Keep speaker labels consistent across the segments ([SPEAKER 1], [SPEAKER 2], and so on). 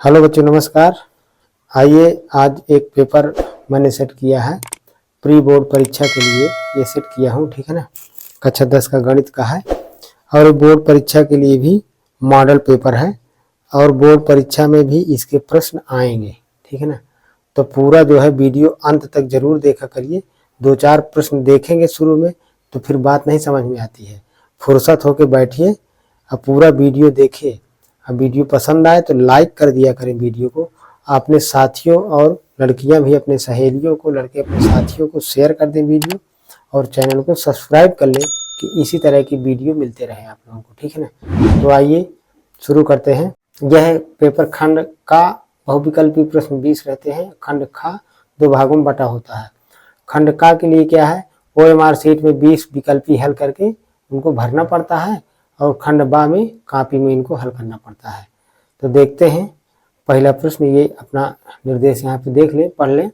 [SPEAKER 1] Hello बच्चों, नमस्कार। आइए, आज एक पेपर मैंने सेट किया है प्री बोर्ड परीक्षा के लिए। ये सेट किया हूँ, ठीक है ना। कक्षा 10 का गणित का है और बोर्ड परीक्षा के लिए भी मॉडल पेपर है और बोर्ड परीक्षा में भी इसके प्रश्न आएंगे, ठीक है ना। तो पूरा जो है वीडियो अंत तक जरूर देखा करिए। 2-4 प्रश्न देखेंगे शुरू में तो फिर बात नहीं समझ में आती है। फुर्सत होके बैठिए और पूरा वीडियो देखिए। अब वीडियो पसंद आए तो लाइक कर दिया करें वीडियो को। अपने साथियों और लड़कियां भी अपने सहेलियों को, लड़के अपने साथियों को शेयर कर दें वीडियो, और चैनल को सब्सक्राइब कर लें कि इसी तरह की वीडियो मिलते रहे आप लोगों को, ठीक है ना। तो आइए शुरू करते हैं। यह पेपर खंड का बहुविकल्पी प्रश्न 20 रहते हैं। खंड खा 2 भागों में बटा होता है। खंड का के लिए क्या है, OMR शीट में 20 विकल्पी हल करके उनको भरना पड़ता है और खंड बा में कॉपी में इनको हल करना पड़ता है। तो देखते हैं पहला प्रश्न। ये अपना निर्देश यहाँ पे देख लें, पढ़ लें।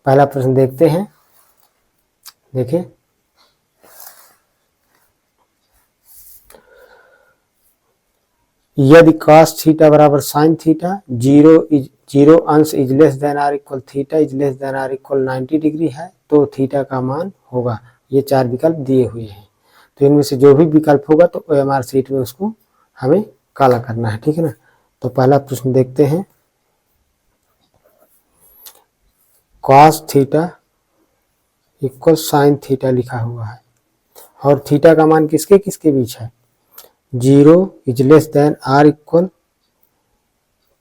[SPEAKER 1] पहला प्रश्न देखते हैं, देखिए। यदि cos थीटा बराबर sin थीटा, जीरो अंश is less than or equal theta is less than or equal 90 degree है तो थीटा का मान होगा। ये 4 विकल्प दिए हुए हैं। तो इनमें से जो भी विकल्प होगा तो OMR शीट में उसको हमें काला करना है, ठीक है ना। तो पहला प्रश्न देखते हैं। cos theta equal sin theta लिखा हुआ है और थीटा का मान किसके किसके बीच है, 0 is less than or equal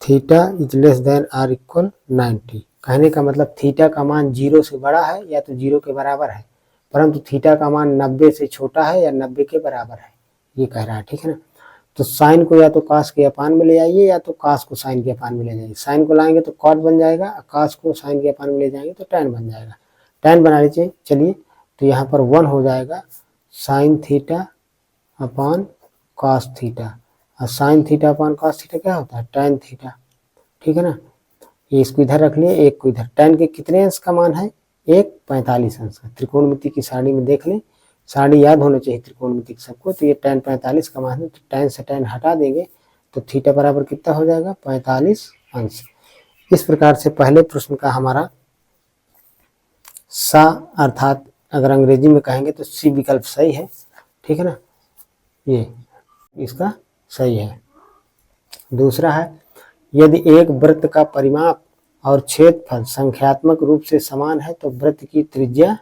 [SPEAKER 1] theta is less than or equal 90। कहने का मतलब थीटा का मान 0 से बड़ा है या तो 0 के बराबर है, परंतु थीटा का मान 90 से छोटा है या 90 के बराबर है, ये कह रहा है, ठीक है ना। तो साइन को या तो कास के अपान में ले आइए या तो कास को साइन के अपान में ले जाइए। साइन को लाएंगे तो कॉट बन जाएगा, कास को साइन के अपान में ले जाएंगे तो टैन बन जाएगा। टैन बना लीजिए, चलिए। तो यहाँ पर 1 हो जाएगा sine theta upon cos theta, और sine theta upon cos theta क्या होता है, टैन थीटा, ठीक है ना। ये इसको इधर रख लिए, एक को इधर। टैन के कितने अंश का मान है, 1/45 अंश का। त्रिकोणमिति की सारणी में देख लें, सारणी याद होनी चाहिए त्रिकोणमिति की सबको। तो ये टैन 45 का मान है, तो टैन से टैन हटा देंगे तो थीटा बराबर कितना हो जाएगा, 45 अंश। इस प्रकार से पहले प्रश्न का हमारा सा, अर्थात अगर अंग्रेजी में कहेंगे तो सी विकल्प सही है, ठीक है ना। ये इसका सही है। दूसरा है, यदि एक वृत्त का परिमाप और क्षेत्रफल संख्यात्मक रूप से समान है तो वृत्त की त्रिज्या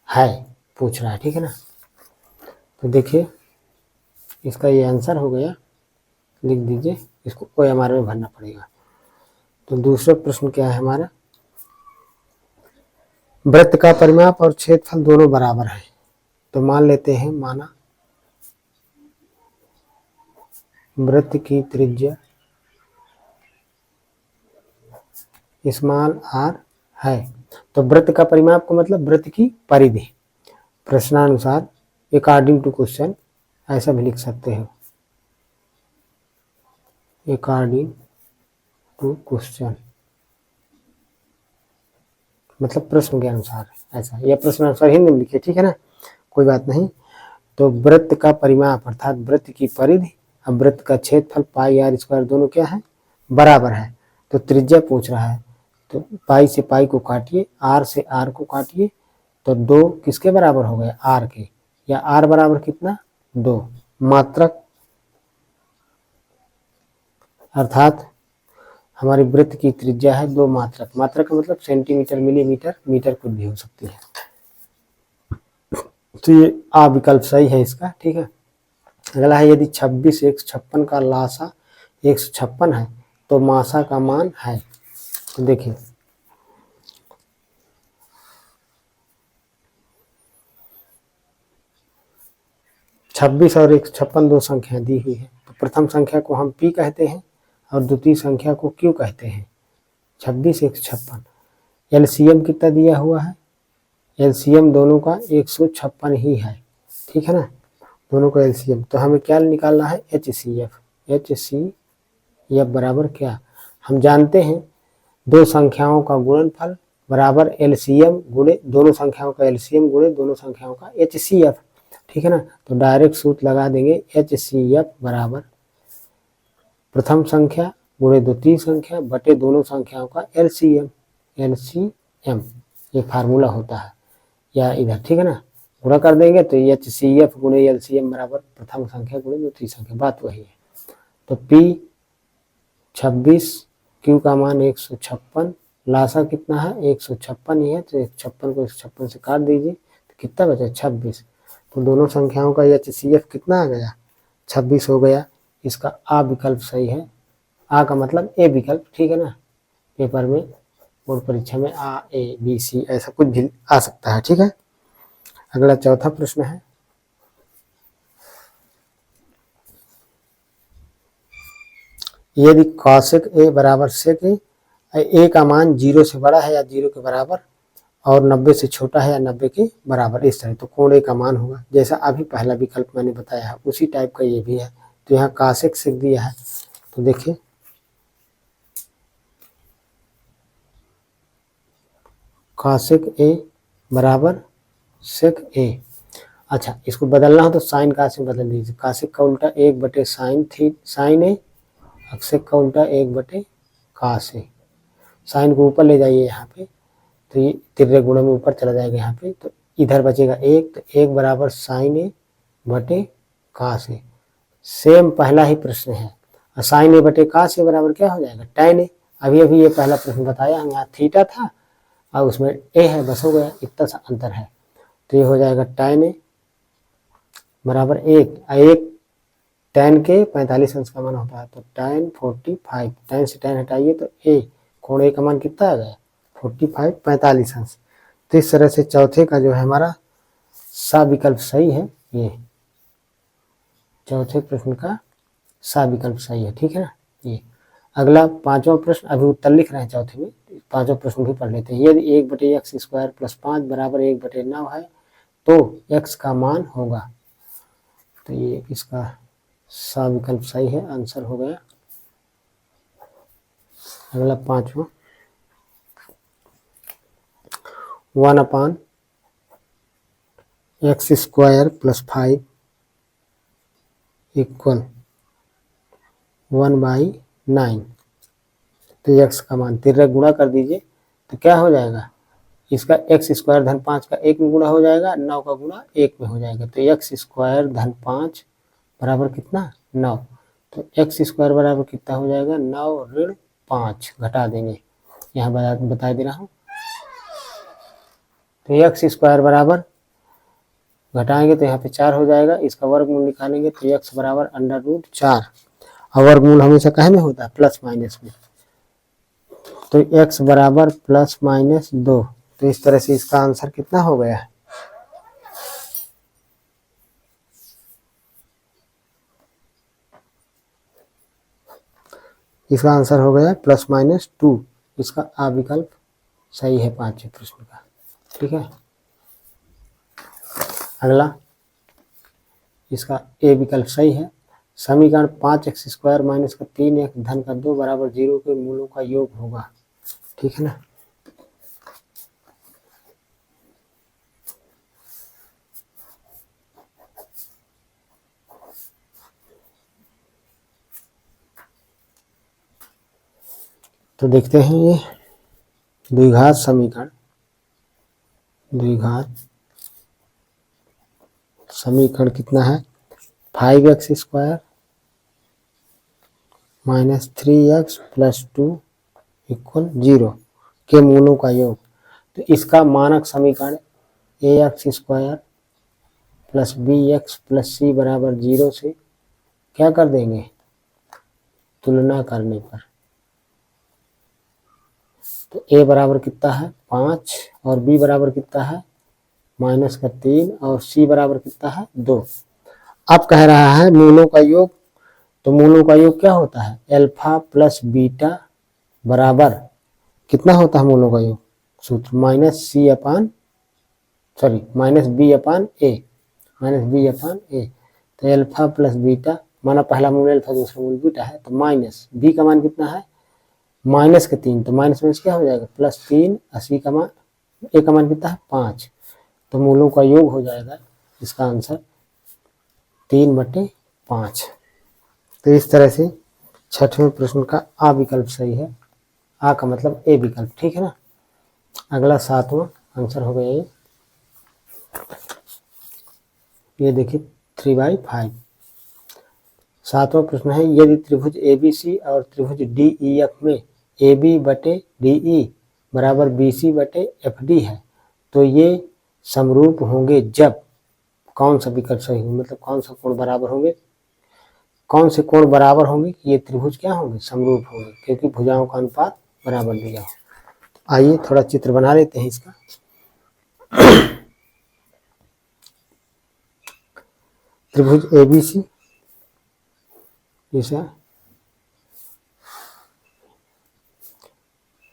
[SPEAKER 1] है, पूछ रहा है, ठीक है ना। तो देखिए इसका ये आंसर हो गया, लिख दीजिए। इसको OMR में भरना पड़ेगा। तो दूसरा प्रश्न क्या है हमारा, वृत्त का परिमाप और क्षेत्रफल दोनों बराबर है। तो मान लेते हैं, माना वृत्त की त्रिज्या स्मॉल आर है। तो वृत्त का परिमाप का मतलब वृत्त की परिधि। प्रश्नानुसार अकॉर्डिंग टू क्वेश्चन ऐसा भी लिख सकते हो, अकॉर्डिंग टू क्वेश्चन मतलब प्रश्न के अनुसार, ऐसा। या प्रश्नानुसार हिंदी में लिखिए, ठीक है ना, कोई बात नहीं। तो वृत्त का परिमाप अर्थात वृत्त की परिधि, अब वृत्त का क्षेत्रफल पाई आर स्क्वायर दोनों क्या है, बराबर है। तो त्रिज्या पूछ रहा है, तो पाई से पाई को काटिए, आर से आर को काटिए, तो 2 किसके बराबर हो गए, आर के। या आर बराबर कितना, 2 मात्रक, अर्थात हमारी वृत्त की त्रिज्या है 2 मात्रक। मात्रक का मतलब सेंटीमीटर, मिलीमीटर, मीटर कुछ भी हो सकती है। तो ये आ विकल्प सही है इसका, ठीक है। अगला है, यदि 26 156 का लासा 156 है तो मासा का मान है। तो देखिए छब्बीस और 156 दो संख्या दी हुई है। तो प्रथम संख्या को हम P कहते हैं और द्वितीय संख्या को Q कहते हैं। 26 156 LCM कितना दिया हुआ है, LCM दोनों का 156 ही है, ठीक है ना, दोनों का LCM। तो हमें क्या निकालना है, HCF। HCF बराबर क्या, हम जानते हैं दो संख्याओं का गुणनफल बराबर LCM गुणे दोनों संख्याओं का LCM गुणे दोनों संख्याओं का HCF, ठीक है ना। तो डायरेक्ट सूत्र लगा देंगे, HCF बराबर प्रथम संख्या गुणे दो तीन संख्या बटे दोनों संख्याओं का एलसीएम। एलसीएम ये फार्मूला होता है, या इधर ठीक है ना, गुणा कर देंगे तो HCF गुणे एलसीएम बराबर प्रथम संख्या गुणे द्वितीय संख्या, बात वही है। तो P 26, Q का मान 156, लासा कितना है 156 ही है, तो 156 को 156 से काट दीजिए तो कितना बचा 26। तो दोनों संख्याओं का HCF कितना आ गया 26 हो गया। इसका आ विकल्प सही है। आ का मतलब ए विकल्प, ठीक है ना, पेपर में बोर्ड परीक्षा में A A B C ऐसा कुछ भी आ सकता है, ठीक है। अगला चौथा प्रश्न है, यदि cosec A बराबर sec A का मान 0 से बड़ा है या 0 के बराबर और 90 से छोटा है या 90 के बराबर, इस तरह तो कोण A का मान होगा। जैसा अभी पहला विकल्प मैंने बताया है उसी टाइप का ये भी है। तो यहाँ cosec sec दिया है, तो देखिए cosec A बराबर sec A। अच्छा, इसको बदलना हो तो साइन cos में बदल दीजिए। cosec का उल्टा 1 साइन A, sec का उल्टा 1 cos A। साइन को ऊपर ले जाइए यहाँ पे, तो ये तिर्रे गुणे में ऊपर चला जाएगा यहाँ पे, तो इधर बचेगा 1, तो 1 बराबर साइन A बटे cos A। सेम पहला ही प्रश्न है, साइन A बटे cos A बराबर क्या हो जाएगा tan A। अभी अभी ये पहला प्रश्न बताया हम, यहाँ थीटा था और उसमें A है, बस हो गया, इतना सा अंतर है। तो ये हो जाएगा tan A बराबर 1 tan के 45 अंश का मान होता है, तो tan 45, tan से tan हटाइए तो A, कोण A का मान कितना आ गया 45 45 अंश। तो इस तरह से चौथे का जो है हमारा सा विकल्प सही है। ये चौथे प्रश्न का सा विकल्प सही है, ठीक है ना। ये अगला पांचवा प्रश्न, अभी उत्तर लिख रहे हैं चौथे में, पांचवा प्रश्न भी पढ़ लेते हैं। यदि 1/x² + 5 बराबर 1/9 है तो x का मान होगा। तो ये इसका सा विकल्प सही है, आंसर हो गया। अगला पांचवा, 1/x² + 5 = 1/9। तो x का मान तिर्रे गुणा कर दीजिए तो क्या हो जाएगा, इसका x² धन 5 का 1 में गुणा हो जाएगा, 9 का गुणा 1 में हो जाएगा। तो x² धन 5 बराबर कितना 9। तो x² बराबर कितना हो जाएगा 9 ऋण 5, घटा देंगे, यहाँ बता दे रहा हूँ। तो x² बराबर घटाएंगे तो यहाँ पे 4 हो जाएगा, इसका वर्गमूल निकालेंगे तो x बराबर √4, और वर्गमूल हमेशा कहे में होता है प्लस माइनस में। तो x बराबर ±2। तो इस तरह से इसका आंसर कितना हो गया है, इसका आंसर हो गया +-2। इसका आ विकल्प सही है पांचवें प्रश्न का, ठीक है। अगला, इसका ए विकल्प सही है। समीकरण 5x² - 3x धन का 2 बराबर 0 के मूलों का योग होगा, ठीक है ना। तो देखते हैं ये द्विघात समीकरण, द्विघात समीकरण कितना है, 5x² - 3x + 2 = 0 के मूलों का योग। तो इसका मानक समीकरण ax² + bx + c बराबर 0 से क्या कर देंगे, तुलना करने पर। तो a बराबर कितना है 5 और b बराबर कितना है -3 और c बराबर कितना है 2। अब कह रहा है मूलों का योग, तो मूलों का योग क्या होता है, अल्फा + बीटा बराबर कितना होता है मूलों का योग, सूत्र -b/a। तो अल्फा + बीटा, माना पहला मूल अल्फा दूसरा मूल बीटा है, तो माइनस b का मान कितना है -3, तो माइनस में क्या हो जाएगा +3, c का मान a का मान कितना है 5। तो मूलों का योग हो जाएगा, इसका आंसर 3/5। तो इस तरह से छठवें प्रश्न का आ विकल्प सही है। आ का मतलब ए विकल्प, ठीक है ना। अगला सातवां आंसर हो गया ये देखिए 3/5। सातवां प्रश्न है यदि त्रिभुज ABC और त्रिभुज DEF में AB बटे DE बराबर BC बटे FD है तो ये समरूप होंगे जब कौन सा विकल्प सही होगा, मतलब कौन सा कोण बराबर होंगे, कौन से कोण बराबर होंगे कि ये त्रिभुज क्या होंगे, समरूप होंगे, क्योंकि भुजाओं का अनुपात बराबर दिया हो। आइए थोड़ा चित्र बना लेते हैं इसका। त्रिभुज ABC जैसा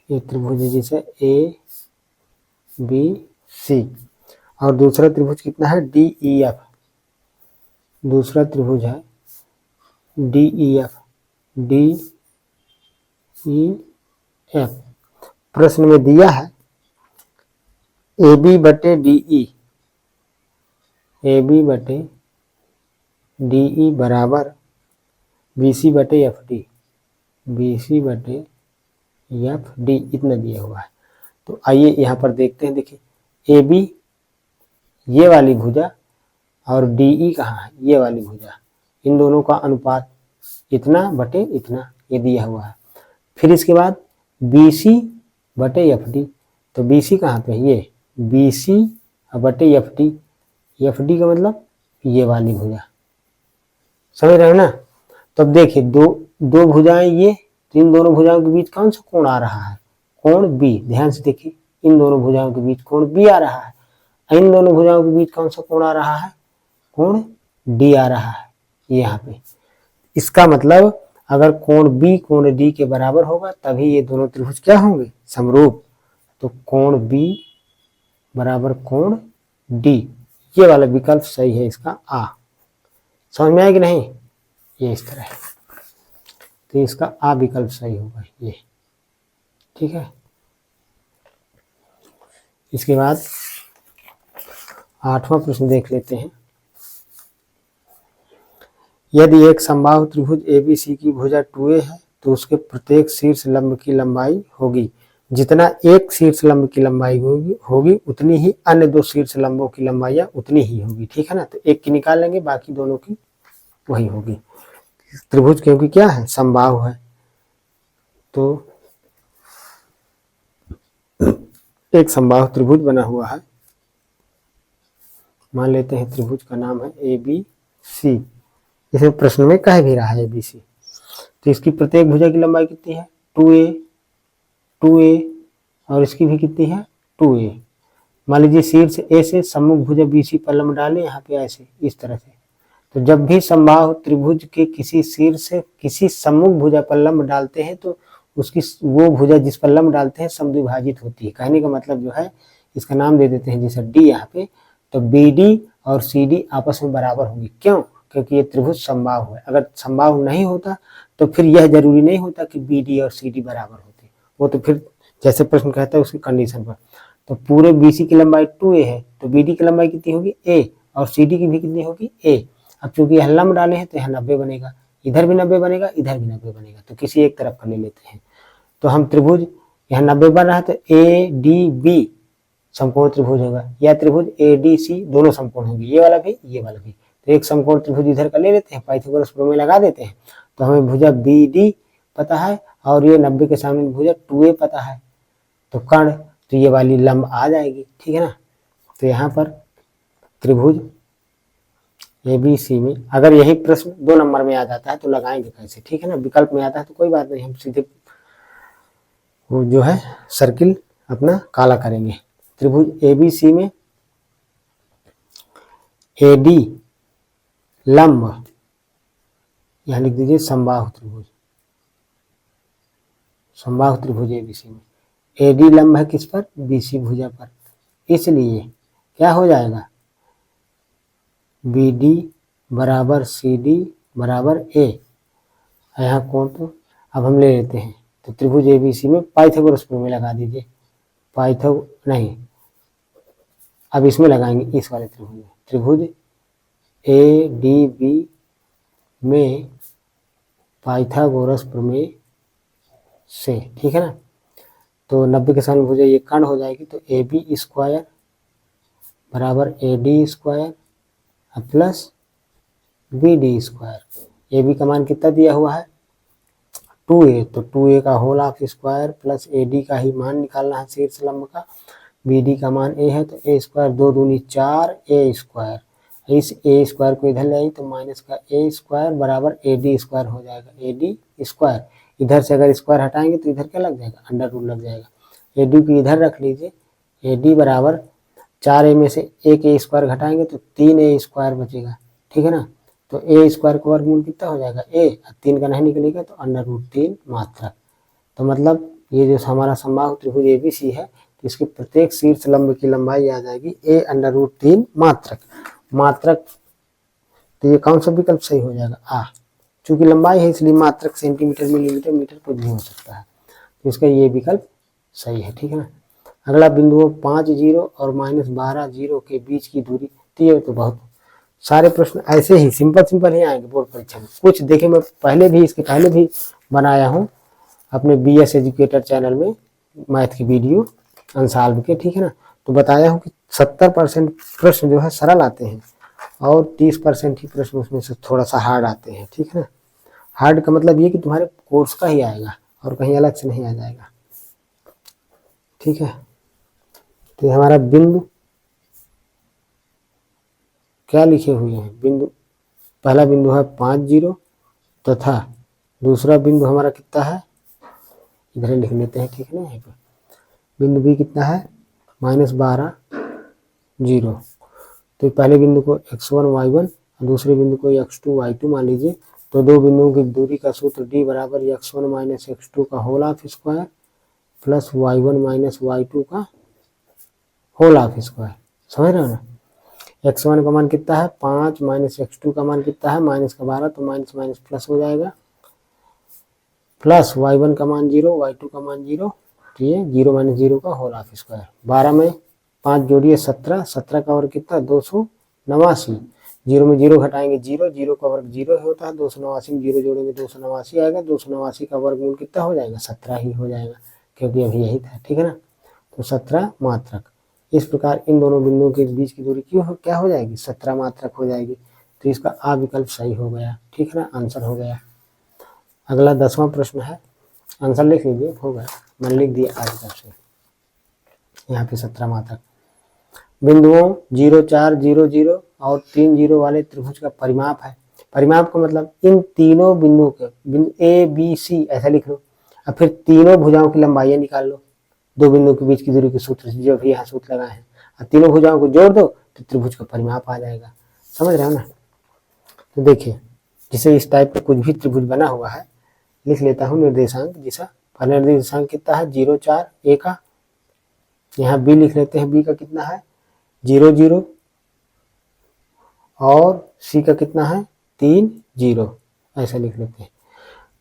[SPEAKER 1] ये त्रिभुज जैसे ABC और दूसरा त्रिभुज कितना है DEF, दूसरा त्रिभुज है DEF। प्रश्न में दिया है AB बटे DE, AB बटे DE बराबर BC बटे FD, BC बटे FD इतना दिया हुआ है। तो आइए यहाँ पर देखते हैं। देखिए AB ये वाली भुजा और DE कहाँ है, ये वाली भुजा, इन दोनों का अनुपात इतना बटे इतना ये दिया हुआ है। फिर इसके बाद BC बटे FD, तो BC कहाँ पे है, ये BC बटे FD, FD का मतलब ये वाली भुजा, समझ रहे हो ना। तो अब देखिए दो भुजाएं ये, तो इन दोनों भुजाओं के बीच कौन सा कोण आ रहा है, कोण B। ध्यान से देखिए इन दोनों भुजाओं के बीच कोण B आ रहा है, इन दोनों भुजाओं के बीच कौन सा कोण आ रहा है, कोण D आ रहा है यहाँ पे। इसका मतलब अगर कोण B कोण D के बराबर होगा तभी ये दोनों त्रिभुज क्या होंगे, समरूप। तो कोण B बराबर कोण D, ये वाला विकल्प सही है इसका आ। समझ में आया कि नहीं, ये इस तरह है, तो इसका आ विकल्प सही होगा ये, ठीक है। इसके बाद आठवां प्रश्न देख लेते हैं। यदि एक समबाहु त्रिभुज ABC की भुजा 2A है तो उसके प्रत्येक शीर्ष लंब की लंबाई होगी, जितना एक शीर्ष लंब की लंबाई होगी उतनी ही अन्य दो शीर्ष लंबों की लंबाइयां उतनी ही होगी, ठीक है ना। तो एक की निकाल लेंगे, बाकी दोनों की वही होगी। त्रिभुज क्योंकि क्या है, समबाहु है, तो एक समबाहु त्रिभुज बना हुआ है, मान लेते हैं त्रिभुज का नाम है ABC। इसे प्रश्न में कह भी रहा है ABC, तो इसकी प्रत्येक भुजा की लंबाई कितनी है 2A और इसकी भी कितनी है 2A। मान लीजिए शीर्ष A से सम्मुख भुजा BC पर लंब डालें यहाँ पे ऐसे इस तरह से, तो जब भी समबाहु त्रिभुज के किसी शीर्ष से किसी सम्मुख भुजा पर लंब डालते हैं तो उसकी वो भुजा जिस पर लंब डालते हैं समद्विभाजित होती है। कहने का मतलब जो है इसका नाम दे देते हैं जैसे D यहाँ पे, तो BD और CD आपस में बराबर होंगी। क्यों, क्योंकि ये त्रिभुज समबाहु है। अगर समबाहु नहीं होता तो फिर यह जरूरी नहीं होता कि BD और CD बराबर होते, वो तो फिर जैसे प्रश्न कहता है उसकी कंडीशन पर। तो पूरे BC की लंबाई 2A है तो BD की लंबाई कितनी होगी A और CD की भी कितनी होगी A। अब चूंकि यह लंब डाले हैं तो यहाँ 90 बनेगा, इधर भी 90 बनेगा, इधर भी 90 बनेगा, तो किसी एक तरफ का ले लेते हैं। तो हम त्रिभुज यहाँ 90 बन रहा है तो ADB समकोण त्रिभुज होगा, या त्रिभुज ADC दोनों समकोण होंगे, ये वाला भी ये वाला भी। तो एक समकोण त्रिभुज इधर का ले लेते हैं, पाइथागोरस प्रमेय लगा देते हैं, तो हमें भुजा BD पता है और ये 90 के सामने भुजा 2A पता है, तो कर्ण तो ये वाली लंब आ जाएगी, ठीक है ना। तो यहाँ पर त्रिभुज ABC में अगर यही प्रश्न 2 नंबर में आ जाता है तो लगाएंगे कैसे, ठीक है ना। विकल्प में आता है तो कोई बात नहीं, हम सीधे वो जो है सर्किल अपना काला करेंगे। त्रिभुज ABC में AD लंब, यहाँ लिख दीजिए समबाहु त्रिभुज, समबाहु त्रिभुज ABC में AD लंब है किस पर, BC भुजा पर, इसलिए क्या हो जाएगा BD बराबर CD बराबर A। यहाँ कोण तो अब हम ले लेते हैं, तो त्रिभुज ABC में पाइथागोरस प्रमेय लगा दीजिए, नहीं अब इसमें लगाएंगे इस वाले त्रिभुज में, त्रिभुज ADB में पाइथागोरस प्रमेय से, ठीक है ना। तो 90 के सामने भुजा ये कर्ण हो जाएगी, तो ए बी स्क्वायर बराबर A D square plus B D square. A B का मान कितना दिया हुआ है 2a, तो 2a का whole of square plus A D का ही मान निकालना है शीर्ष लंब का। बी डी का मान a है, तो a स्क्वायर 2 दूनी 4 a स्क्वायर, इस a स्क्वायर को इधर ले आई तो माइनस का a स्क्वायर बराबर ए डी स्क्वायर हो जाएगा। ए डी स्क्वायर इधर से अगर स्क्वायर हटाएंगे तो इधर क्या लग जाएगा अंडर रूट लग जाएगा। ए डी को इधर रख लीजिए, ए डी बराबर 4a में से एक a स्क्वायर घटाएंगे तो 3a स्क्वायर बचेगा, ठीक है ना। तो a स्क्वायर का वर्गमूल कितना हो जाएगा a, 3 का नहीं निकलेगा तो अंडर रूट 3 मात्रक। तो मतलब ये जो हमारा समबाहु त्रिभुज एबीसी है, तो इसके प्रत्येक शीर्ष लंब की लंबाई आ जाएगी a अंडर रूट 3 मात्रक। मात्रक तो ये कौन सा विकल्प सही हो जाएगा आ, चूंकि लंबाई है इसलिए मात्रक सेंटीमीटर मिलीमीटर मीटर कुछ भी हो सकता है, तो इसका ये विकल्प सही है, ठीक है ना। अगला बिंदुओं 5 0 और -12 0 के बीच की दूरी, तो बहुत सारे प्रश्न ऐसे ही सिंपल ही आएंगे बोर्ड परीक्षा में। कुछ देखे मैं पहले भी इसके पहले भी बनाया हूँ अपने BS एजुकेटर चैनल में मैथ की वीडियो अनसॉल्व के, ठीक है ना। तो बताया हूँ कि 70% प्रश्न जो है सरल आते हैं और 30% ही प्रश्न उसमें से थोड़ा सा हार्ड आते हैं, ठीक है ना। हार्ड का मतलब ये कि तुम्हारे कोर्स का ही आएगा और कहीं अलग से नहीं आ जाएगा, ठीक है। तो हमारा बिंदु क्या लिखे हुए हैं, बिंदु पहला बिंदु है 5 0 तथा दूसरा बिंदु हमारा कितना है इधर लिख लेते हैं, ठीक है ना। यहाँ पे बिंदु बी कितना है -12 0। तो पहले बिंदु को x1 y1 और दूसरे बिंदु को x2 y2 मान लीजिए। तो दो बिंदुओं की दूरी का सूत्र d बराबर x1 माइनस x2 का whole of square plus y1 minus y2 का होल ऑफ स्क्वायर। समझ रहे हो ना। x1 का मान कितना है 5 माइनस x2 का मान कितना है माइनस का 12, तो माइनस माइनस प्लस हो जाएगा, प्लस y1 का मान 0 y2 का मान 0, तो ये 0 माइनस 0 का होल ऑफ स्क्वायर। 12 में 5 जोड़िए 17, 17 का वर्ग कितना 289, 0 में 0 घटाएंगे 0, 0 का वर्ग 0 ही होता है, 289 में 0 जोड़ेंगे 289 आएगा, 289 का वर्गमूल कितना हो जाएगा 17 ही हो जाएगा, क्योंकि अभी यही था, ठीक है ना। तो 17 मात्रक। इस प्रकार इन दोनों बिंदुओं के बीच की दूरी क्या हो जाएगी 17 मात्रक हो जाएगी। तो इसका आ विकल्प सही हो गया, ठीक है ना, आंसर हो गया। अगला 10वां प्रश्न है, आंसर लिख लीजिए, हो गया मैंने लिख दिया आज का से यहाँ पे 17 मात्रक। बिंदुओं 0 4 0 0 और 3 0 वाले त्रिभुज का परिमाप है। परिमाप का मतलब इन तीनों बिंदुओं के बिंदु ए बी सी ऐसा लिख लो, और फिर तीनों भुजाओं की लंबाइयां निकाल लो, दो बिंदुओं के बीच की दूरी के सूत्र जो भी यहाँ सूत्र लगाए हैं, और तीनों भुजाओं को जोड़ दो तो त्रिभुज का परिमाप आ जाएगा। समझ रहे हो ना। तो देखिए जिसे इस टाइप का कुछ भी त्रिभुज बना हुआ है, लिख लेता हूँ निर्देशांक। जैसा पहला निर्देशांक कितना है 0 4 a का, यहाँ b लिख लेते हैं, b का कितना है 0 0 और c का कितना है 3 0, ऐसा लिख लेते हैं।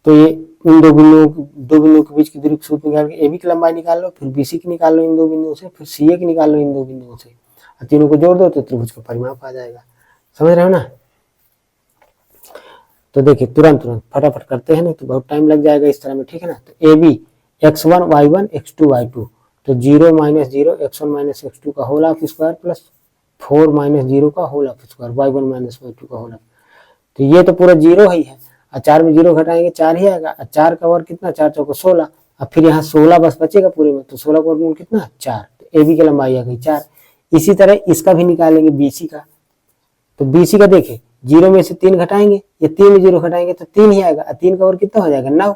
[SPEAKER 1] तो ये इन दो बिंदुओं के बीच की दूरी सूत्र निकाल के AB की लंबाई निकाल लो, फिर BC की निकाल लो इन दो बिंदुओं से, फिर CA की निकाल लो इन दो बिंदुओं से, और तीनों को जोड़ दो तो त्रिभुज का परिमाप आ जाएगा। समझ रहे हो ना। तो देखिए तुरंत फटाफट करते हैं ना तो बहुत टाइम लग जाएगा इस तरह में, ठीक है ना। तो AB x1 y1 x2 y2, तो 0 माइनस 0 x1 माइनस x2 का whole of square plus 4 minus 0 का whole of square y1 minus y2 का होल ऑफ। तो ये तो पूरा 0 ही है, और 4 में 0 घटाएंगे 4 ही आएगा, और 4 का वर्ग कितना 4 चौको 16, अब फिर यहाँ 16 बस बचेगा पूरे में, तो 16 का वर्गमूल कितना 4, तो AB की लंबाई आ गई 4। इसी तरह इसका भी निकालेंगे BC का। तो BC का देखिए 0 में से 3 घटाएंगे, या 3 में 0 घटाएंगे तो 3 ही आएगा, और 3 का वर्ग कितना हो जाएगा 9,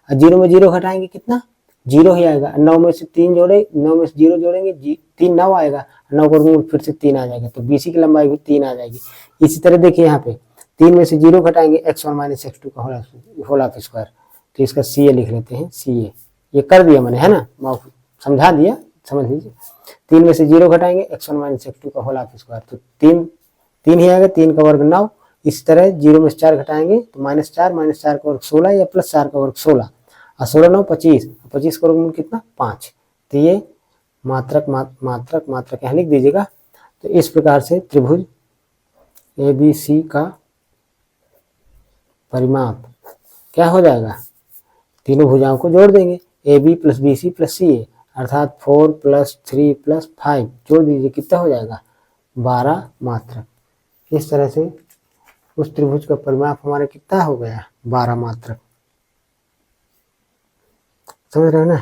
[SPEAKER 1] और 0 में 0 घटाएंगे कितना 0 ही आएगा, 9 में से 3 जोड़े 9 में से 0 जोड़ेंगे 3 9 आएगा, 9 का वर्गमूल फिर से 3 आ जाएगा, तो BC की लंबाई भी 3 आ जाएगी। इसी तरह देखिए यहाँ पे 3 में से 0 घटाएंगे x1 माइनस x2 का होल ऑफ स्क्वायर, तो इसका CA लिख लेते हैं, CA ये कर दिया मैंने, है ना, समझा दिया, समझ लीजिए। 3 में से 0 घटाएंगे x1 माइनस x2 का होल ऑफ स्क्वायर, तो 3 ही आएगा, 3 का वर्ग 9। इस तरह 0 में से 4 घटाएंगे तो -4 का वर्ग 16 या प्लस 4 का वर्ग 16, और 16 9 25, 25 का वर्गमूल कितना 5। तो ये मात्रक यहाँ लिख दीजिएगा। तो इस प्रकार से त्रिभुज ABC का परिमाप क्या हो जाएगा, तीनों भुजाओं को जोड़ देंगे, A B plus B C plus C A, अर्थात 4 + 3 + 5 जोड़ दीजिए, कितना हो जाएगा 12 मात्रक। इस तरह से उस त्रिभुज का परिमाप हमारा कितना हो गया 12 मात्रक। समझ रहे हो ना।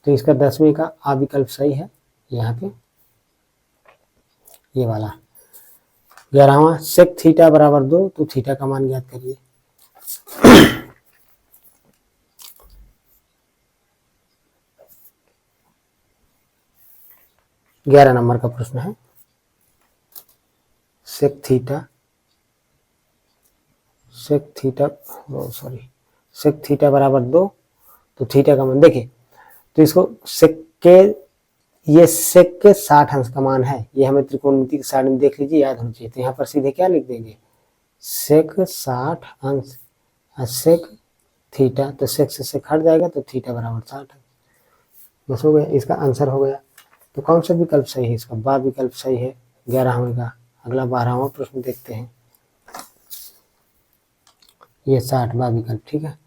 [SPEAKER 1] तो इसका 10वें का आ विकल्प सही है यहाँ पे, ये वाला। 11वां सेक थीटा बराबर 2, तो थीटा का मान ज्ञात करिए। 11 नंबर का प्रश्न है, सेक थीटा बराबर 2, तो थीटा का मान देखिए, तो इसको सेक के, ये सेक के 60 अंश का मान है, ये हमें त्रिकोणमिति की साइड में देख लीजिए, याद होना चाहिए। तो यहाँ पर सीधे क्या लिख देंगे, सेक 60 अंश सेक थीटा, तो सेक से सेक हट जाएगा, तो थीटा बराबर 60 है। बस हो गया, इसका आंसर हो गया। तो कौन सा विकल्प सही है, इसका बा विकल्प सही है 11वें का। अगला 12वां प्रश्न देखते हैं, ये 60वां विकल्प, ठीक है।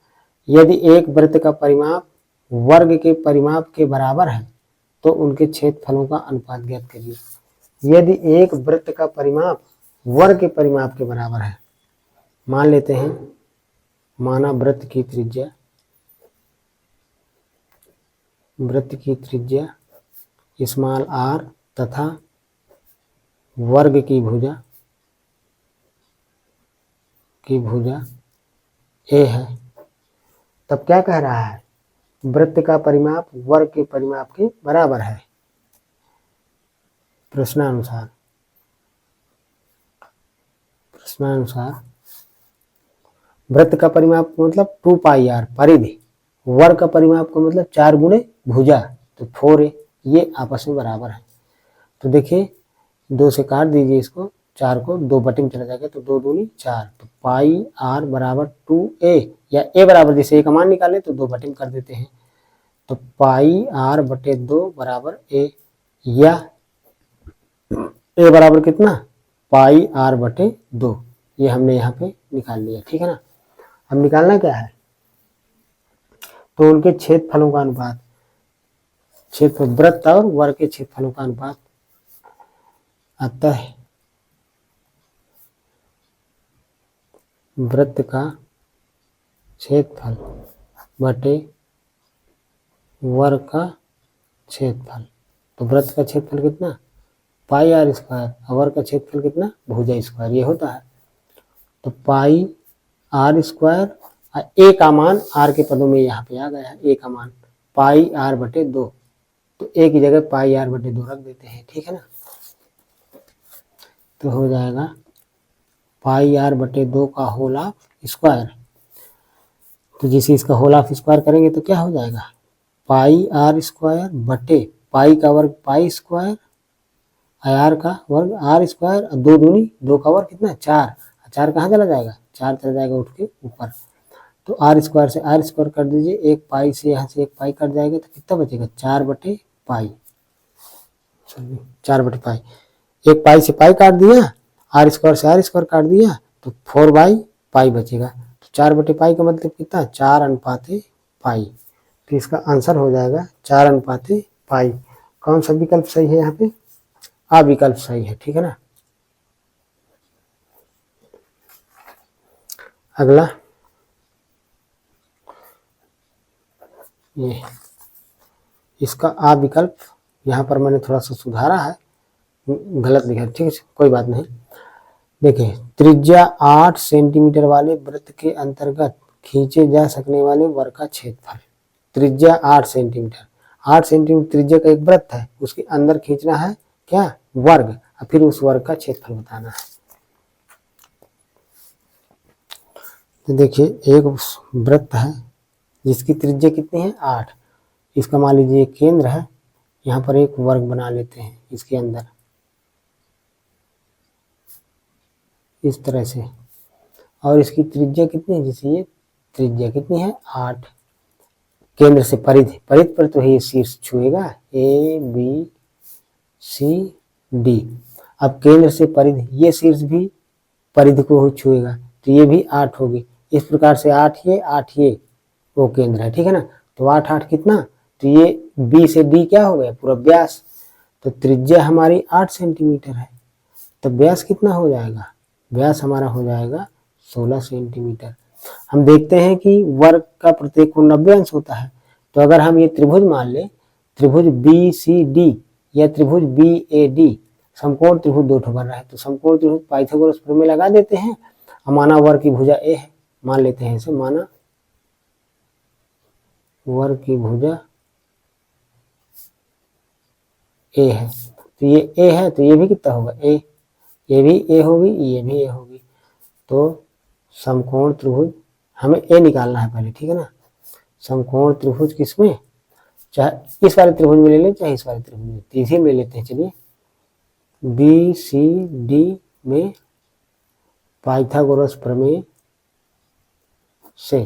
[SPEAKER 1] यदि एक वृत्त का परिमाप वर्ग के परिमाप के बराबर है तो उनके क्षेत्रफलों का अनुपात ज्ञात करिए। यदि एक वृत्त का परिमाप वर्ग के परिमाप के बराबर है, मान लेते हैं, माना वृत्त की त्रिज्या स्मॉल आर तथा वर्ग की भुजा ए है, तब क्या कह रहा है, वृत्त का परिमाप वर्ग के परिमाप के बराबर है। प्रश्नानुसार वृत्त का परिमाप मतलब 2πr परिधि, वर्ग का परिमाप का मतलब 4 गुणे भुजा, तो 4a, ये आपस में बराबर है। तो देखिए 2 से काट दीजिए इसको, 4 को 2 बटे में चला जाएगा, तो 2 दूनी 4, तो πr बराबर 2a, या a बराबर, जैसे a का मान निकाले तो 2 बटे में कर देते हैं, तो πr/2 बराबर a, या a बराबर कितना πr/2, ये हमने यहाँ पे निकाल लिया, ठीक है ना। अब निकालना क्या है, तो उनके क्षेत्रफलों का अनुपात, क्षेत्र वृत्त और वर्ग के क्षेत्रफलों का अनुपात, अतः वृत्त का क्षेत्रफल बटे वर्ग का क्षेत्रफल, तो वृत्त का क्षेत्रफल कितना πr स्क्वायर, और वर्ग का क्षेत्रफल कितना भुजा स्क्वायर, ये होता है। तो πr स्क्वायर, a का मान r के पदों में यहाँ पे आ गया है, a का मान πr/2, तो a की जगह πr/2 रख देते हैं, ठीक है ना। तो हो जाएगा πr/2 का होल ऑफ स्क्वायर, तो जिसे इसका होल ऑफ स्क्वायर करेंगे तो क्या हो जाएगा, πr स्क्वायर बटे पाई का वर्ग पाई स्क्वायर, आर का वर्ग आर स्क्वायर, 2 दूनी 2 का वर्ग कितना 4, 4 कहाँ चला जाएगा, 4 चला जाएगा उठ के ऊपर, तो आर स्क्वायर से आर स्क्वायर कर दीजिए, एक पाई से यहाँ से एक पाई कट जाएगा, तो कितना बचेगा 4/पाई, 4/पाई, एक पाई से पाई काट दिया, आर स्क्वायर से आर स्क्वायर काट दिया, तो 4/पाई बचेगा, तो 4/पाई का मतलब कितना 4:पाई, तो इसका आंसर हो जाएगा 4:पाई। कौन सा विकल्प सही है यहाँ पे, आ विकल्प सही है, ठीक है ना। अगला ये, इसका आ विकल्प यहाँ पर मैंने थोड़ा सा सुधारा है, गलत लिखा है, ठीक है, कोई बात नहीं। देखिए त्रिज्या 8 सेंटीमीटर वाले वृत्त के अंतर्गत खींचे जा सकने वाले वर्ग का क्षेत्रफल, त्रिज्या 8 सेंटीमीटर, 8 सेंटीमीटर त्रिज्या का एक वृत्त है, उसके अंदर खींचना है क्या वर्ग, और फिर उस वर्ग का क्षेत्रफल बताना है। तो देखिए एक वृत्त है जिसकी त्रिज्या कितनी है 8, इसका मान लीजिए केंद्र है, यहाँ पर एक वर्ग बना लेते हैं इसके अंदर इस तरह से, और इसकी त्रिज्या कितनी है, जैसे ये त्रिज्या कितनी है 8, केंद्र से परिधि, परिधि पर तो ये शीर्ष छुएगा ए बी सी डी, अब केंद्र से परिधि, ये शीर्ष भी परिधि को छुएगा, तो ये भी 8 होगी, इस प्रकार से 8 ये वो केंद्र है, ठीक है ना। तो 8 कितना, तो ये बी से डी क्या हो गया, पूरा व्यास। तो त्रिज्या हमारी 8 सेंटीमीटर है, तो व्यास कितना हो जाएगा, व्यास हमारा हो जाएगा 16 सेंटीमीटर। हम देखते हैं कि वर्ग का प्रत्येक कोण 90 अंश होता है। तो अगर हम ये त्रिभुज मान लें, त्रिभुज बी सी डी या त्रिभुज बी ए डी, समकोण त्रिभुज 2 ठो बन रहा है, तो समकोण त्रिभुज पाइथागोरस प्रमेय लगा देते हैं। माना वर्ग की भुजा ए है, मान लेते हैं इसे, माना वर्ग की भुजा ए है, तो ये ए है, तो ये भी कितना होगा ए, ये भी ए होगी, ये भी ए होगी। तो समकोण त्रिभुज हमें ए निकालना है पहले, ठीक है ना। समकोण त्रिभुज किसमें, चाहे इस वाले त्रिभुज में ले लें चाहे इस वाले त्रिभुज में, तीसरे में ले लेते हैं। चलिए बी सी डी में पाइथागोरस प्रमेय से,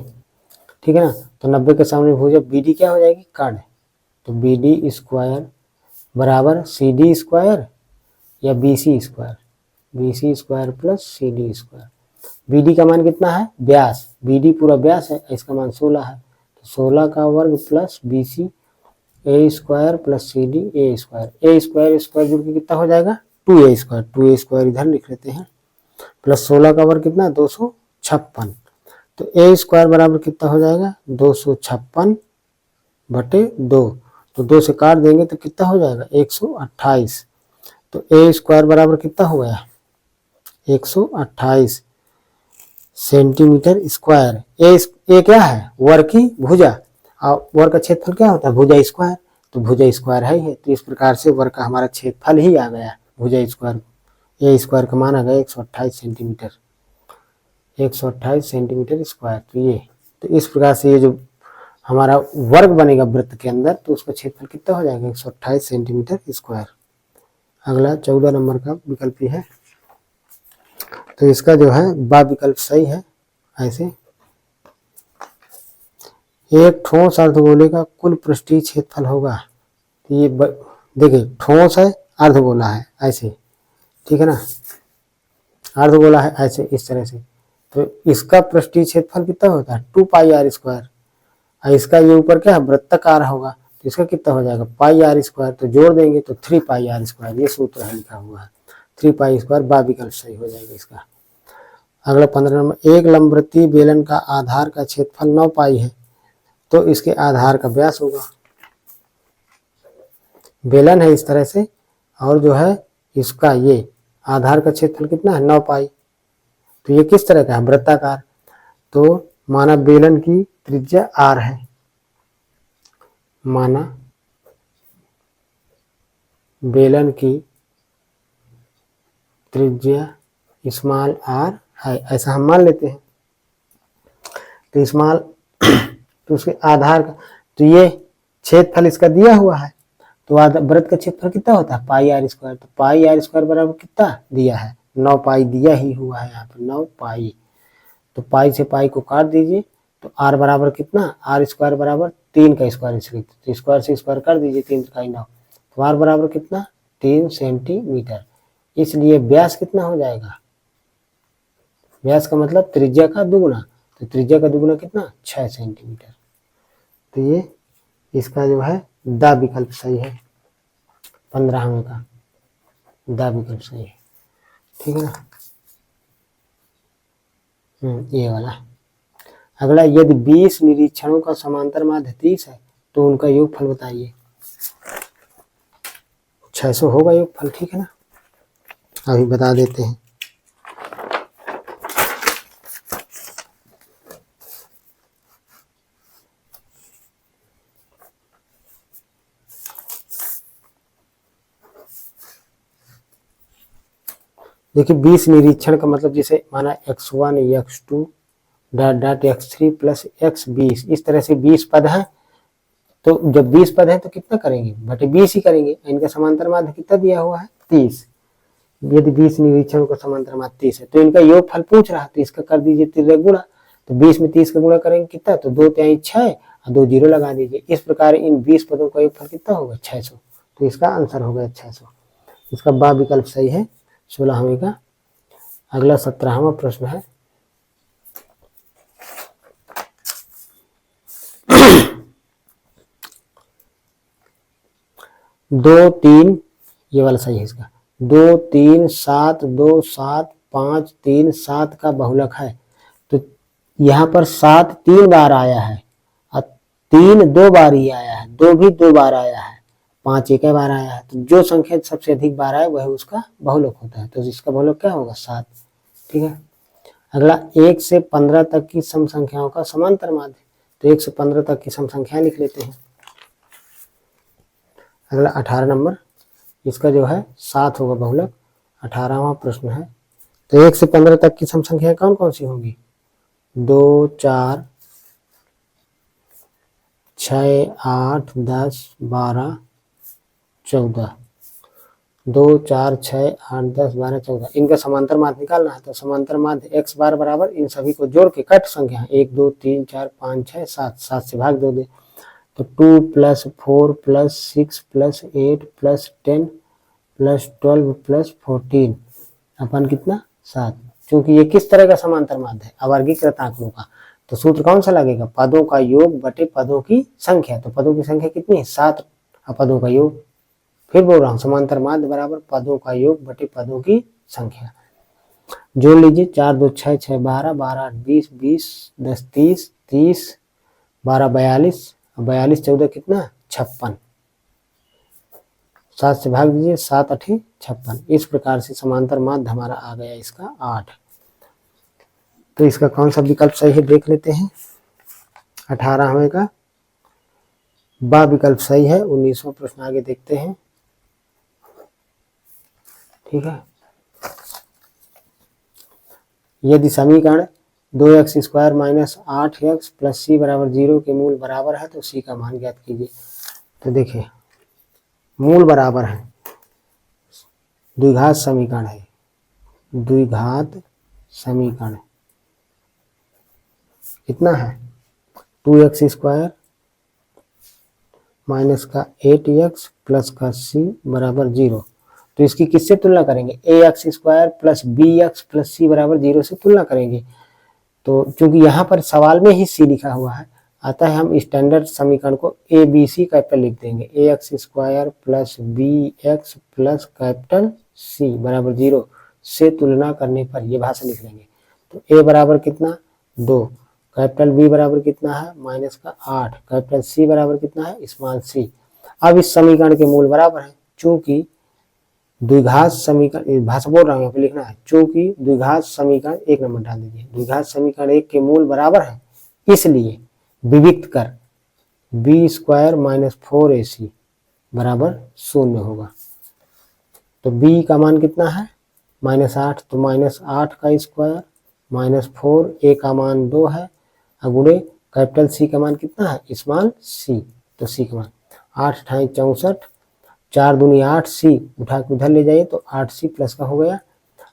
[SPEAKER 1] ठीक है ना। तो 90 के सामने भुजा बी डी क्या हो जाएगी, काट, तो बी डी स्क्वायर बराबर सी डी स्क्वायर या B C square plus C D square. B D का मान कितना है, व्यास, बी डी पूरा व्यास है, इसका मान 16 है, तो 16 का वर्ग plus B C A square plus C D A square जुड़ के कितना हो जाएगा 2a स्क्वायर इधर लिख लेते हैं, प्लस 16 का वर्ग कितना 256। तो ए स्क्वायर बराबर कितना हो जाएगा 256 बटे 2, तो 2 से काट देंगे तो कितना हो जाएगा 128। तो ए स्क्वायर बराबर कितना हो गया 128 सेंटीमीटर स्क्वायर। ए क्या है, वर्ग की भुजा, और वर्ग का क्षेत्रफल क्या होता है भुजा स्क्वायर, तो भुजा स्क्वायर है। तो इस प्रकार से वर्ग का हमारा क्षेत्रफल ही आ गया भुजा स्क्वायर। ए स्क्वायर का मान आ गया 128 सेंटीमीटर, 128 सेंटीमीटर स्क्वायर। तो इस प्रकार से ये जो हमारा वर्ग बनेगा वृत्त के अंदर, तो उसका क्षेत्रफल कितना हो जाएगा 128 सेंटीमीटर स्क्वायर। अगला 14 नंबर का विकल्प है, तो इसका जो है बा विकल्प सही है। ऐसे एक ठोस अर्धगोले का कुल पृष्ठीय क्षेत्रफल होगा, तो ये देखिए ठोस है अर्धगोला है ऐसे, ठीक है ना, अर्धगोला है ऐसे इस तरह से, तो इसका पृष्ठीय क्षेत्रफल कितना होता है 2 पाई आर स्क्वायर। इसका ये ऊपर क्या है वृत्ताकार होगा, तो इसका कितना हो जाएगा पाई आर स्क्वायर, तो जोड़ देंगे तो 3 पाई आर स्क्वायर, ये सूत्र है लिखा हुआ है 3 पाई स्क्वायर, बा विकल्प सही हो जाएगा इसका। अगला 15 नंबर, एक लंबवृत्तीय बेलन का आधार का क्षेत्रफल 9 पाई है, तो इसके आधार का व्यास होगा, बेलन है इस तरह से, और जो है इसका ये आधार का क्षेत्रफल कितना है 9 पाई, तो ये किस तरह का है वृत्ताकार। तो माना बेलन की त्रिज्या r है, माना बेलन की त्रिज्या स्मॉल r है, ऐसा हम मान लेते हैं। तो स्मॉल तो उसके आधार का, तो ये क्षेत्रफल इसका दिया हुआ है, तो वृत्त का क्षेत्रफल कितना होता है पाई आर स्क्वायर, तो पाई आर स्क्वायर बराबर कितना दिया है 9 पाई दिया ही हुआ है यहाँ पे 9 पाई। तो पाई से पाई को काट दीजिए, तो आर बराबर कितना, आर स्क्वायर बराबर 3 का स्क्वायर इसलिए, तो स्क्वायर से स्क्वायर कर दीजिए 3 का 9, तो आर बराबर कितना 3 सेंटीमीटर। इसलिए व्यास कितना हो जाएगा, व्यास का मतलब त्रिज्या का दुगुना, तो त्रिज्या का दुगुना कितना 6 सेंटीमीटर। तो ये इसका जो है दा विकल्प सही है, 15वें का दा विकल्प सही है, ठीक है ना। ये वाला। अगला, यदि 20 निरीक्षणों का समांतर माध्य 30 है तो उनका योगफल बताइए। 600 होगा योगफल, ठीक है ना, अभी बता देते हैं। देखिए 20 निरीक्षण का मतलब जैसे माना x1 x2 dot dot x3 plus x20, इस तरह से 20 पद हैं, तो जब 20 पद हैं तो कितना करेंगे बटे 20 ही करेंगे। इनका समांतर माध्य कितना दिया हुआ है 30, यदि 20 निरीक्षणों का समांतर माध्य 30 है तो इनका योगफल पूछ रहा है, तो इसका कर दीजिए 3 गुणा, तो 20 में 30 का गुणा करेंगे कितना, तो 2 तिहाई 6 और 2 जीरो लगा दीजिए। इस प्रकार इन 20 पदों का योगफल कितना होगा 600, तो इसका आंसर हो गया 600। इसका बा विकल्प सही है 16वें का। अगला 17वां प्रश्न है, 2 3, ये वाला सही है इसका, 2 3 7 2 7 5 3 7 का बहुलक है। तो यहाँ पर 7 3 बार आया है और 3 2 बार ही आया है, 2 भी 2 बार आया है, 5 एक बार आया है। तो जो संख्या सबसे अधिक बार आए वह उसका बहुलक होता है। तो इसका बहुलक क्या होगा? 7। ठीक है। अगला 1 से 15 तक की सम संख्याओं का समांतर माध्य। तो 1 से 15 तक की सम संख्या लिख लेते हैं। अगला 18 नंबर, इसका जो है 7 होगा बहुलक। 18वां प्रश्न है। तो 1 से 15 तक की सम संख्या कौन कौन सी होंगी? 2 4 6 8 10 12 14। 2 4 6 8 10 12 14, इनका समांतर माध्य निकालना है। तो समांतर माध्य x बार बराबर इन सभी को जोड़ के कट संख्या 1 2 3 4 5 6 7, 7 से भाग 2 दे। तो 2 + 4 + 6 + 8 + 10 + 12 + 14 अपन कितना? 7। क्योंकि ये किस तरह का समांतर माध्य है? अवर्गीकृत आंकड़ों का। तो सूत्र कौन सा लगेगा? पदों का योग बटे पदों की संख्या। तो पदों की संख्या कितनी है? 7 और पदों का योग, फिर बोल रहा हूँ, समांतर माध्य बराबर पदों का योग बटे पदों की संख्या। जोड़ लीजिए, 4 2 6 6 12 12 8 20 20 10 30 30 12 42 42 14 कितना? 56। 7 से भाग दीजिए, 7 8 56। इस प्रकार से समांतर माध्य हमारा आ गया इसका 8। तो इसका कौन सा विकल्प सही है देख लेते हैं। 18वें का बा विकल्प सही है। 19वां प्रश्न आगे देखते हैं। ठीक है। यदि समीकरण 2x² - 8x + c = 0 के मूल बराबर है तो c का मान ज्ञात कीजिए। तो देखिए, मूल बराबर है, द्विघात समीकरण है, द्विघात समीकरण कितना है? 2x² - का 8x + का c = 0। तो इसकी किससे तुलना करेंगे? ax² + bx + c = 0 से तुलना करेंगे। तो चूंकि यहाँ पर सवाल में ही c लिखा हुआ है, अतः हम स्टैंडर्ड समीकरण को a b c कैपिटल लिख देंगे। ax² + bx + कैपिटल c = 0 से तुलना करने पर ये भाषा लिख लेंगे। तो a बराबर कितना? 2, कैपिटल b बराबर कितना है? -8, कैपिटल c बराबर कितना है? Small c। अब इस समीकरण के मूल बराबर है। चूंकि द्विघात समीकरण, भाषा बोल रहा हूँ, यहाँ पे लिखना है, चूंकि द्विघात समीकरण 1 नंबर डाल दीजिए। द्विघात समीकरण 1 के मूल बराबर है, इसलिए विविक्त कर b² - 4ac = 0 होगा। तो b का मान कितना है? -8, तो -8 का स्क्वायर -4, a का मान 2 है, अगुणे कैपिटल C का मान कितना है? Small c। तो c का मान 8 × 64, 4 दूनी 8, c उठा के उधर ले जाइए तो 8c प्लस का हो गया।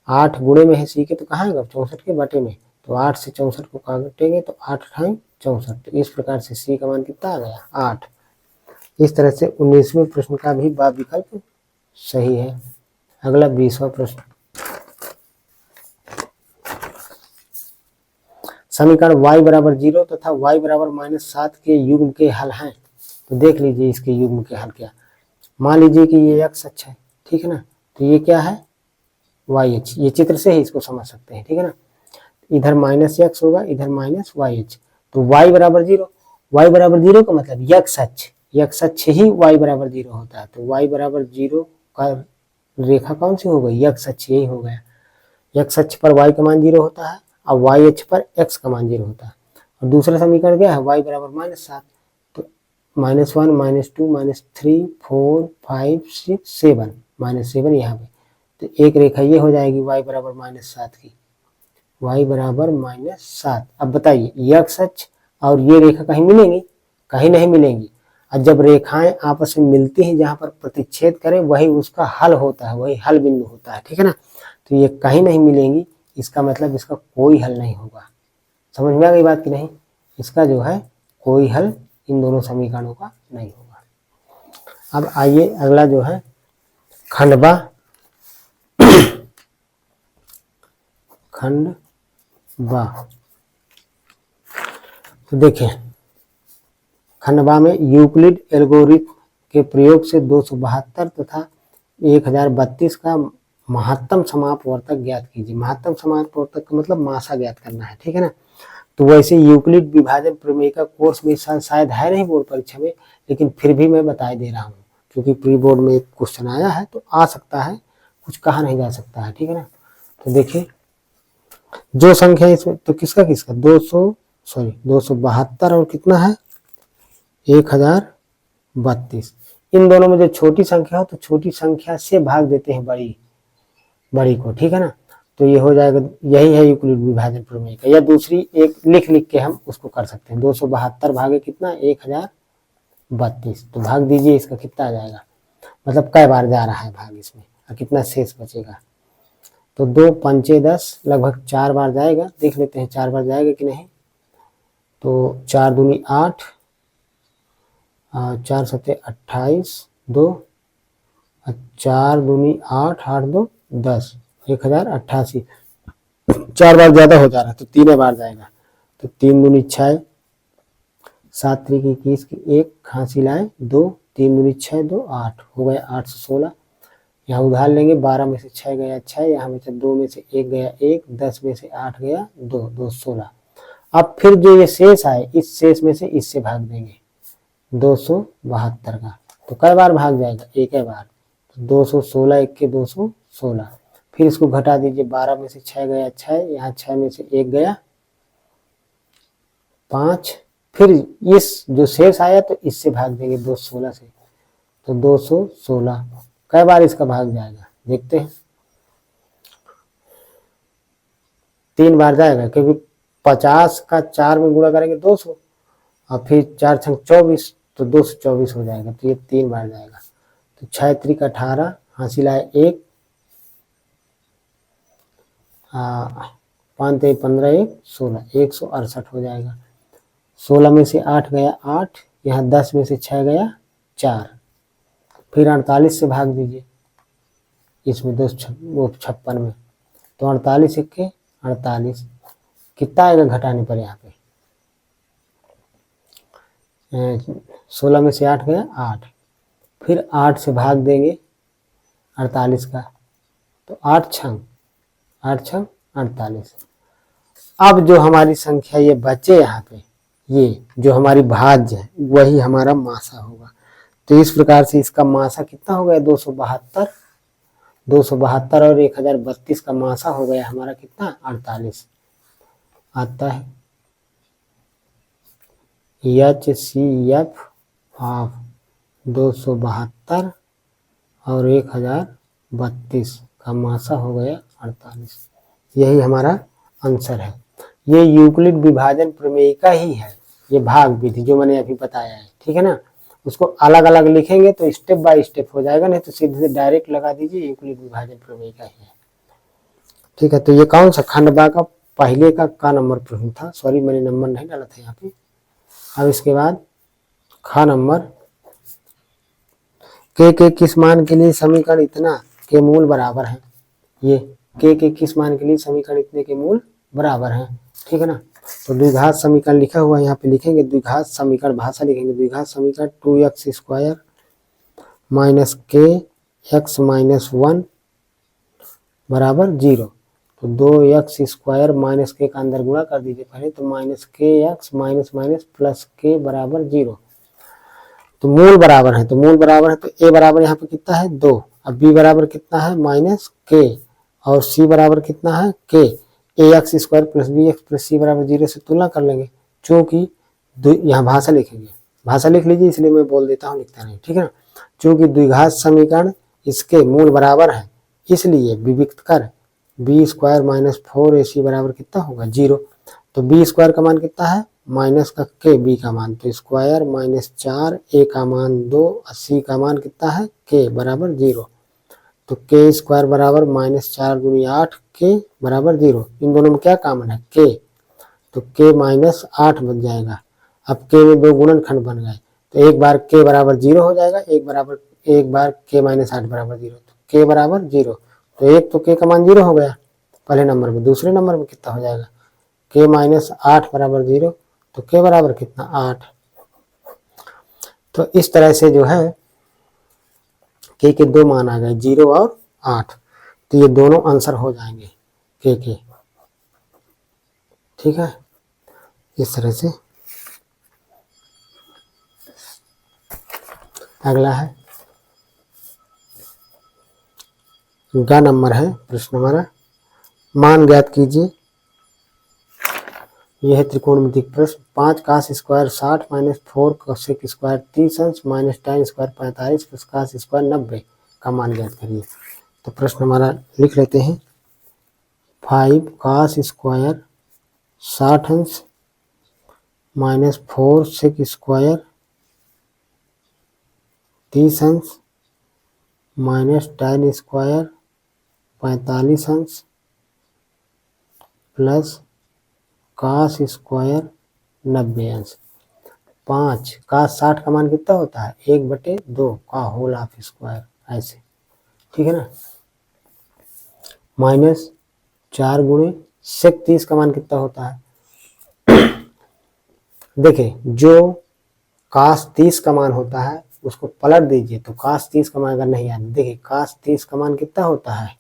[SPEAKER 1] 8 गुणे में है c के, तो कहाँ है? 64 के बटे में। तो 8 से 64 को काटेंगे तो 8 × 64। तो इस प्रकार से c का मान कितना आ गया? 8। इस तरह से 19वें प्रश्न का भी बा विकल्प सही है। अगला 20वां प्रश्न, समीकरण y = 0 तथा y = -7 के युग्म के हल हैं। तो देख लीजिए इसके युग्म के हल क्या। मान लीजिए कि ये x अक्ष है, ठीक है ना। तो ये क्या है? y अक्ष। ये चित्र से ही इसको समझ सकते हैं, ठीक है ना। इधर -x होगा, इधर -y अक्ष। तो y = 0, y = 0 का मतलब x अक्ष ही y = 0 होता है। तो y = 0 का रेखा कौन सी हो गई? x अक्ष यही हो गया। x अक्ष पर y का मान 0 होता है और y अक्ष पर x का मान 0 होता है। और दूसरा समीकरण क्या है? y = -7। तो -1 -2 -3 4 5 6 7 -7 यहाँ पे। तो एक रेखा ये हो जाएगी y = -7 की, y = -7। अब बताइए, x अक्ष और ये रेखा कहीं मिलेंगी? कहीं नहीं मिलेंगी। और जब रेखाएं आपस में मिलती हैं, जहां पर प्रतिच्छेद करें वही उसका हल होता है, वही हल बिंदु होता है, ठीक है ना। तो ये कहीं नहीं मिलेंगी, इसका मतलब इसका कोई हल नहीं होगा। समझ में आ गई बात कि नहीं? इसका जो है कोई हल इन दोनों समीकरणों का नहीं होगा। अब आइए अगला जो है खंड बा, खंड बा। तो देखें, खंड बा में यूक्लिड एल्गोरिथम के प्रयोग से 272 तथा 1032 का महत्तम समापवर्तक ज्ञात कीजिए। महत्तम समापवर्तक का मतलब मासा ज्ञात करना है, ठीक है ना। तो वैसे यूक्लिड विभाजन प्रमेय का कोर्स में शायद है नहीं बोर्ड परीक्षा में, लेकिन फिर भी मैं बता दे रहा हूँ क्योंकि प्री बोर्ड में क्वेश्चन आया है तो आ सकता है, कुछ कहा नहीं जा सकता है, ठीक है ना। तो देखिए जो संख्या इसमें तो किसका 272 और कितना है 1032। इन दोनों में जो छोटी संख्या हो तो छोटी संख्या से भाग देते हैं बड़ी को, ठीक है ना। तो ये हो जाएगा, यही है यूक्लिड विभाजन प्रमेय का। या दूसरी एक लिख के हम उसको कर सकते हैं, 272 भागे कितना 1032। तो भाग दीजिए, इसका कितना आ जाएगा, मतलब कई बार जा रहा है भाग इसमें और कितना शेष बचेगा। तो 2 पंचे 10 लगभग 4 बार जाएगा, देख लेते हैं 4 बार जाएगा कि नहीं। तो 4 दूनी 8, 4 सत्ते 28, 2 4 दूनी 8, 8 2 10, 1088। 4 बार ज्यादा हो जा रहा है तो 3 बार जाएगा। तो 3 दूनी 6, 7 3 21 की 1 खांसी लाए 2, 3 दूनी 6 2 8 हो गया 816। यहाँ उधार लेंगे, 12 में से 6 गया 6, यहाँ में से 2 में से 1 गया 1, 10 में से 8 गया 2, 2 16। अब फिर जो ये शेष आए इस शेष में से इससे भाग देंगे 272 का। तो कई बार भाग जाएगा, एक ही बार। तो 216 1 के 216। फिर इसको घटा दीजिए, 12 में से 6 गया 6, यहाँ 6 में से 1 गया 5। फिर इस जो शेष आया तो इससे भाग देंगे 216 से, तो 216। कई बार इसका भाग जाएगा देखते हैं, 3 बार जाएगा क्योंकि 50 का 4 में गुणा करेंगे 200 और फिर 4 छंग 24 तो 224 हो जाएगा। तो ये 3 बार जाएगा। तो 6 त्रिक 18 हासिल आए 1, 5 3 15 1 16, 168 हो जाएगा। 16 में से 8 गया 8, यहाँ 10 में से 6 गया 4। फिर 48 से भाग दीजिए इसमें 256 में, तो 48 1 के 48 कितना आएगा घटाने पर यहाँ पे 16 में से 8 गया 8। फिर 8 से भाग देंगे 48 का, तो 8 छंग 48। अब जो हमारी संख्या ये बचे यहाँ पे, ये जो हमारी भाज्य है वही हमारा मासा होगा। तो इस प्रकार से इसका मासा कितना हो गया 272 और 1032 का मासा हो गया हमारा कितना 48 आता है। HCF ऑफ 272 और 1032 का मासा हो गया 48। यही हमारा आंसर है। ये यूक्लिड विभाजन प्रमेय का ही है, ये भाग विधि जो मैंने अभी बताया है, ठीक है ना। उसको अलग अलग लिखेंगे तो स्टेप बाय स्टेप हो जाएगा, नहीं तो सीधे से डायरेक्ट लगा दीजिए यूक्लिड विभाजन प्रमेय का ही है, ठीक है। तो ये कौन सा खंड बा का पहले का नंबर प्रश्न था, सॉरी मैंने नंबर नहीं डाला था यहाँ पे। अब इसके बाद ख नंबर, के किस मान के लिए समीकरण इतना के मूल बराबर है। ये के किस मान के लिए समीकरण इतने के मूल बराबर है, ठीक है ना। तो द्विघात समीकरण लिखा हुआ है यहाँ पे लिखेंगे, द्विघात समीकरण भाषा लिखेंगे, द्विघात समीकरण 2x² माइनस के x माइनस 1 बराबर 0। तो 2x² माइनस के का अंदर गुणा कर दीजिए पहले, तो माइनस के x माइनस माइनस प्लस के बराबर 0। तो मूल बराबर है, तो मूल बराबर है तो a बराबर यहाँ पे कितना है 2, अब b बराबर कितना है माइनस के और c बराबर कितना है के। ax² plus bx plus c बराबर 0 से तुलना कर लेंगे, चूंकि यहाँ भाषा लिखेंगे, भाषा लिख लीजिए इसलिए मैं बोल देता हूँ, लिखता नहीं, ठीक है ना। चूंकि द्विघात समीकरण इसके मूल बराबर है इसलिए विविक्त कर b² माइनस 4ac बराबर कितना होगा 0। तो b² का मान कितना है माइनस का के, b का मान तो स्क्वायर माइनस 4, a का मान 2, c का मान कितना है के बराबर 0। तो k² बराबर माइनस 4 दूनी 8 के बराबर 0। इन दोनों में क्या कॉमन है के, तो k माइनस 8 बन जाएगा। अब k में 2 गुणनखंड बन गए तो एक बार k बराबर 0 हो जाएगा, एक बार k माइनस 8 बराबर 0, तो k बराबर 0। तो एक तो k का मान 0 हो गया पहले नंबर में, दूसरे नंबर में कितना हो जाएगा k माइनस 8 बराबर 0, तो k बराबर कितना 8। तो इस तरह से जो है के दो मान आ गए 0 और 8, तो ये दोनों आंसर हो जाएंगे के। ठीक है, इस तरह से। अगला है ग नंबर है प्रश्न हमारा, मान ज्ञात कीजिए। यह है त्रिकोणमितिक प्रश्न। 5 cos square 60 minus 4 cosec square 30 अंश minus tan square 45 plus cos square 90 का मान ज्ञात करिए। तो प्रश्न हमारा लिख लेते हैं। 5 cos स्क्वायर 60 अंश माइनस 4 sec स्क्वायर 30 अंश माइनस tan स्क्वायर 45 अंश प्लस cos स्क्वायर 90 अंश। 5 cos 60 का मान कितना होता है 1/2 का होल ऑफ स्क्वायर, ऐसे। ठीक है ना, माइनस 4 गुणे sec 30 का मान कितना होता है। देखिए जो cos 30 का मान होता है उसको पलट दीजिए तो cos 30 का मान अगर नहीं आया, देखिए cos 30 का मान कितना होता है,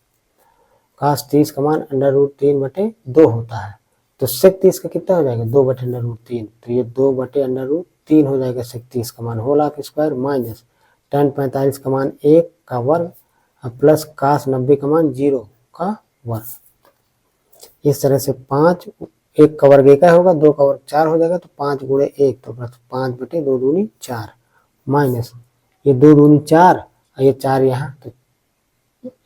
[SPEAKER 1] cos 30 का मान √3/2 होता है। तो sec 30 का कितना हो जाएगा 2/√3, तो ये 2/√3 हो जाएगा sec 30 का मान whole of square minus tan 45 का मान 1 का वर्ग प्लस cos 90 का मान 0 का वर्ग। इस तरह से 5 1 का वर्ग 1 होगा, 2 का वर्ग 4 हो जाएगा, तो 5 गुणे 1 तो बस 5/2 दूनी 4 माइनस ये 2 दूनी 4 और ये 4 यहाँ, तो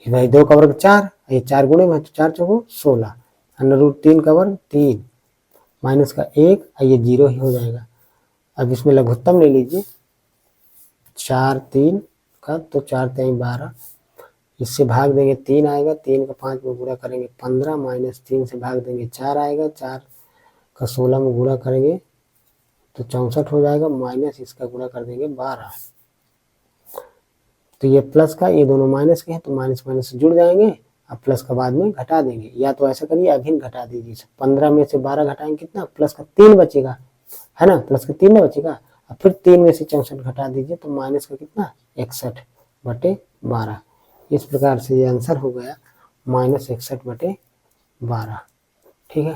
[SPEAKER 1] भाई 2 का वर्ग 4, ये 4 गुणे में तो 4 चौको 16, √3 का वर्ग 3 माइनस का 1 और ये 0 ही हो जाएगा। अब इसमें लघुत्तम ले लीजिए 4 3 का, तो 4 3 12, इससे भाग देंगे 3 आएगा, 3 का 5 में गुणा करेंगे 15 माइनस 3 से भाग देंगे 4 आएगा, 4 का 16 में गुणा करेंगे तो 64 हो जाएगा, माइनस इसका गुणा कर देंगे 12। तो ये प्लस का, ये दोनों माइनस के हैं तो माइनस माइनस जुड़ जाएंगे, अब प्लस का बाद में घटा देंगे, या तो ऐसा करिए अभिन्न घटा दीजिए। 15 में से 12 घटाएंगे कितना, प्लस का 3 बचेगा, है ना, प्लस का 3 ना बचेगा, अब फिर 3 में से 64 घटा दीजिए तो माइनस का कितना 61/12। इस प्रकार से ये आंसर हो गया -61/12। ठीक है,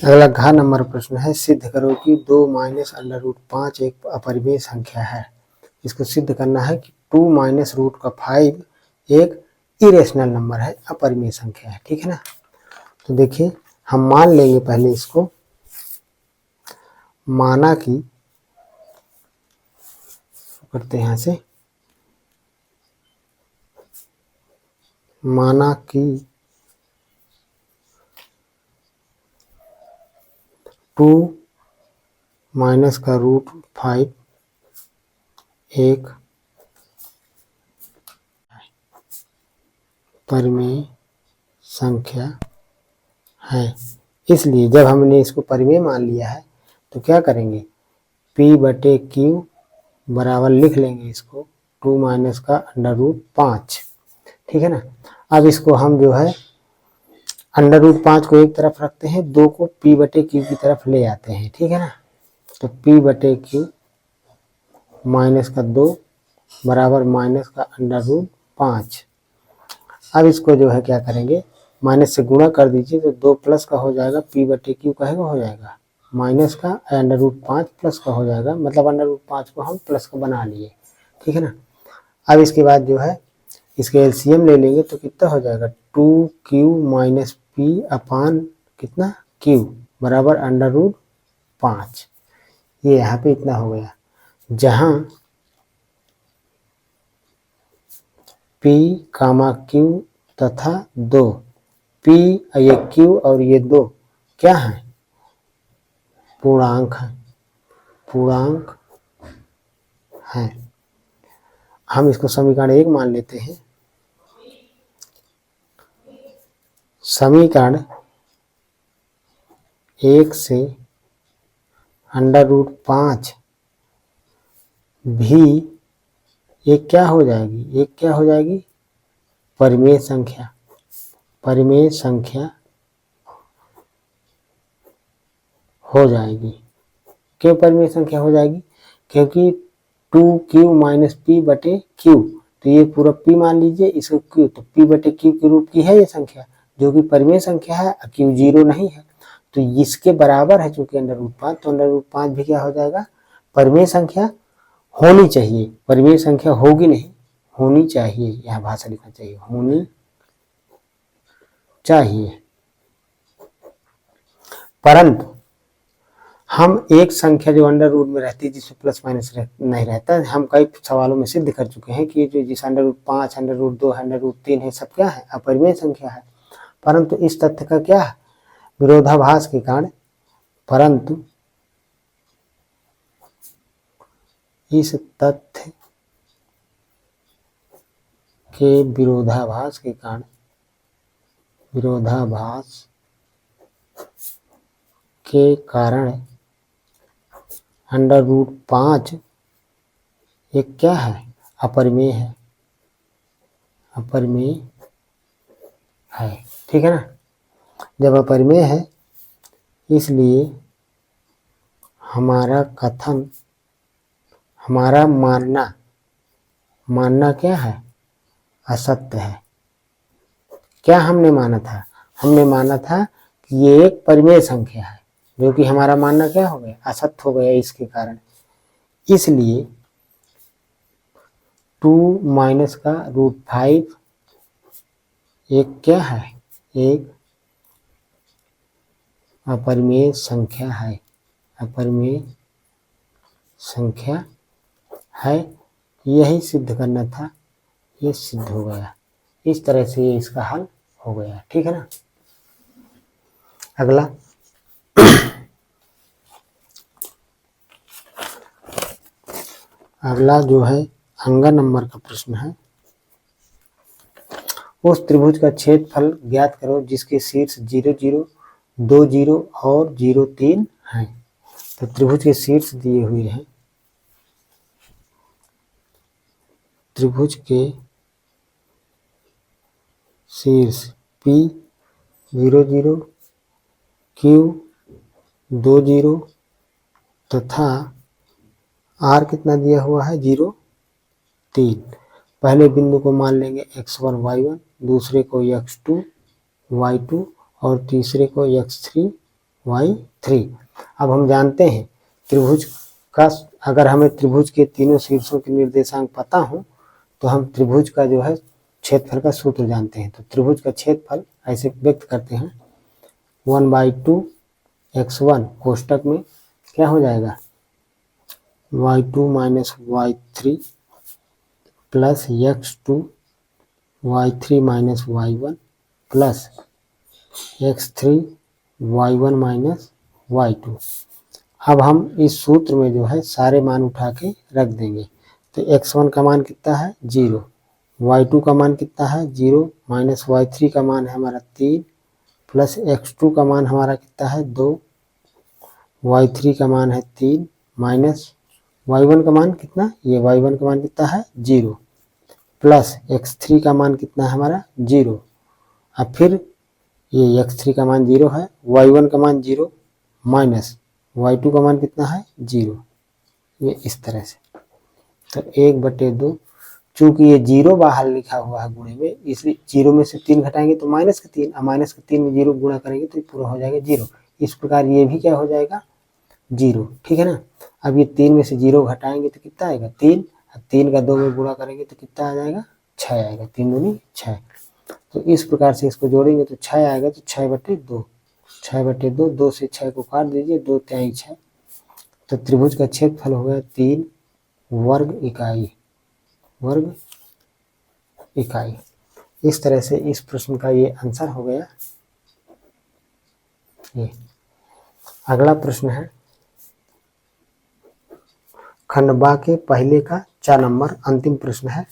[SPEAKER 1] अगला घ नंबर प्रश्न है, सिद्ध करो कि 2 -√5 एक अपरिमेय संख्या है। इसको सिद्ध करना है कि 2 -√5 एक इरेशनल नंबर है, अपरिमेय संख्या है। ठीक है ना, तो देखिए हम मान लेंगे पहले इसको, माना कि करते हैं यहाँ से, माना कि 2 माइनस का √5 एक परिमेय संख्या है। इसलिए जब हमने इसको परिमेय मान लिया है तो क्या करेंगे, P/Q बराबर लिख लेंगे इसको 2 माइनस का √5। ठीक है ना, अब इसको हम जो है √5 को एक तरफ रखते हैं, 2 को P/Q की तरफ ले आते हैं। ठीक है ना, तो P/Q माइनस का 2 बराबर माइनस का √5। अब इसको जो है क्या करेंगे, माइनस से गुणा कर दीजिए तो 2 प्लस का हो जाएगा, P/Q कहेगा हो जाएगा माइनस का, √5 प्लस का हो जाएगा, मतलब √5 को हम प्लस का बना लिए। ठीक है ना, अब इसके बाद जो है इसके एलसीएम ले लेंगे तो कितना हो जाएगा 2Q माइनस P अपान कितना Q बराबर √5। ये यहाँ पे इतना हो गया, जहां P, Q तथा 2, P ये Q और ये 2 क्या है, पूर्णांक है, पूर्णांक है। हम इसको समीकरण 1 मान लेते हैं। समीकरण 1 से √5 भी एक क्या हो जाएगी, एक क्या हो जाएगी परिमेय संख्या, परिमेय संख्या हो जाएगी। क्यों परिमेय संख्या हो जाएगी, क्योंकि 2q माइनस पी बटे क्यू, तो ये पूरा p मान लीजिए, इसको q, तो p बटे q के रूप की है ये संख्या, जो कि परिमेय संख्या है, q 0 नहीं है, तो इसके बराबर है चूंकि √5, तो √5 भी क्या हो जाएगा, परिमेय संख्या होनी चाहिए, परिमेय संख्या होगी नहीं, होनी चाहिए, यहाँ भाषा लिखना चाहिए, होनी चाहिए। परंतु हम एक संख्या जो अंडर रूट में रहती है जिसमें प्लस माइनस नहीं रहता है, हम कई सवालों में सिद्ध कर चुके हैं कि जो जिस √5, √2, √3 है, सब क्या है, अपरिमेय संख्या है। परंतु इस तथ्य का क्या है, विरोधाभास के कारण, परंतु इस तथ्य के विरोधाभास के कारण, विरोधाभास के कारण √5 एक क्या है, अपरिमेय है, अपरिमेय है, ठीक है ना। जब अपरिमेय है, इसलिए हमारा कथन, हमारा मानना क्या है, असत्य है। क्या हमने माना था, हमने माना था कि ये एक परिमेय संख्या है, जो कि हमारा मानना क्या हो गया, असत्य हो गया इसके कारण। इसलिए 2 माइनस का √5 एक क्या है, एक अपरिमेय संख्या है, अपरिमेय संख्या है, यही सिद्ध करना था, ये सिद्ध हो गया। इस तरह से ये इसका हल हो गया, ठीक है ना। अगला अगला जो है अंगा नंबर का प्रश्न है, उस त्रिभुज का क्षेत्रफल ज्ञात करो जिसके शीर्ष 0 0 2 0 और 0 3 हैं। तो त्रिभुज के शीर्ष दिए हुए हैं, त्रिभुज के शीर्ष P 0 0 Q 2 0 तथा R कितना दिया हुआ है, 0 3। पहले बिंदु को मान लेंगे x1 y1, दूसरे को x2 y2 और तीसरे को x3 y3। अब हम जानते हैं त्रिभुज का, अगर हमें त्रिभुज के तीनों शीर्षों के निर्देशांक पता हो तो हम त्रिभुज का जो है क्षेत्रफल का सूत्र जानते हैं। तो त्रिभुज का क्षेत्रफल ऐसे व्यक्त करते हैं, 1/2 x1 कोष्टक में क्या हो जाएगा, y2 minus y3 plus x2 y3 minus y1 plus x3 y1 minus y2। अब हम इस सूत्र में जो है सारे मान उठा के रख देंगे। तो x1 का मान कितना है, 0, y2 का मान कितना है, 0, माइनस y3 का मान है हमारा 3, प्लस x2 का मान हमारा कितना है, 2, y3 का मान है 3, माइनस y1 का मान कितना, ये y1 का मान कितना है, 0, प्लस x3 का मान कितना है हमारा, 0। अब फिर ये x3 का मान 0 है, y1 का मान 0, माइनस y2 का मान कितना है, 0। ये इस तरह से, तो 1/2, चूंकि ये 0 बाहर लिखा हुआ है गुणे में, इसलिए 0 में से 3 घटाएंगे तो -3, और -3 में 0 गुणा करेंगे तो पूरा हो जाएगा 0। इस प्रकार ये भी क्या हो जाएगा, 0, ठीक है ना। अब ये 3 में से 0 घटाएंगे तो कितना आएगा, 3, 3 का 2 में गुणा करेंगे तो कितना आ जाएगा, 6 आएगा, 3 दूनी 6। तो इस प्रकार से इसको जोड़ेंगे तो 6 आएगा, तो 6/2, 6/2, 2 से 6 को काट दीजिए, 2 3 6। तो त्रिभुज का क्षेत्रफल हो गया 3 वर्ग इकाई, वर्ग इकाई। इस तरह से इस प्रश्न का ये आंसर हो गया। ये अगला प्रश्न है खंड बा के पहले का 4 नंबर अंतिम प्रश्न है।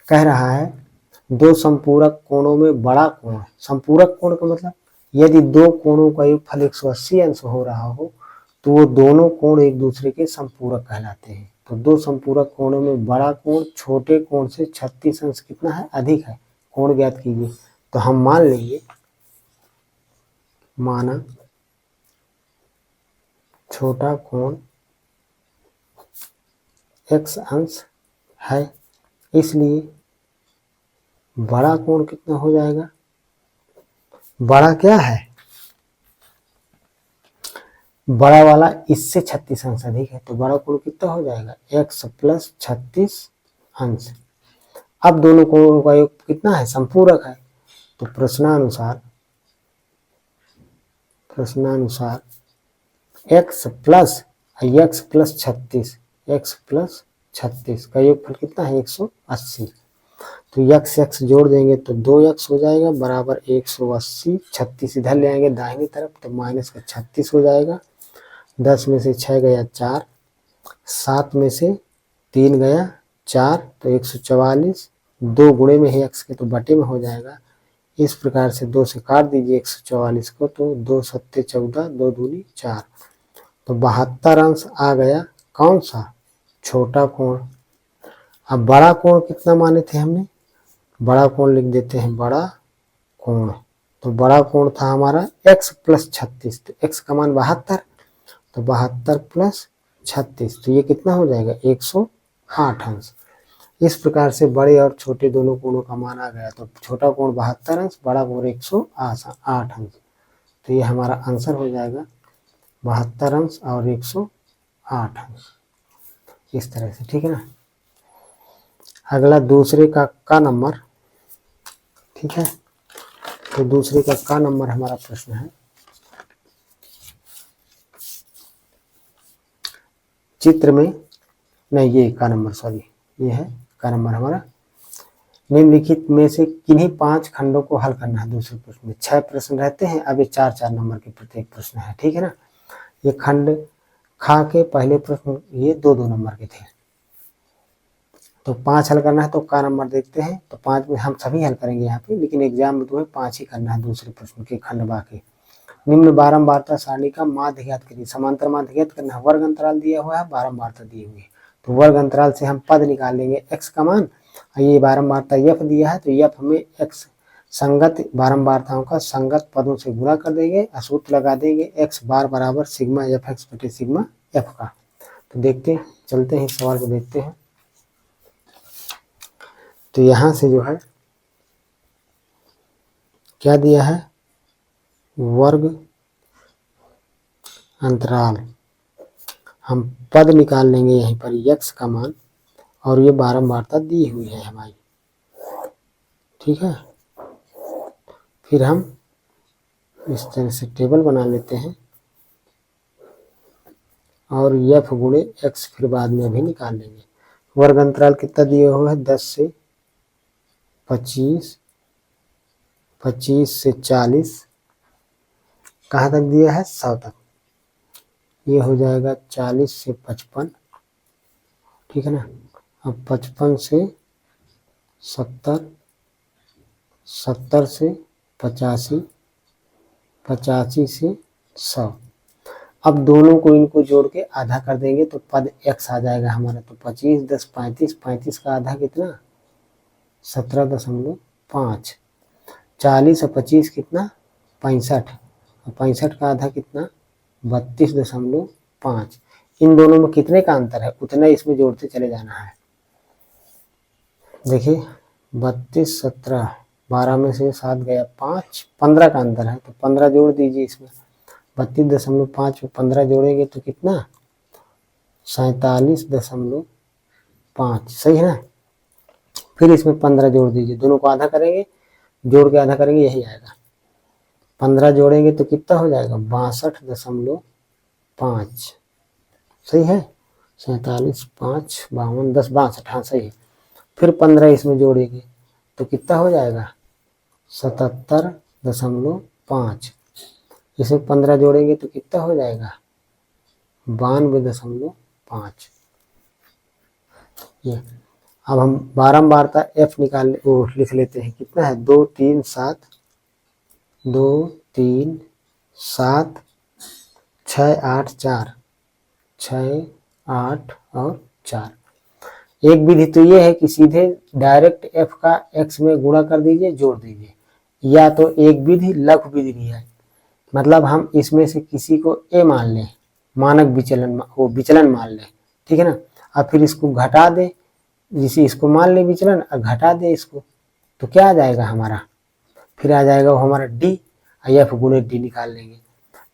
[SPEAKER 1] कह रहा है दो संपूरक कोणों में बड़ा कोण, संपूरक कोण का मतलब यदि दो कोणों का योगफल 180 अंश हो रहा हो तो वो दोनों कोण एक दूसरे के संपूरक कहलाते हैं। तो दो संपूरक कोणों में बड़ा कोण छोटे कोण से 36 अंश कितना है, अधिक है, कोण ज्ञात कीजिए। तो हम मान लेंगे, माना छोटा कोण x अंश है, इसलिए बड़ा कोण कितना हो जाएगा, बड़ा क्या है, बड़ा वाला इससे 36 अंश अधिक है, तो बड़ा कोण कितना हो जाएगा x प्लस 36 अंश। अब दोनों कोणों का योग कितना है, समपूरक है, तो प्रश्नानुसार x प्लस 36 का योगफल कितना है 180। तो x जोड़ देंगे तो 2x हो जाएगा बराबर 180। 36 इधर ले आएंगे दाहिनी तरफ तो माइनस का 36 हो जाएगा। 10 में से 6 गया 4, 7 में से 3 गया 4, तो 144। 2 गुणे में है x के तो बटे में हो जाएगा। इस प्रकार से 2 से काट दीजिए 144 को, तो 2 सत्ते 14, 2 दूनी 4, तो 72 अंश आ गया। कौन सा, छोटा कोण। अब बड़ा कोण कितना माने थे हमने, बड़ा कोण लिख देते हैं बड़ा कोण। तो बड़ा कोण था हमारा x प्लस 36, तो x का मान 72, तो 72 प्लस 36, तो ये कितना हो जाएगा 108 अंश। इस प्रकार से बड़े और छोटे दोनों कोणों का मान आ गया। तो छोटा कोण 72 अंश, बड़ा कोण 108 अंश। तो ये हमारा आंसर हो जाएगा 72 अंश और 108 अंश, इस तरह से, ठीक है ना। अगला दूसरे का नंबर, ठीक है। तो दूसरे का नंबर हमारा प्रश्न है, चित्र में, नहीं ये का नंबर, सॉरी ये है का नंबर हमारा। निम्नलिखित में से किन्हीं 5 खंडों को हल करना है। दूसरे प्रश्न में 6 प्रश्न रहते हैं, अब ये 4-4 नंबर के प्रत्येक प्रश्न है, ठीक है ना। ये खंड खा के पहले प्रश्न ये 2-2 नंबर के थे, तो 5 हल करना है। तो का नंबर देखते हैं, तो 5 में हम सभी हल करेंगे यहाँ पे, लेकिन एग्जाम में तुम्हें 5 ही करना है दूसरे प्रश्न के खंड बाकी। निम्न बारंबारता सारणी का माध्य ज्ञात करिए। समांतर माध्य ज्ञात करना है, वर्ग अंतराल दिया हुआ है, बारंबारता दी हुई है, तो वर्ग अंतराल से हम पद निकाल लेंगे x का मान। ये बारंबारता f दिया है, तो f हमें x संगत बारंबारताओं का संगत पदों से गुणा कर देंगे, सूत्र लगा देंगे x बार बराबर सिग्मा fx बटे सिग्मा f का। तो देखते चलते हैं सवाल को देखते हैं। तो यहाँ से जो है क्या दिया है, वर्ग अंतराल, हम पद निकाल लेंगे यहीं पर x का मान, और ये बारंबारता दी हुई है हमारी, ठीक है। फिर हम इस तरह से टेबल बना लेते हैं, और f गुणे x फिर बाद में अभी निकाल लेंगे। वर्ग अंतराल कितना दिया हुआ है, 10 से 25, 25 से 40, कहाँ तक दिया है 100 तक, ये हो जाएगा 40 से 55, ठीक है ना। अब 55 से 70, 70 से 85, 85 से 100। अब दोनों को इनको जोड़ के आधा कर देंगे तो पद x आ जाएगा हमारा। तो 25 10 35, 35 का आधा कितना 17.5, 40 और 25 कितना 65, और 65 का आधा कितना 32.5। इन दोनों में कितने का अंतर है उतना इसमें जोड़ते चले जाना है। देखिए 32 17, 12 में से 7 गया 5, 15 का अंतर है, तो 15 जोड़ दीजिए इसमें। 32.5 में 15 जोड़ेंगे तो कितना 47.5, सही है ना। फिर इसमें 15 जोड़ दीजिए, दोनों को आधा करेंगे, जोड़ के आधा करेंगे, यही आएगा। 15 जोड़ेंगे तो कितना हो जाएगा 62.5, सही है। 47 5 52 10 62, हाँ सही है। फिर 15 इसमें जोड़ेंगे तो कितना हो जाएगा 77.5, इसमें 15 जोड़ेंगे तो कितना हो जाएगा 92.5। ये अब हम बारंबारता f लिख लेते हैं, कितना है 2 3 7, 2 3 7 6 8 4, 6 8 और 4। एक विधि तो ये है कि सीधे डायरेक्ट f का x में गुणा कर दीजिए, जोड़ दीजिए, या तो एक विधि लघु विधि भी है, मतलब हम इसमें से किसी को a मान लें, मानक विचलन, वो विचलन मान लें, ठीक है ना। और फिर इसको घटा दे, जिसे इसको मान ले विचलन और घटा दे इसको, तो क्या आ जाएगा हमारा, फिर आ जाएगा वो हमारा डी, एफ गुणे डी निकाल लेंगे।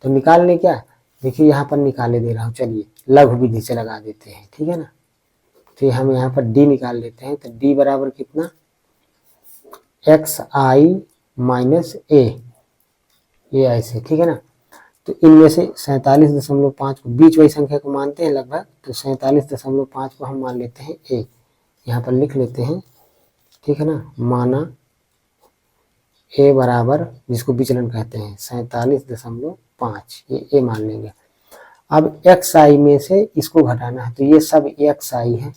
[SPEAKER 1] तो निकाल लें क्या, देखिए यहाँ पर निकाले दे रहा हूँ, चलिए लघु विधि से लगा देते हैं, ठीक है ना। तो हम यहाँ पर डी निकाल लेते हैं, तो डी बराबर कितना, एक्स आई माइनस ए, ये ऐसे, ठीक है ना। तो इनमें से 47.5 को बीच वाली संख्या को मानते हैं लगभग, तो 47.5 को हम मान लेते हैं ए, यहाँ पर लिख लेते हैं, ठीक है ना। माना ए बराबर, जिसको विचलन कहते हैं, 47.5, ये ए मान लेंगे। अब एक्स आई में से इसको घटाना है, तो ये सब एक्स आई है,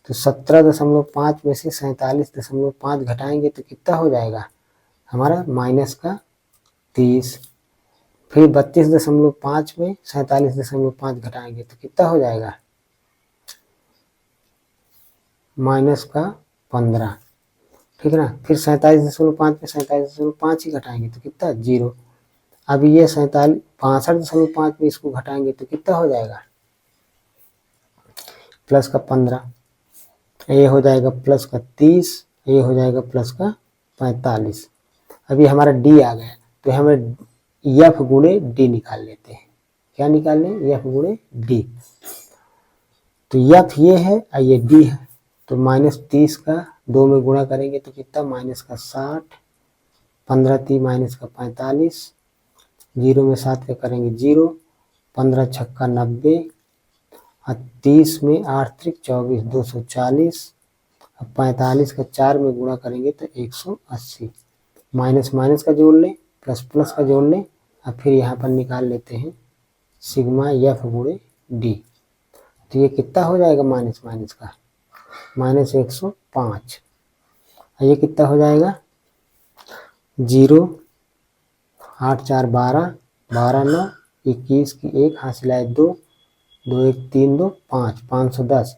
[SPEAKER 1] तो 17.5 में से 47.5 घटाएंगे तो कितना हो जाएगा हमारा, माइनस का 30। फिर 32.5 में 47.5 घटाएंगे तो कितना हो जाएगा, माइनस का 15, ठीक है ना। फिर 47.5 में 47.5 ही घटाएंगे तो कितना, 0। अब ये 65.5 में इसको घटाएंगे तो कितना हो जाएगा, प्लस का 15, ये हो जाएगा प्लस का 30, ये हो जाएगा प्लस का 45। अभी हमारा डी आ गया, तो हमें एफ गुणे डी निकाल लेते हैं। क्या निकाल लें, एफ गुणे डी। तो एफ ये है और ये डी है, तो -30 का 2 में गुणा करेंगे तो कितना, माइनस का 60, 15 3 माइनस का 45, 0 में 7 का करेंगे 0, 15 छक्का 90, और 30 में 8 त्रिक 24, 240, अब 45 का 4 में गुणा करेंगे तो 180। माइनस माइनस का जोड़ लें, प्लस प्लस का जोड़ लें, और फिर यहाँ पर निकाल लेते हैं सिग्मा एफ गुणे डी। तो ये कितना हो जाएगा, माइनस माइनस का -105, और ये कितना हो जाएगा, 0, 8 4 12, 12 9 21 की 1 हासिल आए 2, 2 1 3 2 5, 510,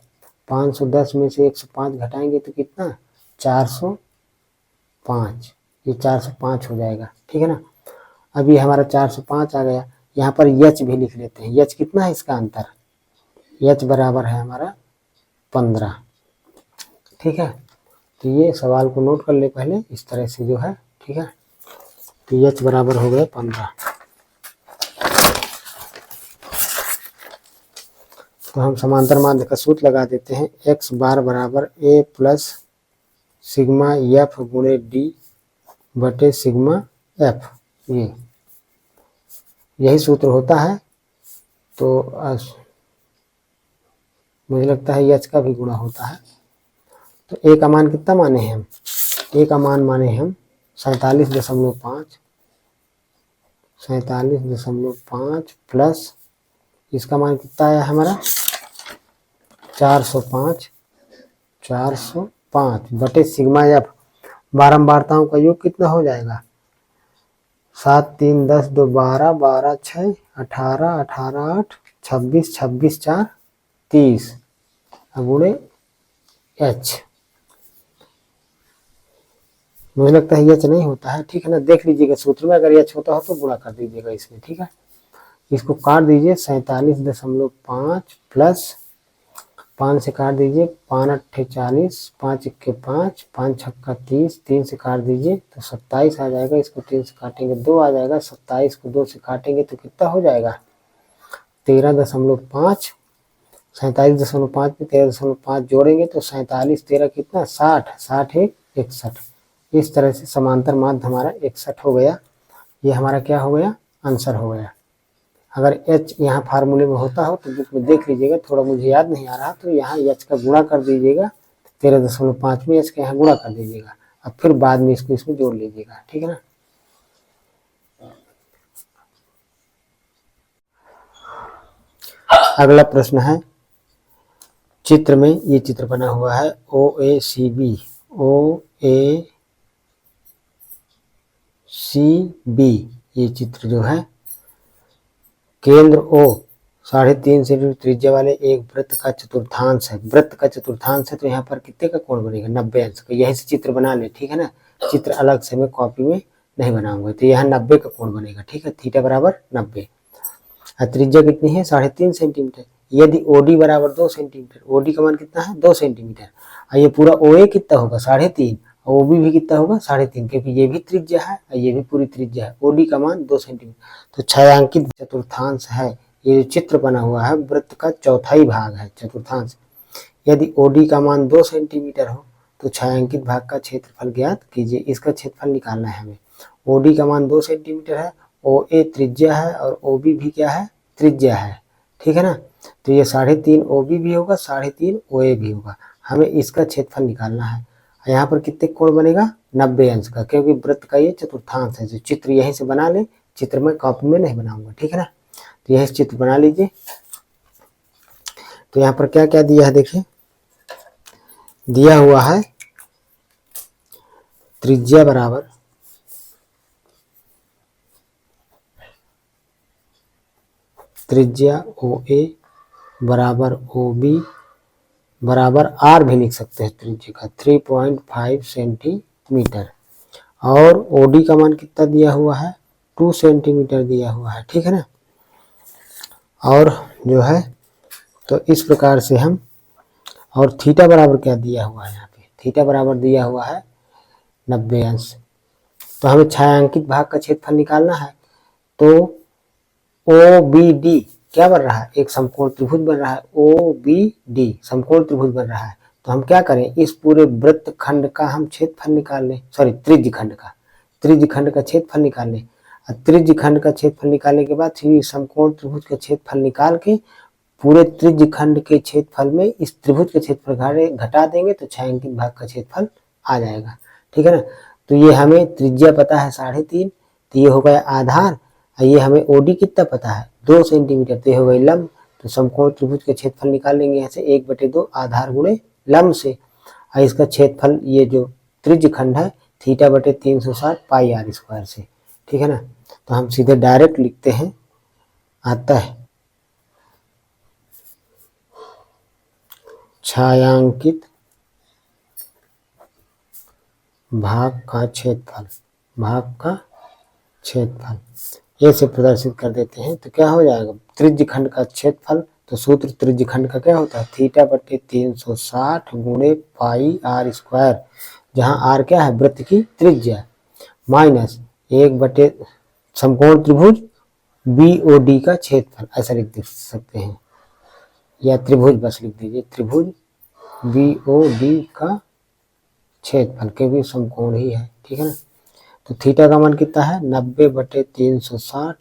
[SPEAKER 1] 510 में से 105 घटाएंगे तो कितना, 405, ये 405 हो जाएगा, ठीक है ना। अभी हमारा 405 आ गया, यहाँ पर एच भी लिख लेते हैं। एच कितना है इसका अंतर, एच बराबर है हमारा 15, ठीक है। तो ये सवाल को नोट कर ले पहले इस तरह से जो है, ठीक है। तो एच बराबर हो गया 15। तो हम समांतर माध्य का सूत्र लगा देते हैं, एक्स बार बराबर ए प्लस सिग्मा एफ गुणे डी बटे सिग्मा एफ, ये यही सूत्र होता है। तो मुझे लगता है एच का भी गुणा होता है। तो ए का मान कितना माने हैं हम, ए का मान माने हम 47.5, 47.5 प्लस इसका मान कितना आया हमारा 405, 405 बटे सिग्मा एफ, बारंबारताओं का योग कितना हो जाएगा, 7 3 10 2 12, 12 6 18, 18 8 26, 26 4 30 गुणे एच। मुझे लगता है एच नहीं होता है, ठीक है ना। देख लीजिएगा सूत्र में, अगर एच होता हो तो गुणा कर दीजिएगा इसमें, ठीक है। इसको काट दीजिए, 47.5 प्लस 5 से काट दीजिए, 5 8 40, 5 1 5, 5 छक्का 30, 3 से काट दीजिए तो 27 आ जाएगा। इसको 3 से काटेंगे 2 आ जाएगा, 27 को 2 से काटेंगे तो कितना हो जाएगा 13.5, 47.5 में 13.5 जोड़ेंगे तो 47 13 कितना 60, 60 1 61। इस तरह से समांतर माध्य हमारा 61 हो गया। ये हमारा क्या हो गया, आंसर हो गया। अगर h यहाँ फार्मूले में होता हो तो बुक में देख लीजिएगा, थोड़ा मुझे याद नहीं आ रहा, तो यहाँ h का गुणा कर दीजिएगा, 13.5 में h का यहाँ गुणा कर दीजिएगा, अब फिर बाद में इसको इसमें जोड़ लीजिएगा, ठीक है ना। अगला प्रश्न है, चित्र में ये चित्र बना हुआ है OACB, ये चित्र जो है, केंद्र O 3.5 सेंटीमीटर त्रिज्या वाले एक वृत्त का चतुर्थांश है। वृत्त का चतुर्थांश है तो यहाँ पर कितने का कोण बनेगा, 90 अंश का। यही से चित्र बना ले, ठीक है ना। चित्र अलग से मैं कॉपी में नहीं बनाऊंगा। तो यहाँ 90 का कोण बनेगा, ठीक है। थीटा बराबर 90। त्रिज्या कितनी है, 3.5 सेंटीमीटर। यदि ओडी बराबर 2 सेंटीमीटर, ओडी का मान कितना है 2 सेंटीमीटर, और ये पूरा ओए कितना होगा 3.5, और ओबी भी कितना होगा 3.5, क्योंकि ये भी त्रिज्या है और ये भी पूरी त्रिज्या है। ओडी का मान 2 सेंटीमीटर। तो छायांकित चतुर्थांश है, ये जो चित्र बना हुआ है वृत्त का चौथाई भाग है चतुर्थांश। यदि ओडी का मान 2 सेंटीमीटर हो तो छायांकित भाग का क्षेत्रफल ज्ञात कीजिए। इसका क्षेत्रफल निकालना है हमें। ओडी का मान 2 सेंटीमीटर है, ओए त्रिज्या है और ओबी भी क्या है त्रिज्या है, ठीक है ना। तो ये 3.5 ओबी भी होगा, 3.5 ओए भी होगा। हमें इसका क्षेत्रफल निकालना है। यहाँ पर कितने कोण बनेगा 90 अंश का, क्योंकि वृत्त का ये चतुर्थांश है। जो चित्र यहीं से बना ले, चित्र में कॉपी में नहीं बनाऊंगा, ठीक है ना। तो यही चित्र बना लीजिए। तो यहाँ पर क्या क्या दिया है देखिए, दिया हुआ है त्रिज्या बराबर त्रिज्या ओ ए बराबर ओ बी बराबर आर भी लिख सकते हैं त्रिज्या का 3.5 सेंटीमीटर, और ओडी का मान कितना दिया हुआ है 2 सेंटीमीटर दिया हुआ है, ठीक है ना। और जो है तो इस प्रकार से हम, और थीटा बराबर क्या दिया हुआ है यहाँ पे, थीटा बराबर दिया हुआ है 90 अंश। तो हमें छायांकित भाग का क्षेत्रफल निकालना है। तो ओ बी डी क्या बन रहा है, एक समकोण त्रिभुज बन रहा है। ओ बी डी समकोण त्रिभुज बन रहा है। तो हम क्या करें, इस पूरे वृत्त खंड का हम क्षेत्रफल निकाल लें, सॉरी त्रिज्य खंड का क्षेत्रफल निकाल लें। और त्रिज्य खंड का क्षेत्रफल निकालने के बाद फिर समकोण त्रिभुज का क्षेत्रफल निकाल के पूरे त्रिज्य खंड के क्षेत्रफल में इस त्रिभुज के क्षेत्रफल घटा देंगे तो छायांकित भाग का क्षेत्रफल आ जाएगा, ठीक है ना। तो ये हमें त्रिज्या पता है 3.5, तो ये हो गया आधार, और ये हमें ओडी कितना पता है 2 सेंटीमीटर, तो ये हो गई लंब। तो समकोण त्रिभुज के क्षेत्रफल निकाल लेंगे यहाँ से 1/2 आधार गुणे लंब से, और इसका क्षेत्रफल ये जो त्रिज्य खंड है θ/360 पाई आर स्क्वायर से, ठीक है ना। तो हम सीधे डायरेक्ट लिखते हैं, आता है छायांकित भाग का क्षेत्रफल, ऐसे प्रदर्शित कर देते हैं। तो क्या हो जाएगा त्रिज्य खंड का क्षेत्रफल, तो सूत्र त्रिज्य खंड का क्या होता है θ/360 गुणे पाई आर स्क्वायर, जहां आर क्या है वृत्त की त्रिज्या, माइनस 1 समकोण त्रिभुज बीओडी का क्षेत्रफल, ऐसा लिख सकते हैं, या त्रिभुज बस लिख दीजिए, त्रिभुज बीओडी का क्षेत्रफल, क्योंकि समकोण ही है, ठीक है ना। तो थीटा का मान कितना है 90/360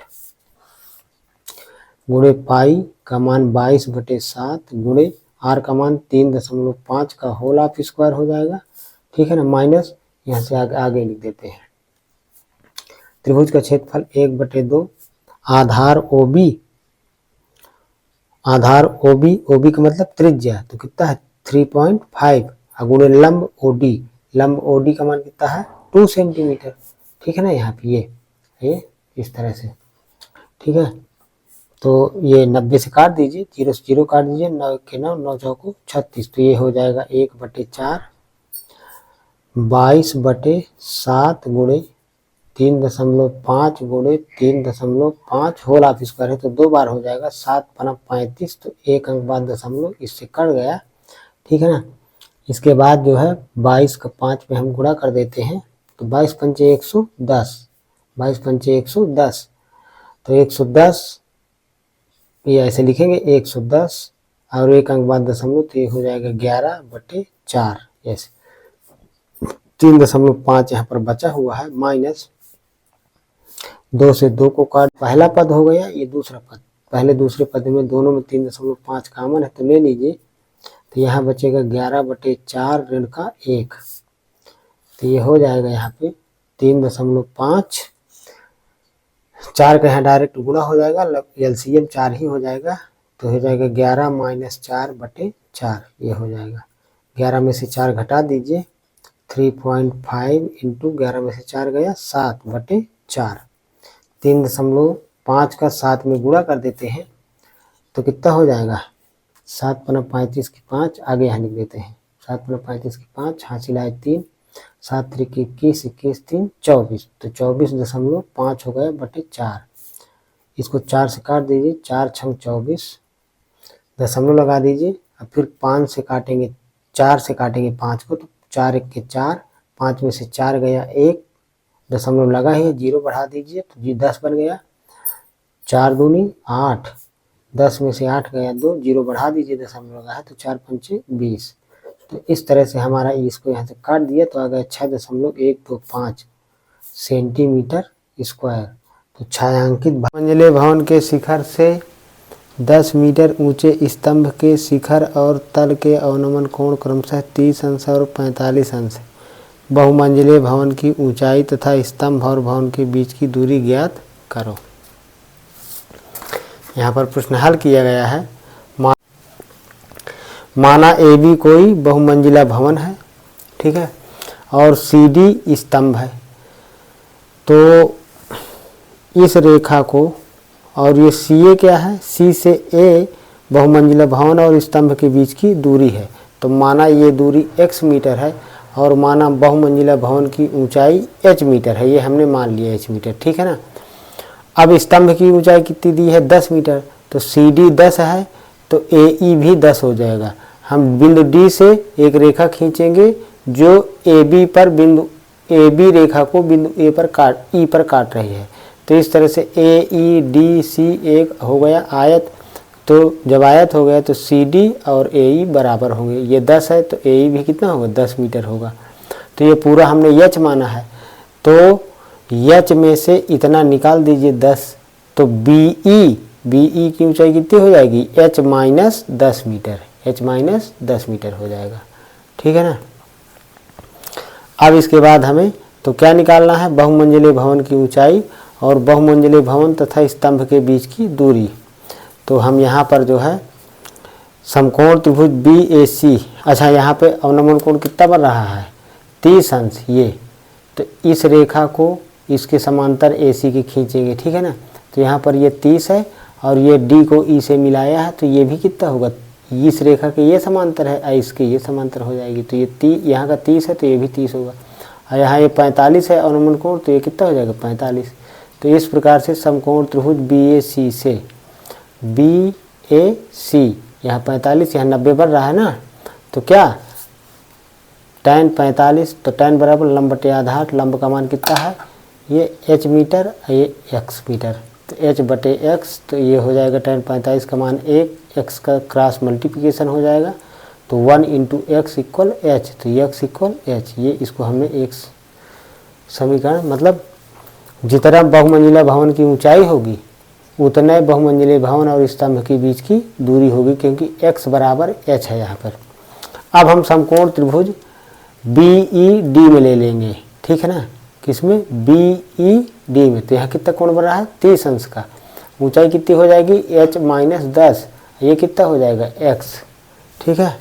[SPEAKER 1] गुणे पाई का मान 22/7 गुणे आर का मान 3.5 का होल ऑफ स्क्वायर हो जाएगा, ठीक है ना। माइनस यहाँ से आगे लिख देते हैं त्रिभुज का क्षेत्रफल 1/2 आधार ओबी का मतलब त्रिज्या, तो कितना है 3.5 गुणे लंब ओडी का मान कितना है 2 सेंटीमीटर, ठीक है ना। यहाँ पे ये इस तरह से, ठीक है। तो ये 90 से काट दीजिए, 0 से 0 काट दीजिए, 9 के 9, 9 चौको 36, तो ये हो जाएगा 1/4 22/7 गुणे 3.5 गुणे 3.5 होल ऑफ स्क्वायर है, तो 2 बार हो जाएगा, 7×5 = 35, तो 1 अंक बाद दशमलव इससे कट गया, ठीक है ना। इसके बाद जो है 22 का 5 में हम गुणा कर देते हैं, तो 22×5 = 110, 22×5 = 110, तो 110 ये ऐसे लिखेंगे 110 और 1 अंक बाद दशमलव, तो ये हो जाएगा 11/4, ऐसे 3.5 यहाँ पर बचा हुआ है, माइनस 2 से 2 को काट, पहला पद हो गया, ये दूसरा पद, पहले दूसरे पद में दोनों में 3.5 कॉमन है, तो ले लीजिए, तो यहाँ बचेगा 11/4 ऋण का 1, तो ये हो जाएगा यहाँ पे 3.5, 4 का यहाँ डायरेक्ट गुणा हो जाएगा, एलसीएम 4 ही हो जाएगा, तो हो जाएगा 11 - 4/4, ये हो जाएगा 11 में से 4 घटा दीजिए, 3.5 इंटू 11 में से 4 गया 7/4, 3.5 का 7 में गुणा कर देते हैं, तो कितना हो जाएगा 7×35 की 5, आगे यहाँ लिख देते हैं 7×35 की 5, हासिल आए 3, 7 × 3 = 21, 21 × 3 = 24, तो 24.5 हो गया बटे 4, इसको 4 से काट दीजिए, 4 × 6 = 24, दशमलव लगा दीजिए। अब फिर 5 से काटेंगे, 4 से काटेंगे 5 को, तो 4 एक के 4, 5 में से 4 गया 1, दशमलव लगा ही, 0 बढ़ा दीजिए तो जी 10 बन गया। 4 दूनी 8, 10 में से 8 गया 2, 0 बढ़ा दीजिए, दशमलव लगा है तो 4 पंचे 20। तो इस तरह से हमारा इसको यहाँ से काट दिया तो आ गया 6.125 सेंटीमीटर स्क्वायर। तो छायांकित मंजिले भवन के शिखर से 10 मीटर ऊंचे स्तंभ के शिखर और तल के अवनमन कोण क्रमशः 30 अंश और 45 अंश। बहुमंजिले भवन की ऊंचाई तथा स्तंभ और भवन के बीच की दूरी ज्ञात करो। यहाँ पर प्रश्न हल किया गया है। माना ए बी कोई बहुमंजिला भवन है, ठीक है, और सी डी स्तंभ है। तो इस रेखा को, और ये सी ए क्या है, सी से ए बहुमंजिला भवन और स्तंभ के बीच की दूरी है। तो माना ये दूरी x मीटर है और माना बहुमंजिला भवन की ऊंचाई h मीटर है, ये हमने मान लिया h मीटर, ठीक है ना। अब स्तंभ की ऊंचाई कितनी दी है, 10 मीटर, तो सी डी 10 है तो ए ई भी 10 हो जाएगा। हम बिंदु डी से एक रेखा खींचेंगे जो ए बी पर बिंदु ए बी रेखा को बिंदु ए पर काट रही है। तो इस तरह से ए ई डी सी एक हो गया आयत। तो जब आयत हो गया तो सी डी और ए ई बराबर होंगे। ये 10 है तो ए ई भी कितना होगा, 10 मीटर होगा। तो ये पूरा हमने यच माना है, तो यच में से इतना निकाल दीजिए 10, तो बी ई की ऊंचाई कितनी हो जाएगी, h minus 10 metre, h minus 10 metre हो जाएगा, ठीक है ना। अब इसके बाद हमें तो क्या निकालना है, बहुमंजिले भवन की ऊंचाई और बहुमंजिले भवन तथा स्तंभ के बीच की दूरी। तो हम यहाँ पर जो है समकोण त्रिभुज बी ए सी, अच्छा यहाँ पे अवनमन कोण कितना बन रहा है, 30 अंश। ये तो इस रेखा को इसके समांतर ए सी के खींचेंगे, ठीक है ना। तो यहाँ पर ये 30 है और ये डी को ई से मिलाया है, तो ये भी कितना होगा, इस रेखा के ये समांतर है, इसके ये समांतर हो जाएगी। तो ये यहाँ का 30 है तो ये भी 30 होगा, और यहाँ ये 45 है अवनमन कोण, तो ये कितना हो जाएगा, 45। तो इस प्रकार से समकोण त्रिभुज बी ए सी से बी ए सी, यहाँ 45, यहाँ 90 बढ़ रहा है ना, तो क्या tan 45, तो tan बराबर लंब बटे आधार, लंब का मान कितना है, ये h मीटर, ये x मीटर, तो h बटे x, तो ये हो जाएगा tan 45 का मान 1, x का क्रॉस मल्टीप्लिकेशन हो जाएगा, तो 1 इंटू एक्स इक्वल एच, तो x इक्वल एच। ये इसको हमने एक समीकरण, मतलब जितना बहुमंजिला भवन की ऊंचाई होगी उतने बहुमंजिले भवन और स्तंभ के बीच की दूरी होगी, क्योंकि x बराबर h है यहाँ पर। अब हम समकोण त्रिभुज बी ई डी में ले लेंगे, ठीक है ना, किसमें, बी ई डी में। तो यहाँ कितना कोण बन रहा है, 30 अंश का, ऊंचाई कितनी हो जाएगी, h माइनस 10, ये कितना हो जाएगा, x, ठीक है।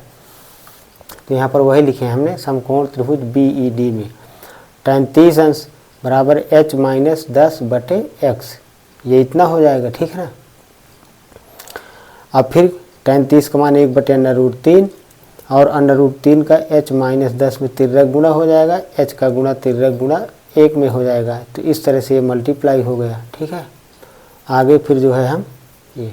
[SPEAKER 1] तो यहाँ पर वही लिखे हैं हमने, समकोण त्रिभुज बी ई डी में tan 30 अंश बराबर h माइनस 10 बटे x, ये इतना हो जाएगा, ठीक है ना। अब फिर tan 30 का मान 1 बटे √3 और √3 का h माइनस 10 में तिर्यक गुणा हो जाएगा, h का गुणा तिर्यक गुणा 1 में हो जाएगा। तो इस तरह से ये मल्टीप्लाई हो गया, ठीक है। आगे फिर जो है हम ये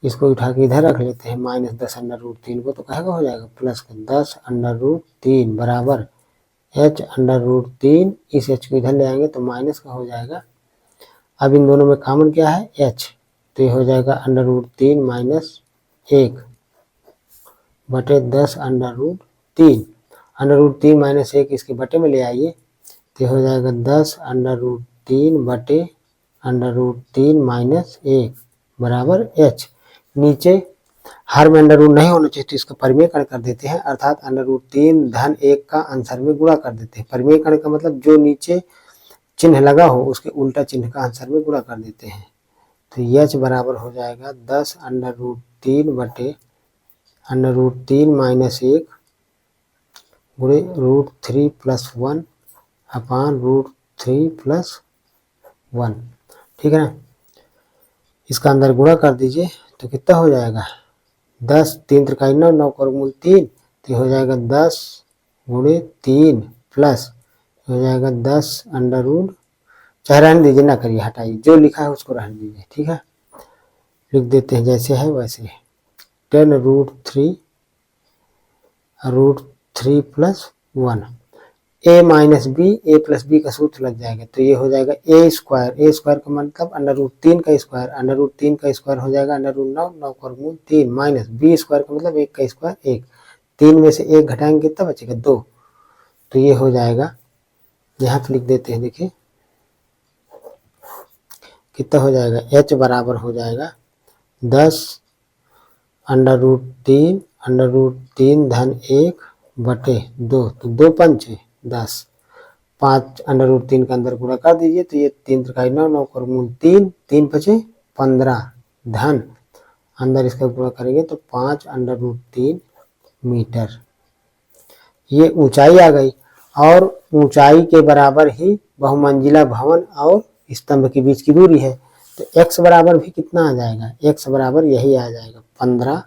[SPEAKER 1] इसको उठा के इधर रख लेते हैं, माइनस 10 √3 को, तो कहेगा हो जाएगा प्लस 10 √3 बराबर h √3, इस h को इधर ले आएंगे तो माइनस का हो जाएगा। अब इन दोनों में कॉमन क्या है, h, तो ये हो जाएगा √3 माइनस 1 बटे 10 √3, √3 माइनस 1 इसके बटे में ले आइए, तो हो जाएगा 10 √3 बटे √3 माइनस 1 बराबर h। नीचे हर में √ नहीं होना चाहिए, तो इसका परिमेयकरण कर देते हैं, अर्थात √3 धन 1 का आंसर में गुणा कर देते हैं। परिमेयकरण का मतलब जो नीचे चिन्ह लगा हो उसके उल्टा चिन्ह का आंसर में गुणा कर देते हैं। तो h बराबर हो जाएगा 10 √3 बटे √3 माइनस 1 गुणे √3 प्लस 1 अपान √3 प्लस 1, ठीक है ना। इसका अंदर गुणा कर दीजिए तो कितना हो जाएगा, 10 3 त्रिकाई 9, 9 का वर्गमूल 3, तो हो जाएगा 10 गुणे 3 प्लस हो जाएगा 10 √3 चाहे रहने दीजिए, ना करिए, हटाइए, जो लिखा है उसको रहने दीजिए, ठीक है। लिख देते हैं जैसे है वैसे। 10√3 प्लस 1 ए माइनस बी, ए प्लस बी का सूत्र लग जाएगा, तो ये हो जाएगा ए स्क्वायर। ए स्क्वायर का मतलब √3 का स्क्वायर, √3 का स्क्वायर हो जाएगा √9, 9 का वर्गमूल 3, माइनस बी स्क्वायर का मतलब 1 का स्क्वायर 1, 3 में से 1 घटाएंगे कितना बचेगा 2, तो ये हो जाएगा, यहाँ पे लिख देते हैं, देखिए कितना हो जाएगा, h बराबर हो जाएगा 10 √3 धन 1 बटे 2, तो 2 पंच 10, 5 √3 का अंदर गुणा कर दीजिए, तो ये 3 त्रिकाई 9, 9 का वर्गमूल 3, 3 पचे 15 धन अंदर इसका गुणा करेंगे तो 5 √3 मीटर। ये ऊंचाई आ गई, और ऊंचाई के बराबर ही बहुमंजिला भवन और स्तंभ के बीच की दूरी है, तो x बराबर भी कितना आ जाएगा, x बराबर यही आ जाएगा 15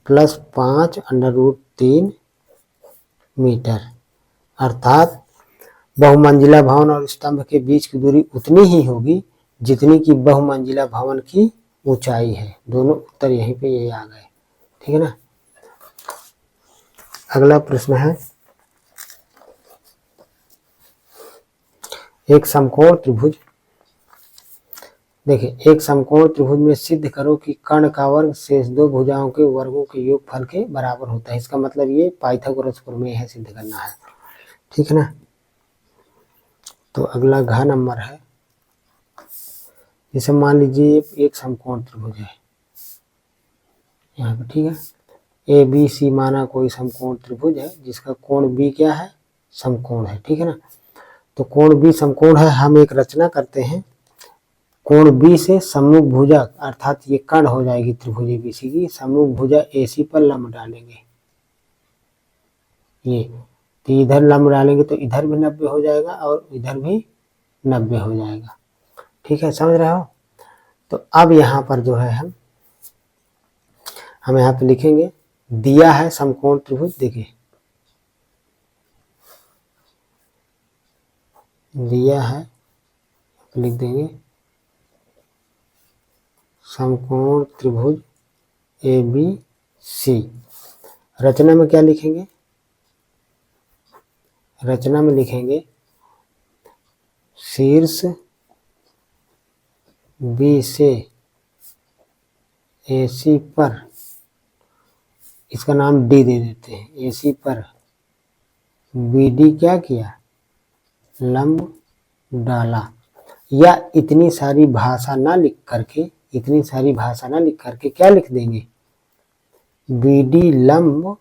[SPEAKER 1] प्लस 5 √3 मीटर, अर्थात बहुमंजिला भवन और स्तंभ के बीच की दूरी उतनी ही होगी जितनी की बहुमंजिला भवन की ऊंचाई है। दोनों उत्तर यहीं पे ये आ गए, ठीक है ना। अगला प्रश्न है, एक समकोण त्रिभुज, देखिए एक समकोण त्रिभुज में सिद्ध करो कि कर्ण का वर्ग शेष दो भुजाओं के वर्गों के योगफल के बराबर होता है। इसका मतलब ये पाइथागोरस प्रमेय है, सिद्ध करना है, ठीक है ना। तो अगला घ नंबर है, जैसे मान लीजिए एक समकोण त्रिभुज है यहाँ पे, ठीक है, ए बी सी माना कोई समकोण त्रिभुज है जिसका कोण बी क्या है, समकोण है, ठीक है ना। तो कोण बी समकोण है, हम एक रचना करते हैं, कोण बी से सम्मुख भुजा, अर्थात ये कर्ण हो जाएगी त्रिभुज एबीसी की, सम्मुख भुजा एसी पर लंब डालेंगे, ये तो इधर लंब डालेंगे तो इधर भी 90 हो जाएगा और इधर भी 90 हो जाएगा, ठीक है, समझ रहे हो। तो अब यहाँ पर जो है हम यहाँ पे लिखेंगे, दिया है समकोण त्रिभुज, देखिए दिया है, लिख देंगे समकोण त्रिभुज ए बी सी। रचना में क्या लिखेंगे, रचना में लिखेंगे शीर्ष बी से एसी पर, इसका नाम डी दे देते हैं, एसी पर बीडी क्या किया, लंब डाला, या इतनी सारी भाषा ना लिख करके, इतनी सारी भाषा ना लिख करके क्या लिख देंगे, बीडी लंब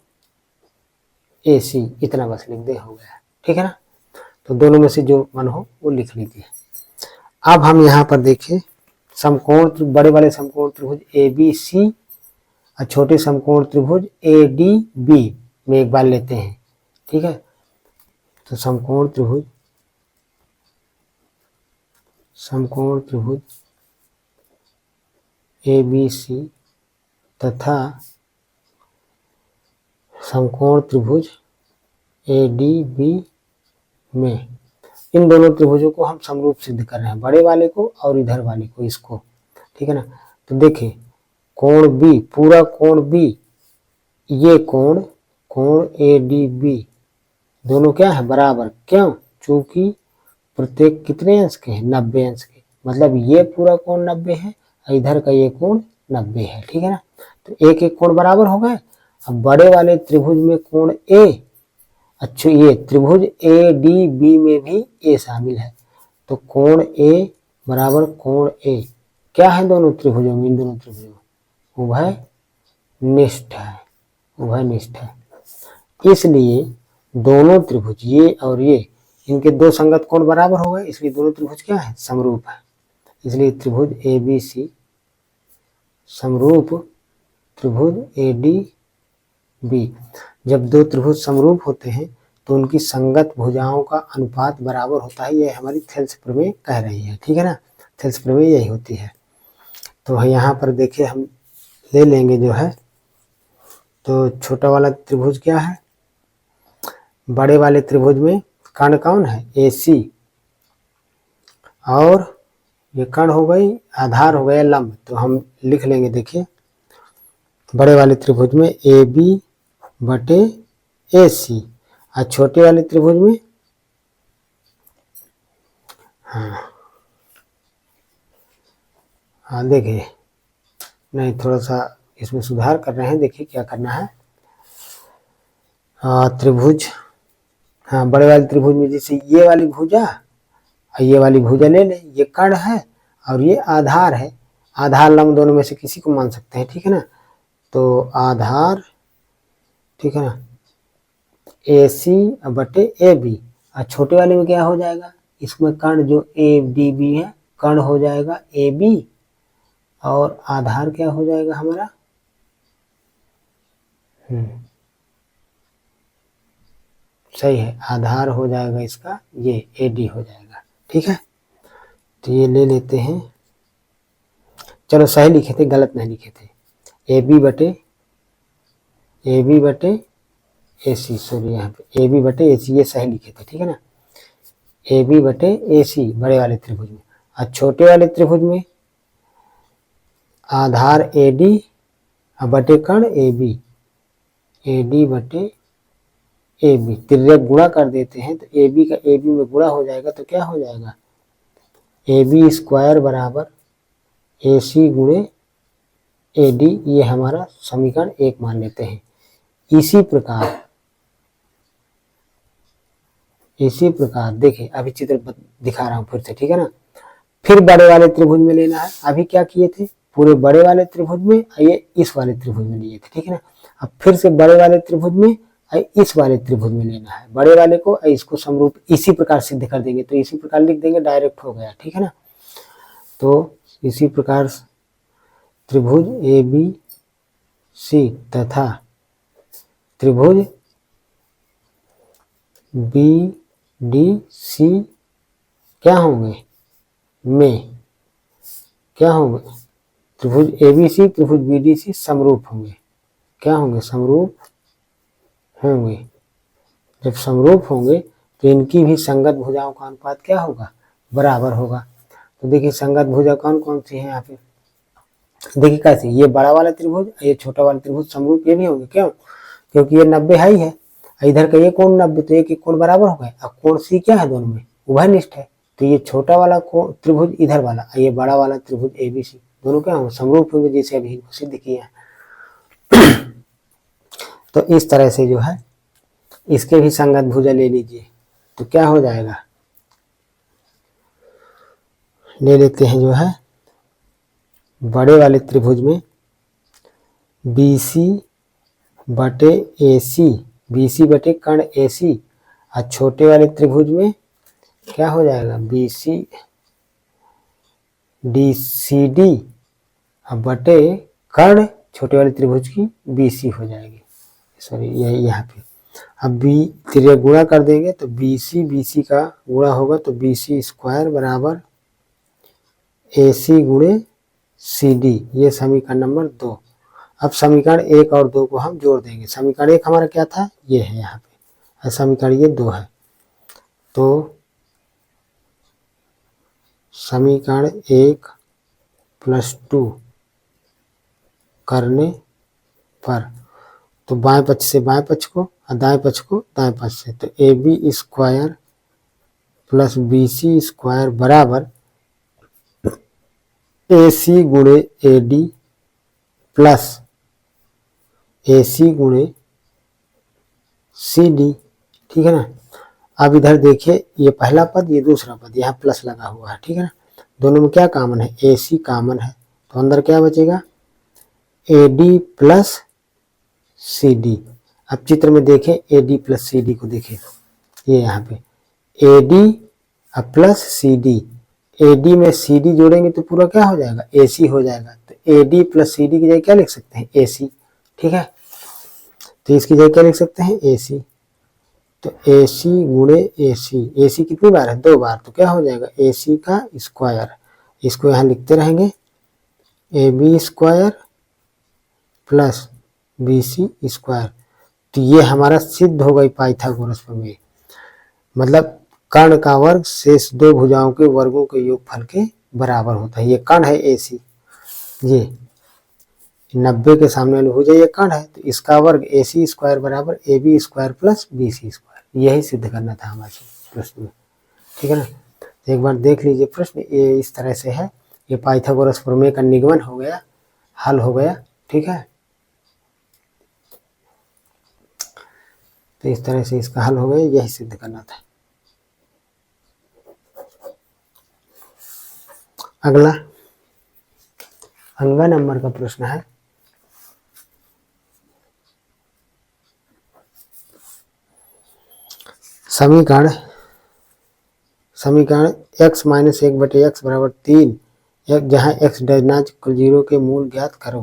[SPEAKER 1] एसी, इतना बस लिख दे, हो गया, ठीक है ना। तो दोनों में से जो मन हो वो लिख लीजिए। अब हम यहाँ पर देखिए समकोण, बड़े वाले समकोण त्रिभुज ए बी सी और छोटे समकोण त्रिभुज ए डी बी में एक बार लेते हैं, ठीक है। तो समकोण त्रिभुज ए बी सी तथा समकोण त्रिभुज ए डी बी में, इन दोनों त्रिभुजों को हम समरूप सिद्ध कर रहे हैं, बड़े वाले को और इधर वाले को, इसको, ठीक है ना। तो देखिए कोण बी, पूरा कोण बी, ये कोण ए डी बी दोनों क्या है, बराबर, क्यों, चूंकि प्रत्येक कितने अंश के हैं, 90 अंश के, मतलब ये पूरा कोण 90 है और इधर का ये कोण 90 है, ठीक है ना। तो एक एक कोण बराबर हो गए। अब बड़े वाले त्रिभुज में कोण ए, अच्छा ये त्रिभुज ए डी बी में भी ए शामिल है, तो कोण ए बराबर कोण ए क्या है दोनों त्रिभुजों में, इन दोनों त्रिभुजों में उभय निष्ठ है, उभय निष्ठ है। इसलिए दोनों त्रिभुज ये और ये, इनके दो संगत कोण बराबर हो गए, इसलिए दोनों त्रिभुज क्या है, समरूप है। इसलिए त्रिभुज ए बी सी समरूप त्रिभुज ए डी बी। जब दो त्रिभुज समरूप होते हैं तो उनकी संगत भुजाओं का अनुपात बराबर होता है, यह हमारी थेल्स प्रमेय कह रही है, ठीक है ना, थेल्स प्रमेय यही होती है। तो यहाँ पर देखिए हम ले लेंगे जो है, तो छोटा वाला त्रिभुज क्या है, बड़े वाले त्रिभुज में कर्ण कौन है, AC, और ये कण हो गई, आधार हो गया लंब। तो हम लिख लेंगे, देखिए बड़े वाले त्रिभुज में ए बी बटे ए सी, और छोटे वाले त्रिभुज में हाँ देखिए, नहीं थोड़ा सा इसमें सुधार कर रहे हैं, देखिए क्या करना है। त्रिभुज, हाँ बड़े वाले त्रिभुज में जैसे ये वाली भुजा और ये वाली भुजा ले लें, ये कण है और ये आधार है। आधार लंब दोनों में से किसी को मान सकते हैं, ठीक है ना। तो आधार, ठीक है ना, ए सी बटे ए बी, और छोटे वाले में क्या हो जाएगा, इसमें कण जो ए डी बी है कण हो जाएगा ए बी, और आधार क्या हो जाएगा हमारा, सही है, आधार हो जाएगा इसका ये ए डी हो जाएगा, ठीक है। तो ये ले लेते हैं, चलो सही लिखे थे, गलत नहीं लिखे थे। ए बी बटे ए सी, सॉरी यहाँ पे ए बी बटे ए सी, ये सही लिखे थे, ठीक है ना। ए बी बटे ए सी बड़े वाले त्रिभुज में, और छोटे वाले त्रिभुज में आधार ए डी बटे कण ए बी, ए डी बटे ए बी, तिर्यक गुणा कर देते हैं तो ए बी का ए बी में गुणा हो जाएगा, तो क्या हो जाएगा, ए बी स्क्वायर बराबर ए सी गुणे ए डी, ये हमारा समीकरण 1 मान लेते हैं। इसी प्रकार देखिए, अभी चित्र दिखा रहा हूं फिर से, ठीक है ना। फिर बड़े वाले त्रिभुज में लेना है, अभी क्या किए थे, पूरे बड़े वाले त्रिभुज में, ये इस वाले त्रिभुज में लिए थे, ठीक है ना। अब फिर से बड़े वाले त्रिभुज में इस वाले त्रिभुज में लेना है, बड़े वाले को इसको समरूप इसी प्रकार सिद्ध कर देंगे, तो इसी प्रकार लिख देंगे, डायरेक्ट हो गया, ठीक है ना। तो इसी प्रकार त्रिभुज ए बी सी तथा त्रिभुज बी डी सी क्या होंगे, त्रिभुज ए बी सी त्रिभुज बी डी सी समरूप होंगे, क्या होंगे, समरूप होंगे। जब समरूप होंगे तो इनकी भी संगत भुजाओं का अनुपात क्या होगा, बराबर होगा। तो देखिए संगत भुजा कौन कौन सी है यहाँ पे, देखिए कैसे, ये बड़ा वाला त्रिभुज, ये छोटा वाला त्रिभुज समरूप ये भी होंगे, क्यों, क्योंकि ये 90 है ही है, इधर का ये कोण 90, तो एक कोण बराबर हो गए। अब कोण सी क्या है, दोनों में उभयनिष्ठ है, तो ये छोटा वाला त्रिभुज इधर वाला, ये बड़ा वाला त्रिभुज ए बी सी, दोनों क्या होंगे, समरूप होंगे, जैसे अभी सिद्ध किया है। तो इस तरह से जो है इसके भी संगत भुजा ले लीजिए, तो क्या हो जाएगा, ले लेते हैं जो है बड़े वाले त्रिभुज में बी सी बटे ए सी, बी सी बटे कण ए सी, और छोटे वाले त्रिभुज में क्या हो जाएगा, B C D C D बटे कण छोटे वाले त्रिभुज की बी सी हो जाएगी, सॉरी यही यहाँ पे। अब बी तिर्यक गुणा कर देंगे तो बी सी का गुणा होगा, तो बी सी स्क्वायर बराबर ए सी गुणे सी डी, ये समीकरण नंबर 2। अब समीकरण 1 और 2 को हम जोड़ देंगे, समीकरण 1 हमारा क्या था, ये है यहाँ पे, और समीकरण ये 2 है। तो समीकरण 1 + 2 करने पर, तो बाएं पक्ष से बाएं पक्ष को और दाएं पक्ष को दाएं पक्ष से, तो A B square plus B C square बराबर ए सी गुणे ए डी प्लस ए सी गुणे सी डी, ठीक है ना। अब इधर देखिए, ये पहला पद ये दूसरा पद, यहाँ प्लस लगा हुआ है, ठीक है ना। दोनों में क्या कॉमन है, ए सी कॉमन है, तो अंदर क्या बचेगा, A D plus C D. अब चित्र में देखें, A D plus C D को देखें, ये यहाँ पे A D plus C D, A D में सी डी जोड़ेंगे तो पूरा क्या हो जाएगा, ए सी हो जाएगा। तो A D plus C D की जगह क्या लिख सकते हैं, ए सी, ठीक है। तो इसकी जगह क्या लिख सकते हैं, ए सी। तो ए सी गुणे ए सी कितनी बार है, 2 बार, तो क्या हो जाएगा, ए सी का स्क्वायर, इसको यहाँ लिखते रहेंगे, A B square plus B C square. तो ये हमारा सिद्ध हो गई पाइथागोरस प्रमेय, मतलब कर्ण का वर्ग शेष दो भुजाओं के वर्गों के योगफल के बराबर होता है। ये कर्ण है AC, ये 90 के सामने वाली भुजा ये कर्ण है, तो इसका वर्ग AC स्क्वायर बराबर AB square plus BC square, यही सिद्ध करना था हमारे प्रश्न में, ठीक है ना। तो एक बार देख लीजिए प्रश्न, ये इस तरह से है, ये पाइथागोरस प्रमेय का निगमन हो गया, हल हो गया, ठीक है। तो इस तरह से इसका हल हो गया, यही सिद्ध करना था। अगला 11 नंबर का प्रश्न है, समीकरण x माइनस 1/x बराबर 3, जहाँ x डज नॉट इक्वल 0 के मूल ज्ञात करो।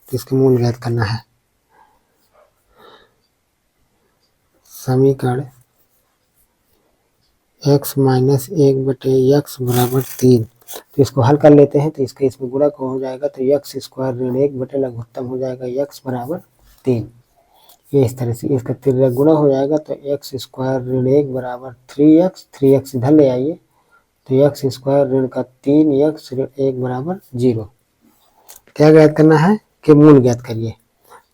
[SPEAKER 1] तो इसके मूल ज्ञात करना है। समीकरण x माइनस 1/x बराबर 3, तो इसको हल कर लेते हैं। तो इसके इसमें गुणा को हो जाएगा, तो x स्क्वायर ऋण 1 बटे लघुत्तम हो जाएगा x बराबर 3। ये इस तरह से इसका तिर्यक गुणा हो जाएगा, तो x स्क्वायर ऋण 1 बराबर 3x इधर ले आइए, तो x स्क्वायर ऋण का 3x ऋण 1 बराबर 0। क्या ज्ञात करना है कि मूल ज्ञात करिए।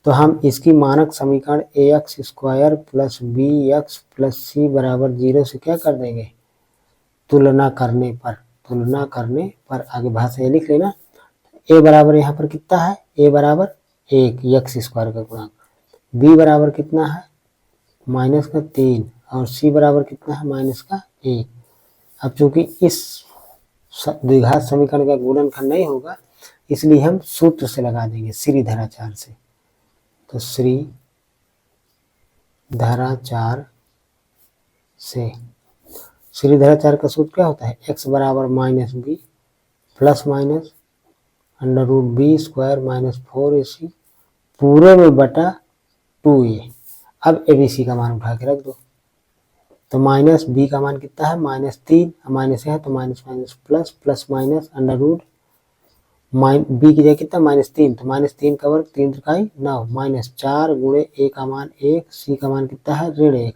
[SPEAKER 1] तो हम इसकी मानक समीकरण ax square plus bx plus c बराबर 0 से क्या कर देंगे, तुलना करने पर आगे भाषा ये लिख लेना। a बराबर यहाँ पर कितना है, a बराबर 1 x स्क्वायर का गुणांक, b बराबर कितना है माइनस का 3, और c बराबर कितना है माइनस का 1। अब चूंकि इस द्विघात समीकरण का गुणनखंड नहीं होगा, इसलिए हम सूत्र से लगा देंगे, श्रीधराचार्य से। तो श्रीधराचार्य का सूत्र क्या होता है, x बराबर minus b plus minus under root B square minus 4ac पूरे में बटा 2a। अब ABC का मान उठा के रख दो, तो माइनस b का मान कितना है माइनस 3, माइनस है तो minus minus plus, plus minus under root b की जगह कितना माइनस 3, तो माइनस 3 का वर्ग 3 त्रिकाई 9, माइनस 4 गुणे a का मान 1, c का मान कितना है ऋण 1,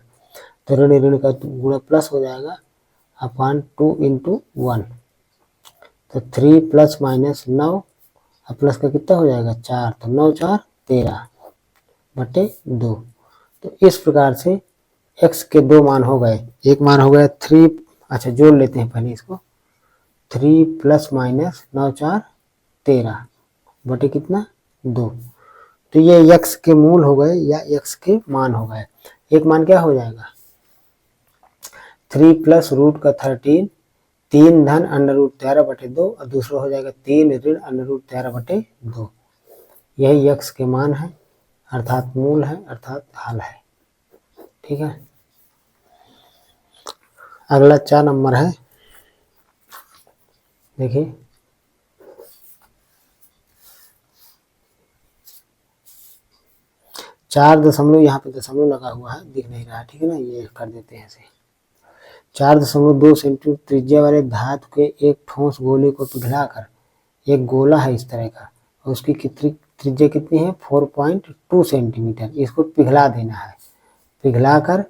[SPEAKER 1] तो ऋण ऋण का गुणा प्लस हो जाएगा अपॉन 2 इंटू 1, तो 3 प्लस माइनस 9, अब प्लस का कितना हो जाएगा 4, तो 9 4 13 बटे 2। तो इस प्रकार से x के दो मान हो गए, एक मान हो गया 3, अच्छा जोड़ लेते हैं पहले इसको, 3 प्लस माइनस 9 4 13 बटे कितना 2। तो ये x के मूल हो गए या x के मान हो गए। एक मान क्या हो जाएगा 3 प्लस रूट का 13, 3 धन अंडर रूट 13 बटे 2, और दूसरा हो जाएगा 3 ऋण अंडर रूट 13 बटे 2। यही x के मान है, अर्थात मूल है, अर्थात हल है, ठीक है। अगला 4 नंबर है, देखिए 4 दशमलव, यहाँ पे दशमलव लगा हुआ है दिख नहीं रहा, ठीक है ना, ये कर देते हैं ऐसे। 4.2 सेंटीमीटर त्रिज्या वाले धातु के एक ठोस गोले को पिघलाकर, एक गोला है इस तरह का, और उसकी त्रिज्या कितनी है 4.2 सेंटीमीटर, इसको पिघला देना है। पिघलाकर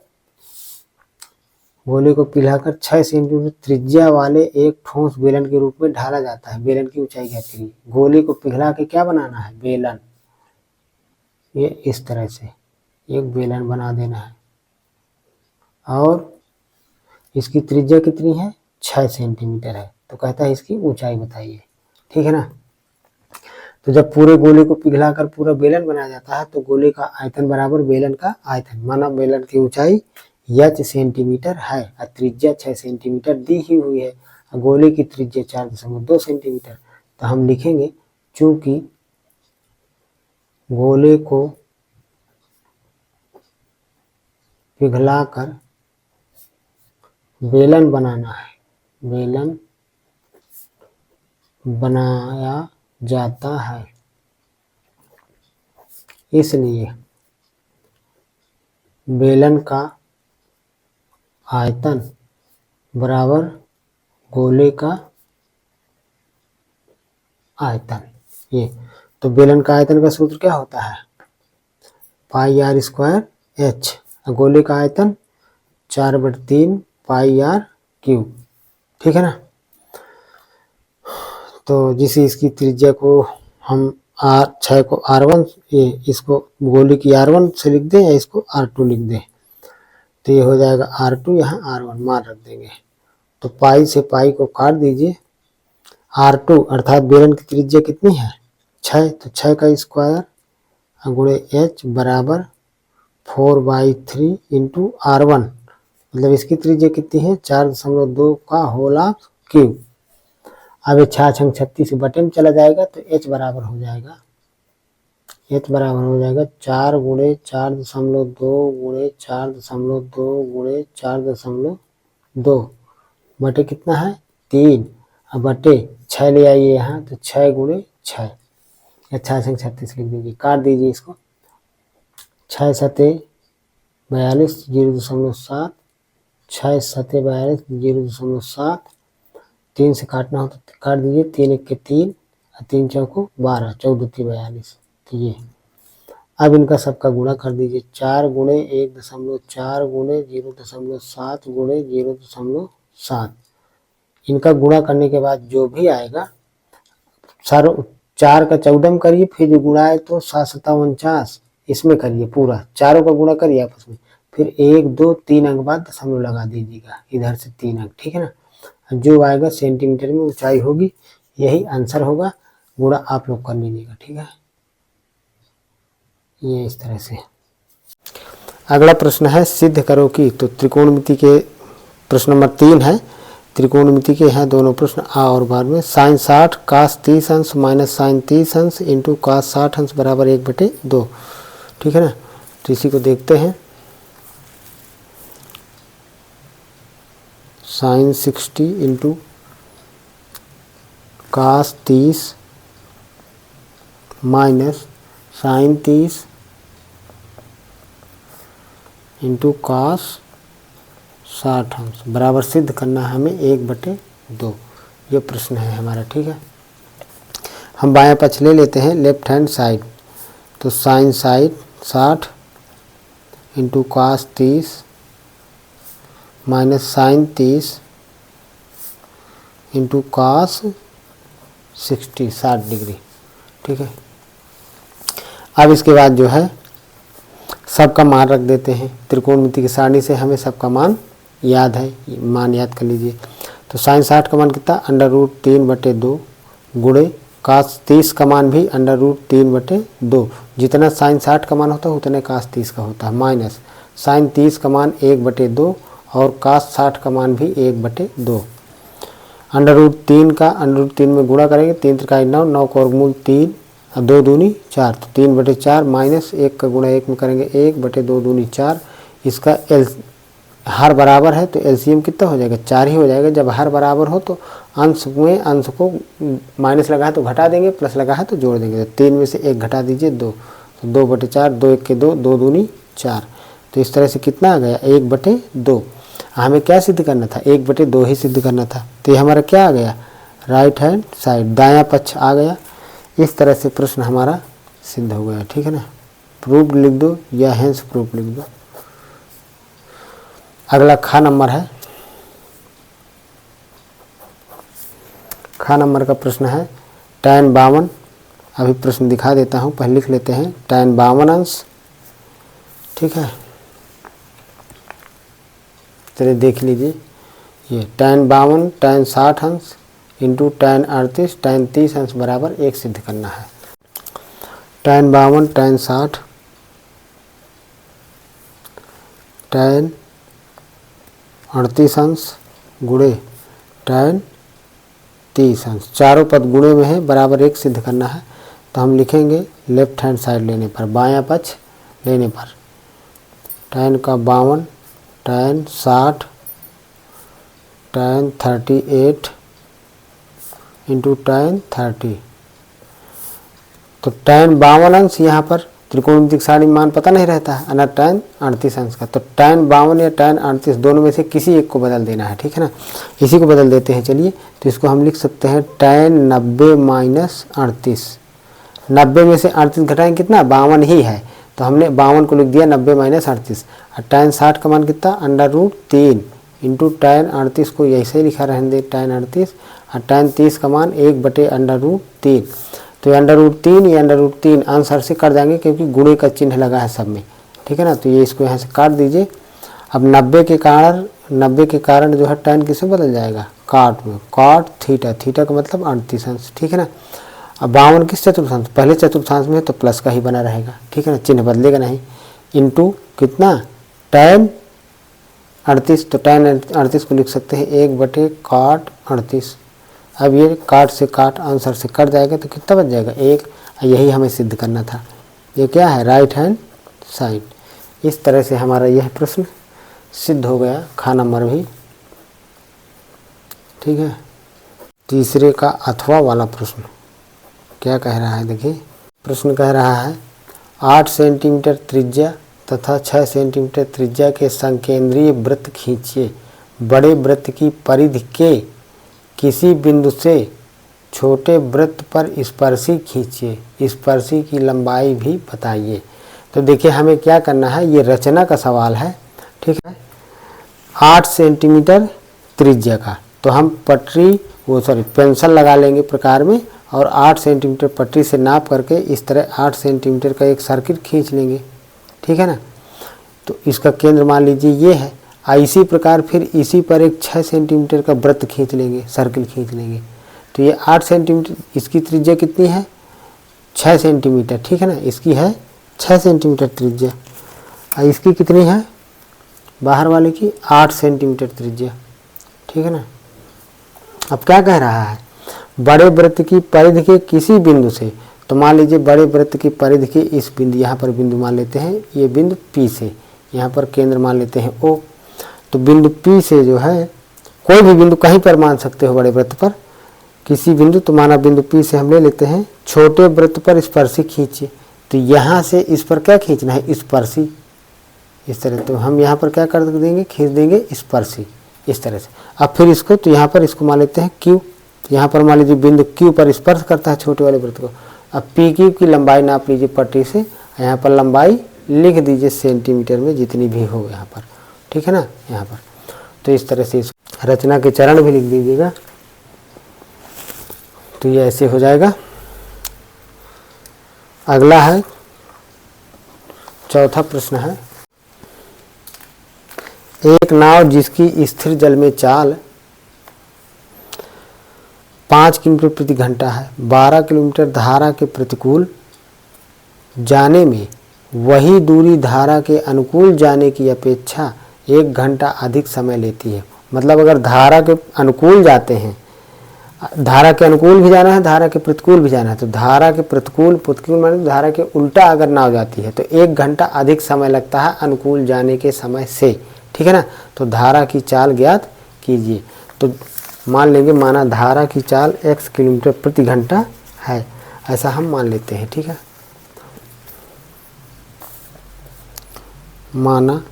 [SPEAKER 1] गोले को पिघलाकर 6 सेंटीमीटर त्रिज्या वाले एक ठोस बेलन के रूप में ढाला जाता है। बेलन की ऊंचाई क्या चाहिए, गोले को पिघला के क्या बनाना है बेलन, ये इस तरह से एक बेलन बना देना है, और इसकी त्रिज्या कितनी है 6 सेंटीमीटर है। तो कहता है इसकी ऊंचाई बताइए, ठीक है ना। तो जब पूरे गोले को पिघलाकर पूरा बेलन बनाया जाता है, तो गोले का आयतन बराबर बेलन का आयतन, माना बेलन की ऊंचाई h सेंटीमीटर है और त्रिज्या 6 सेंटीमीटर दी ही हुई है, और गोले की त्रिज्या 4.2 सेंटीमीटर। तो हम लिखेंगे चूंकि गोले को पिघलाकर बेलन बनाना है, बेलन बनाया जाता है, इसलिए बेलन का आयतन बराबर गोले का आयतन। ये तो बेलन का आयतन का सूत्र क्या होता है पाई आर स्क्वायर एच, गोले का आयतन 4/3 पाई आर क्यूब, ठीक है ना। तो जिसे इसकी त्रिज्या को हम R6 को R1, ये इसको गोली की R1 से लिख दें या इसको R2 लिख दें, तो ये हो जाएगा R2, यहाँ R1 मान रख देंगे। तो पाई से पाई को काट दीजिए। R2 अर्थात बेलन की त्रिज्या कितनी है 6, तो 6 का स्क्वायर गुणे h बराबर 4/3 इंटू R1, मतलब इसकी त्रिज्या कितनी है 4.2 का होल क्यूब। अब ये 6 36 बटे में चला जाएगा तो h बराबर हो जाएगा 4 गुणे 4.2 गुणे 4.2 गुणे 4.2 बटे कितना है 3, अब बटे 6 ले आइए यहाँ, तो 6 गुणे 6 या 6 36 लिख दीजिए, काट दीजिए इसको। 6 सते 42 0.7, 6 सते 42 0.7, 3 से काटना हो तो काट दीजिए, 3 1 के 3 और 3 चौको 12, 14 3 42, तो ये। अब इनका सबका गुणा कर दीजिए, 4 गुणे 1.4 गुणे 0.7 गुणे 0.7, इनका गुणा करने के बाद जो भी आएगा सर 4 का 14 में करिए, फिर जो गुणा है तो 7 7 49 इसमें करिए, पूरा चारों का गुणा करिए आपस में, फिर 1 2 3 अंक बाद दशमलव लगा दीजिएगा, इधर से 3 अंक, ठीक है ना। जो आएगा सेंटीमीटर में ऊंचाई होगी, यही आंसर होगा, गुणा आप लोग कर लीजिएगा, ठीक है। ये इस तरह से। अगला प्रश्न है सिद्ध करो कि, तो त्रिकोणमिति के प्रश्न नंबर 3 है, त्रिकोणमिति के हैं दोनों प्रश्न आ और बाद में। साइन 60 कास 30 अंश माइनस साइन 30 अंश इंटू कास 60 अंश बराबर 1/2, ठीक है ना। तो इसी को देखते हैं। Sine 60 into cos 30 minus sine 30 into cos 60 अंश बराबर सिद्ध करना है हमें 1/2, ये प्रश्न है हमारा, ठीक है। हम बायां पक्ष ले लेते हैं, लेफ्ट हैंड साइड, तो sine side 60 into cos 30 minus sine 30 into cos 60 degree, ठीक है। अब इसके बाद जो है सबका मान रख देते हैं, त्रिकोणमिति की सारणी से हमें सबका मान याद है, मान याद कर लीजिए। तो साइन 60 का मान कितना √3/2 गुणे कास 30 का मान भी √3/2, जितना साइन 60 का मान होता है उतने कास 30 का होता है, माइनस साइन 30 का मान 1/2 और कास 60 का मान भी 1/2। √3 का √3 में गुणा करेंगे, 3 × 9 9 का वर्गमूल 3 और 2 दूनी 4, तो 3/4 माइनस 1 का गुणा 1 में करेंगे 1/2 दूनी 4। इसका हर बराबर है तो एलसीएम कितना हो जाएगा 4 ही हो जाएगा। जब हर बराबर हो तो अंश में अंश को माइनस लगा है तो घटा देंगे, प्लस लगा है तो जोड़ देंगे, तो 3 में से 1 घटा दीजिए 2, तो 2/4 2 1 के 2 2 दूनी 4, तो इस तरह से कितना आ गया 1/2। हमें क्या सिद्ध करना था 1/2 ही सिद्ध करना था, तो ये हमारा क्या आ गया राइट हैंड साइड, दायां पक्ष आ गया। इस तरह से प्रश्न हमारा सिद्ध हो गया, ठीक है ना। प्रूफ लिख दो या हेंस प्रूफ लिख दो। अगला खा नंबर है, खा नंबर का प्रश्न है tan 52, अभी प्रश्न दिखा देता हूँ, पहले लिख लेते हैं tan 52 अंश, ठीक है। चलिए देख लीजिए, ये tan 52 tan 60 अंश इंटू tan 38 tan 30 अंश बराबर 1 सिद्ध करना है। tan 52 tan 60 tan 38 अंश गुणे tan 30 अंश, चारों पद गुणे में है, बराबर 1 सिद्ध करना है। तो हम लिखेंगे लेफ्ट हैंड साइड लेने पर, बायां पक्ष लेने पर, tan का 52 tan 60 tan 38 इंटू tan 30, तो tan 52 अंश यहाँ पर त्रिकोणमिति सारणी मान पता नहीं रहता है, अना tan 38 अंश का, तो tan 52 या tan 38 दोनों में से किसी एक को बदल देना है, ठीक है ना। इसी को बदल देते हैं, चलिए। तो इसको हम लिख सकते हैं tan 90 - 38, 90 में से 38 घटाएंगे कितना 52 ही है, तो हमने 52 को लिख दिया 90 - 38। और tan 60 का मान कितना √3 इंटू tan 38 को ऐसे ही लिखा रहने दे tan 38, और tan 30 का मान 1/√3। तो ये √3 ये √3 आंसर से कट जाएंगे क्योंकि गुणे का चिन्ह लगा है सब में, ठीक है ना। तो ये इसको यहाँ से काट दीजिए। अब 90 के कारण जो है tan किसमें बदल जाएगा, cot में, cot थीटा, थीटा का मतलब 38 अंश, ठीक है ना। अब 52 किस चतुर्थांश, पहले चतुर्थांश में है तो प्लस का ही बना रहेगा, ठीक है ना, चिन्ह बदलेगा नहीं। इंटू कितना tan 38, तो tan 38 को लिख सकते हैं 1/cot 38। अब ये काट से काट आंसर से कट जाएगा तो कितना बच जाएगा 1। यही हमें सिद्ध करना था। ये क्या है, राइट हैंड साइड। इस तरह से हमारा यह प्रश्न सिद्ध हो गया, खा नंबर भी, ठीक है। तीसरे का अथवा वाला प्रश्न क्या कह रहा है, देखिए प्रश्न कह रहा है 8 सेंटीमीटर त्रिज्या तथा 6 सेंटीमीटर त्रिज्या के संकेंद्रीय वृत्त खींचिए। बड़े वृत्त की परिधि के किसी बिंदु से छोटे वृत्त पर स्पर्शी खींचिए। स्पर्शी की लंबाई भी बताइए। तो देखिए हमें क्या करना है, ये रचना का सवाल है, ठीक है। 8 सेंटीमीटर त्रिज्या का, तो हम पेंसिल लगा लेंगे प्रकार में और 8 सेंटीमीटर पटरी से नाप करके इस तरह 8 सेंटीमीटर का एक सर्किल खींच लेंगे, ठीक है ना। तो इसका केंद्र मान लीजिए ये है। इसी प्रकार फिर इसी पर एक 6 सेंटीमीटर का वृत्त खींच लेंगे, सर्किल खींच लेंगे। तो ये 8 सेंटीमीटर, इसकी त्रिज्या कितनी है 6 सेंटीमीटर, ठीक है ना। इसकी है 6 सेंटीमीटर त्रिज्या और इसकी कितनी है बाहर वाले की 8 सेंटीमीटर त्रिज्या, ठीक है ना। अब क्या कह रहा है, बड़े वृत्त की परिधि के किसी बिंदु से, तो मान लीजिए बड़े वृत्त की परिधि के इस बिंदु, यहाँ पर बिंदु मान लेते हैं, ये बिंदु P से, यहाँ पर केंद्र मान लेते हैं O। तो बिंदु P से जो है कोई भी बिंदु कहीं पर मान सकते हो बड़े वृत्त पर किसी बिंदु, तो माना बिंदु P से हम ले लेते हैं छोटे वृत्त पर स्पर्शी खींचिए। तो यहाँ से इस पर क्या खींचना है, स्पर्शी, इस तरह। तो हम यहाँ पर क्या कर देंगे, खींच देंगे स्पर्शी इस तरह से। अब फिर इसको, तो यहाँ पर इसको मान लेते हैं Q। यहाँ पर मान लीजिए बिंदु Q पर स्पर्श करता है छोटे वाले वृत्त को। अब PQ की लंबाई नाप लीजिए पट्टी से, यहाँ पर लंबाई लिख दीजिए सेंटीमीटर में जितनी भी हो यहाँ पर, ठीक है ना, यहाँ पर। तो इस तरह से रचना के चरण भी लिख दीजिएगा, तो ये ऐसे हो जाएगा। अगला है चौथा प्रश्न है, एक नाव जिसकी स्थिर जल में चाल 5 किलोमीटर प्रति घंटा है, 12 किलोमीटर धारा के प्रतिकूल जाने में वही दूरी धारा के अनुकूल जाने की अपेक्षा 1 घंटा अधिक समय लेती है। मतलब अगर धारा के अनुकूल जाते हैं, धारा के अनुकूल भी जाना है, धारा के प्रतिकूल भी जाना है, तो धारा के प्रतिकूल माने धारा के उल्टा अगर नाव जाती है तो 1 घंटा अधिक समय लगता है अनुकूल जाने के समय से, ठीक है ना। तो धारा की चाल ज्ञात कीजिए। तो मान लेंगे, माना धारा की चाल x किलोमीटर प्रति घंटा है, ऐसा हम मान लेते हैं, ठीक है। माना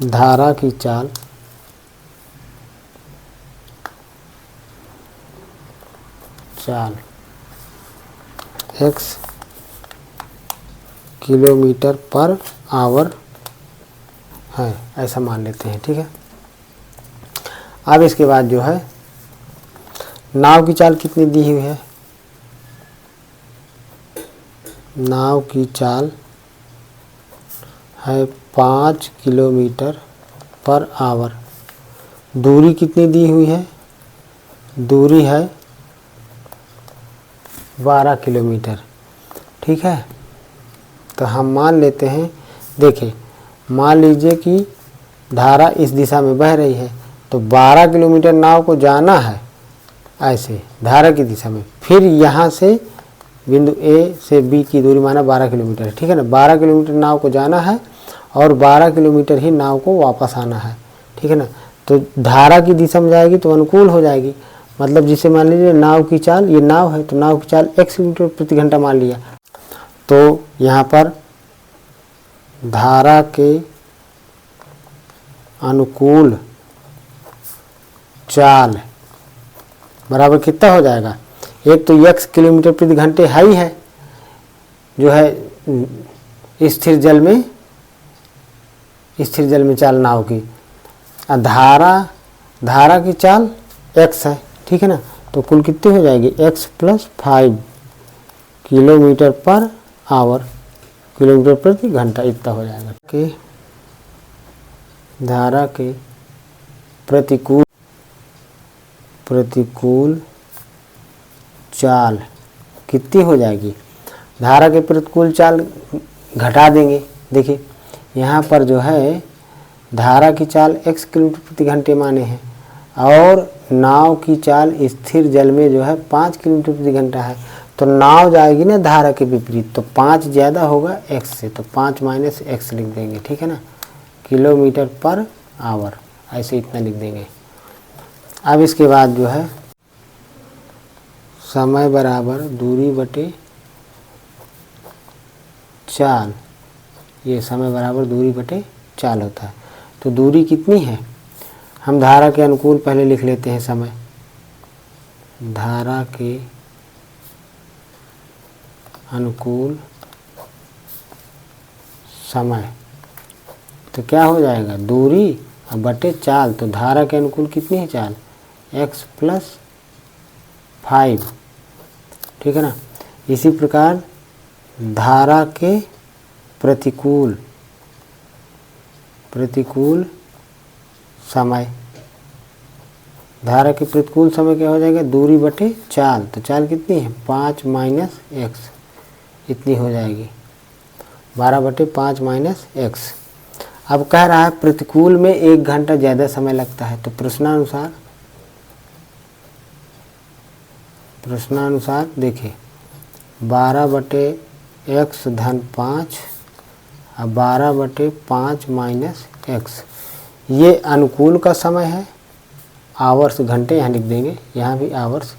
[SPEAKER 1] धारा की चाल x किलोमीटर पर आवर है, ऐसा मान लेते हैं, ठीक है। अब इसके बाद जो है नाव की चाल कितनी दी हुई है, नाव की चाल है 5 किलोमीटर पर आवर। दूरी कितनी दी हुई है, दूरी है 12 किलोमीटर, ठीक है। तो हम मान लेते हैं, देखिए मान लीजिए कि धारा इस दिशा में बह रही है, तो 12 किलोमीटर नाव को जाना है ऐसे धारा की दिशा में, फिर यहाँ से बिंदु A से B की दूरी माना 12 किलोमीटर है, ठीक है ना। 12 किलोमीटर नाव को जाना है और 12 किलोमीटर ही नाव को वापस आना है, ठीक है ना। तो धारा की दिशा में जाएगी तो अनुकूल हो जाएगी। मतलब जिसे मान लीजिए नाव की चाल, ये नाव है तो नाव की चाल x किलोमीटर प्रति घंटा मान लिया, तो यहाँ पर धारा के अनुकूल चाल बराबर कितना हो जाएगा, एक तो x किलोमीटर प्रति घंटे हाई है जो है स्थिर जल में स्थिर जल में चाल नाव की। धारा की चाल x है, ठीक है ना, तो कुल कितनी हो जाएगी x + 5 kilometre per hour, kilometre प्रति घंटा, इतना हो जाएगा। कि धारा के प्रतिकूल चाल कितनी हो जाएगी, धारा के प्रतिकूल चाल घटा देंगे। देखिए यहाँ पर जो है धारा की चाल x किलोमीटर प्रति घंटे माने हैं और नाव की चाल स्थिर जल में जो है 5 किलोमीटर प्रति घंटा है, तो नाव जाएगी ना धारा के विपरीत, तो 5 ज़्यादा होगा x से, तो 5 - x लिख देंगे, ठीक है ना, किलोमीटर पर आवर, ऐसे इतना लिख देंगे। अब इसके बाद जो है समय बराबर दूरी बटे चाल, ये समय बराबर दूरी बटे चाल होता है। तो दूरी कितनी है, हम धारा के अनुकूल पहले लिख लेते हैं समय, धारा के अनुकूल समय, तो क्या हो जाएगा दूरी और बटे चाल, तो धारा के अनुकूल कितनी है चाल x + 5, ठीक है ना। इसी प्रकार धारा के प्रतिकूल समय, धारा के प्रतिकूल समय क्या हो जाएगा दूरी बटे चाल, तो चाल कितनी है 5 - x, इतनी हो जाएगी 12 बटे 5 - x। अब कह रहा है प्रतिकूल में 1 घंटा ज़्यादा समय लगता है, तो प्रश्नानुसार देखिए 12 बटे x धन 5 और 12 बटे 5 - x, ये अनुकूल का समय है, आवर्स घंटे यहाँ लिख देंगे, यहाँ भी आवर्स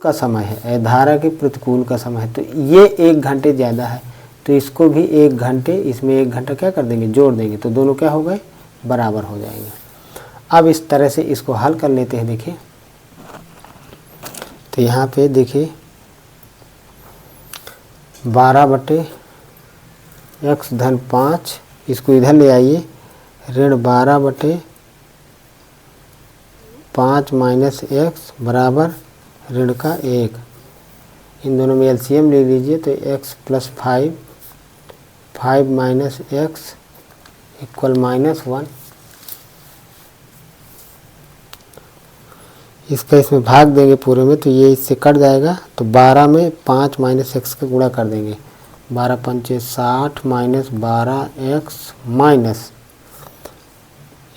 [SPEAKER 1] का समय है, धारा के प्रतिकूल का समय है, तो ये 1 घंटे ज़्यादा है, तो इसको भी 1 घंटे, इसमें 1 घंटा क्या कर देंगे जोड़ देंगे, तो दोनों क्या हो गए बराबर हो जाएंगे। अब इस तरह से इसको हल कर लेते हैं। देखिए तो यहाँ पे देखिए 12 बटे x धन 5, इसको इधर ले आइए, ऋण 12 बटे 5 - x बराबर ऋण का 1, इन दोनों में एलसीएम ले लीजिए, तो x + 5 x = -1, इसका इसमें भाग देंगे पूरे में, तो ये इससे कट जाएगा, तो 12 में 5 - x का गुणा कर देंगे, 12 × 5 = 60 -12x माइनस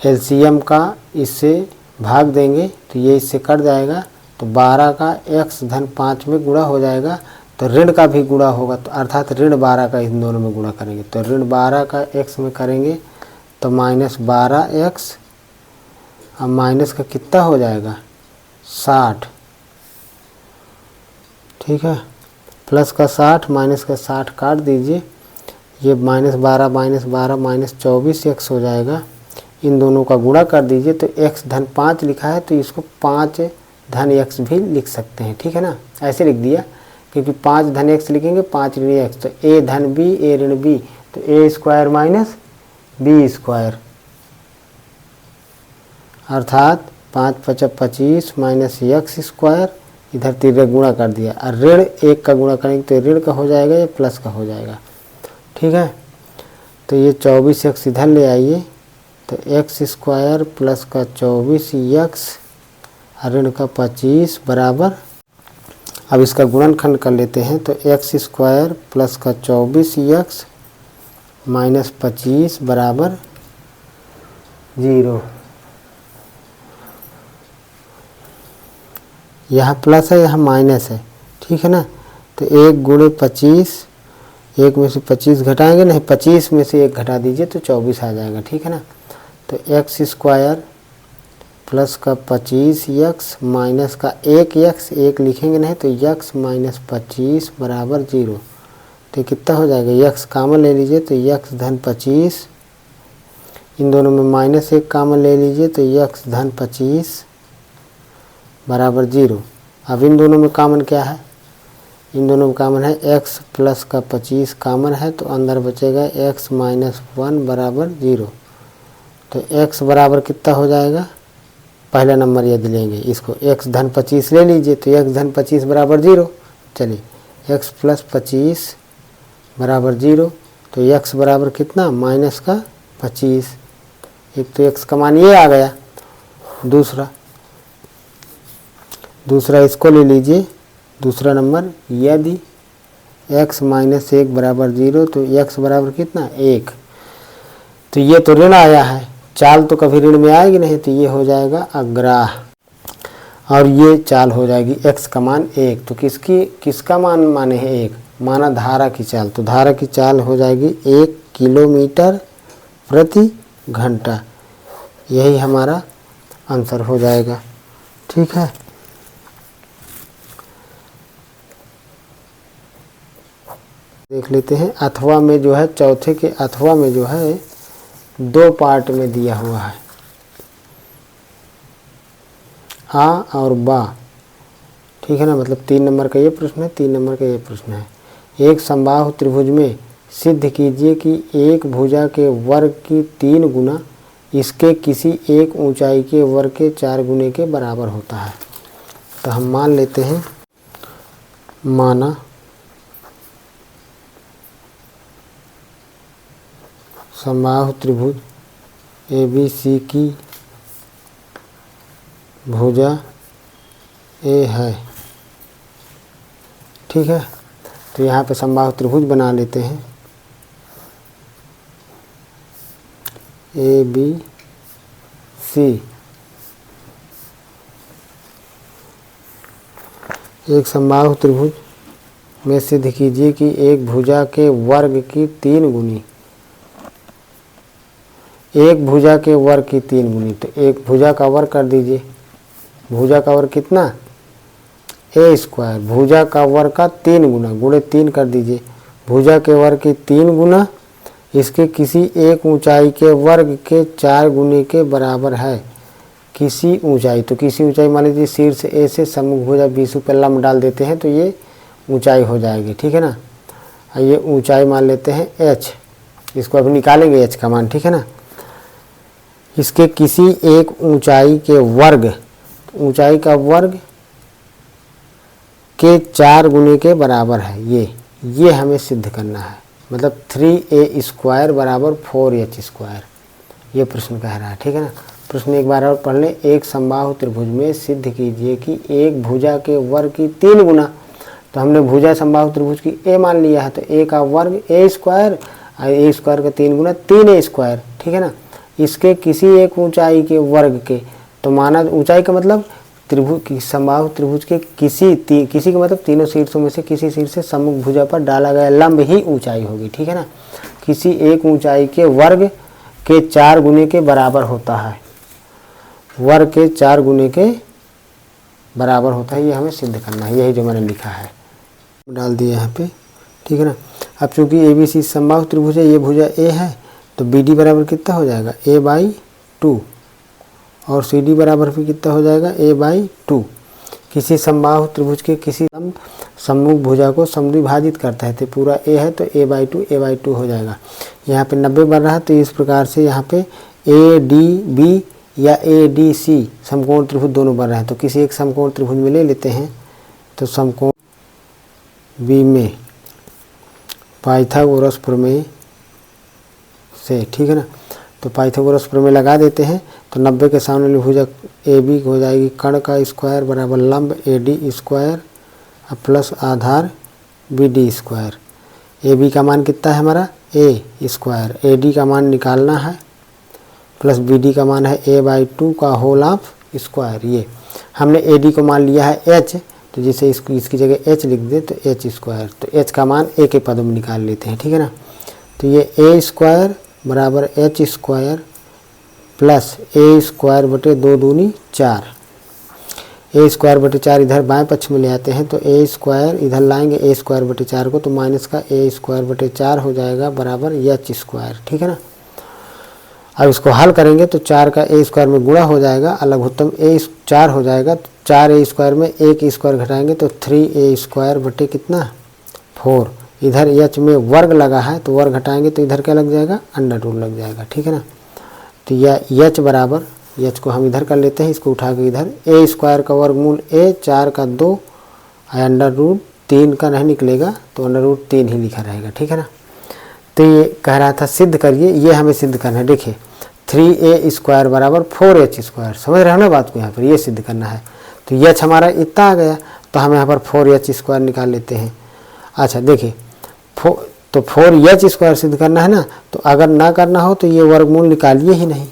[SPEAKER 1] एलसीएम का इससे भाग देंगे, तो ये इससे कट जाएगा, तो 12 का x धन 5 में गुणा हो जाएगा, तो ऋण का भी गुणा होगा, तो अर्थात ऋण 12 का इन दोनों में गुणा करेंगे, तो ऋण 12 का x में करेंगे तो -12x, अब माइनस का कितना हो जाएगा 60, ठीक है, प्लस का 60 माइनस का 60 काट दीजिए, ये -12 -24x हो जाएगा, इन दोनों का गुणा कर दीजिए, तो x धन 5 लिखा है, तो इसको 5 धन x भी लिख सकते हैं, ठीक है ना, ऐसे लिख दिया, क्योंकि 5 धन x लिखेंगे 5 ऋण x, तो a धन b a ऋण b, तो a² - b², अर्थात 5 × 5 = 25 -x², इधर 3 गुणा कर दिया, और ऋण 1 का गुणा करेंगे तो ऋण का हो जाएगा या प्लस का हो जाएगा, ठीक है। तो ये 24x इधर ले आइए, तो x² प्लस का 24x ऋण का 25 बराबर, अब इसका गुणनखंड कर लेते हैं, तो x² प्लस का 24x माइनस 25 बराबर 0। यहाँ प्लस है, यहाँ माइनस है, ठीक है ना, तो 1 × 25, 1 में से 25 घटाएंगे नहीं, 25 में से 1 घटा दीजिए तो 24 आ जाएगा, ठीक है ना। तो x² प्लस का 25x माइनस का 1x, 1 लिखेंगे नहीं तो x माइनस 25 बराबर 0। तो कितना हो जाएगा, x कॉमन ले लीजिए तो x धन 25, इन दोनों में -1 कॉमन ले लीजिए तो x धन 25 बराबर 0। अब इन दोनों में कॉमन क्या है, इन दोनों में कॉमन है, x प्लस का 25 कॉमन है, तो अंदर बचेगा x माइनस 1 बराबर 0। तो x बराबर कितना हो जाएगा, पहला नंबर यदि लेंगे इसको x धन 25 ले लीजिए, तो x धन 25 बराबर 0। चलिए x प्लस 25 बराबर 0, तो x बराबर कितना, माइनस का 25। एक तो x का मान ये आ गया। दूसरा इसको ले लीजिए, दूसरा नंबर, यदि x माइनस 1 बराबर 0, तो x बराबर कितना, 1। तो ये तो ऋण आया है, चाल तो कभी ऋण में आएगी नहीं, तो ये हो जाएगा अग्राह, और ये चाल हो जाएगी x का मान 1। तो किसका मान माने है 1, माना धारा की चाल, तो धारा की चाल हो जाएगी 1 किलोमीटर प्रति घंटा। यही हमारा आंसर हो जाएगा। ठीक है, देख लेते हैं। अथवा में जो है, चौथे के अथवा में जो है 2 पार्ट में दिया हुआ है, आ और बा। ठीक है ना, मतलब 3 नंबर का ये प्रश्न है, 3 नंबर का ये प्रश्न है। एक समबाहु त्रिभुज में सिद्ध कीजिए कि एक भुजा के वर्ग की 3 गुना इसके किसी एक ऊंचाई के वर्ग के 4 गुने के बराबर होता है। तो हम मान लेते हैं, माना समबाहु त्रिभुज ABC की भुजा A है। ठीक है, तो यहाँ पे समबाहु त्रिभुज बना लेते हैं, ABC। एक समबाहु त्रिभुज में सिद्ध कीजिए कि एक भुजा के वर्ग की 3 गुनी, एक भुजा के वर्ग की 3 गुनी, तो एक भुजा का वर्ग कर दीजिए। भुजा का वर्ग कितना, a स्क्वायर, भुजा का वर्ग का 3 गुना, गुणे 3 कर दीजिए। भुजा के वर्ग की 3 गुना इसके किसी एक ऊंचाई के वर्ग के 4 गुने के बराबर है। किसी ऊंचाई, तो किसी ऊंचाई मान लीजिए शीर्ष A से सम्मुख भुजा B पे लंब डाल देते हैं, तो ये ऊंचाई हो जाएगी। ठीक है ना, ये ऊंचाई मान लेते हैं h, इसको अभी निकालेंगे h का मान। ठीक है ना, इसके किसी एक ऊंचाई के वर्ग, ऊंचाई का वर्ग के 4 गुने के बराबर है। ये हमें सिद्ध करना है, मतलब 3a स्क्वायर बराबर 4h स्क्वायर, ये प्रश्न कह रहा है। ठीक है ना, प्रश्न एक बार और पढ़ लें। एक समबाहु त्रिभुज में सिद्ध कीजिए कि एक भुजा के वर्ग की 3 गुना, तो हमने भुजा समबाहु त्रिभुज की a मान लिया है, तो a का वर्ग a स्क्वायर, और a स्क्वायर का 3 गुना 3a स्क्वायर। ठीक है ना, इसके किसी एक ऊंचाई के वर्ग के, तो माना ऊंचाई का मतलब त्रिभुज, समबाहु त्रिभुज के किसी का मतलब तीनों शीर्षों में से किसी शीर्ष से सम्मुख भुजा पर डाला गया लंब ही ऊंचाई होगी। ठीक है ना, किसी एक ऊंचाई के वर्ग के 4 गुने के बराबर होता है, वर्ग के 4 गुने के बराबर होता है। ये हमें सिद्ध करना है, यही जो मैंने लिखा है डाल दिया यहाँ पे। ठीक है ना, अब चूंकि ABC समबाहु त्रिभुज है, ये भुजा A है, तो BD बराबर कितना हो जाएगा, a/2, और CD बराबर भी कितना हो जाएगा, a/2। किसी समबाहु त्रिभुज के किसी सम्मुख भुजा को समद्विभाजित करता है, तो पूरा a है, तो a/2 हो जाएगा। यहाँ पे 90 बन रहा है, तो इस प्रकार से यहाँ पे ADB या ADC समकोण त्रिभुज दोनों बन रहे हैं। तो किसी एक समकोण त्रिभुज में ले लेते हैं, तो समकोण B में पाइथागोरस प्रमेय से, ठीक है ना, तो पाइथागोरस प्रमेय लगा देते हैं, तो 90 के सामने वाली भुजा AB हो जाएगी कर्ण का स्क्वायर बराबर लंब AD स्क्वायर प्लस आधार BD स्क्वायर। AB का मान कितना है हमारा, a स्क्वायर, AD का मान निकालना है, प्लस BD का मान है a/2 का होल ऑफ स्क्वायर। ये हमने AD को मान लिया है h, तो जैसे इसकी जगह h लिख दे तो h स्क्वायर, तो h का मान a के पदों में निकाल लेते हैं। ठीक है ना, तो ये a स्क्वायर बराबर h square plus a square बटे 2 दूनी 4, a स्क्वायर बटे 4 इधर बाएं पक्ष में ले आते हैं, तो a स्क्वायर इधर लाएंगे a स्क्वायर बटे 4 को, तो माइनस का a स्क्वायर बटे 4 हो जाएगा बराबर h स्क्वायर। ठीक है ना, अब इसको हल करेंगे तो 4 का ए स्क्वायर में गुणा हो जाएगा, लघुत्तम ए 4 हो जाएगा। तो 4a स्क्वायर में a की स्क्वायर घटाएंगे तो 3a स्क्वायर बटे कितना 4। इधर h में वर्ग लगा है तो वर्ग घटाएंगे तो इधर क्या लग जाएगा अंडर रूट लग जाएगा, ठीक है ना। तो यह h बराबर, h को हम इधर कर लेते हैं, इसको उठा के इधर a स्क्वायर का वर्गमूल a, 4 का 2 अंडर रूट 3 का नहीं निकलेगा तो अंडर रूट 3 ही लिखा रहेगा, ठीक है ना। तो ये कह रहा था सिद्ध करिए, ये हमें सिद्ध करना है। देखिए 3a स्क्वायर बराबर 4h स्क्वायर, समझ रहे हो ना बात को, यहाँ पर ये सिद्ध करना है। तो h हमारा इतना आ गया तो हम यहाँ पर 4h स्क्वायर निकाल लेते हैं। अच्छा देखिए तो 4h स्क्वायर सिद्ध करना है ना, तो अगर ना करना हो तो ये वर्गमूल निकालिए ही नहीं,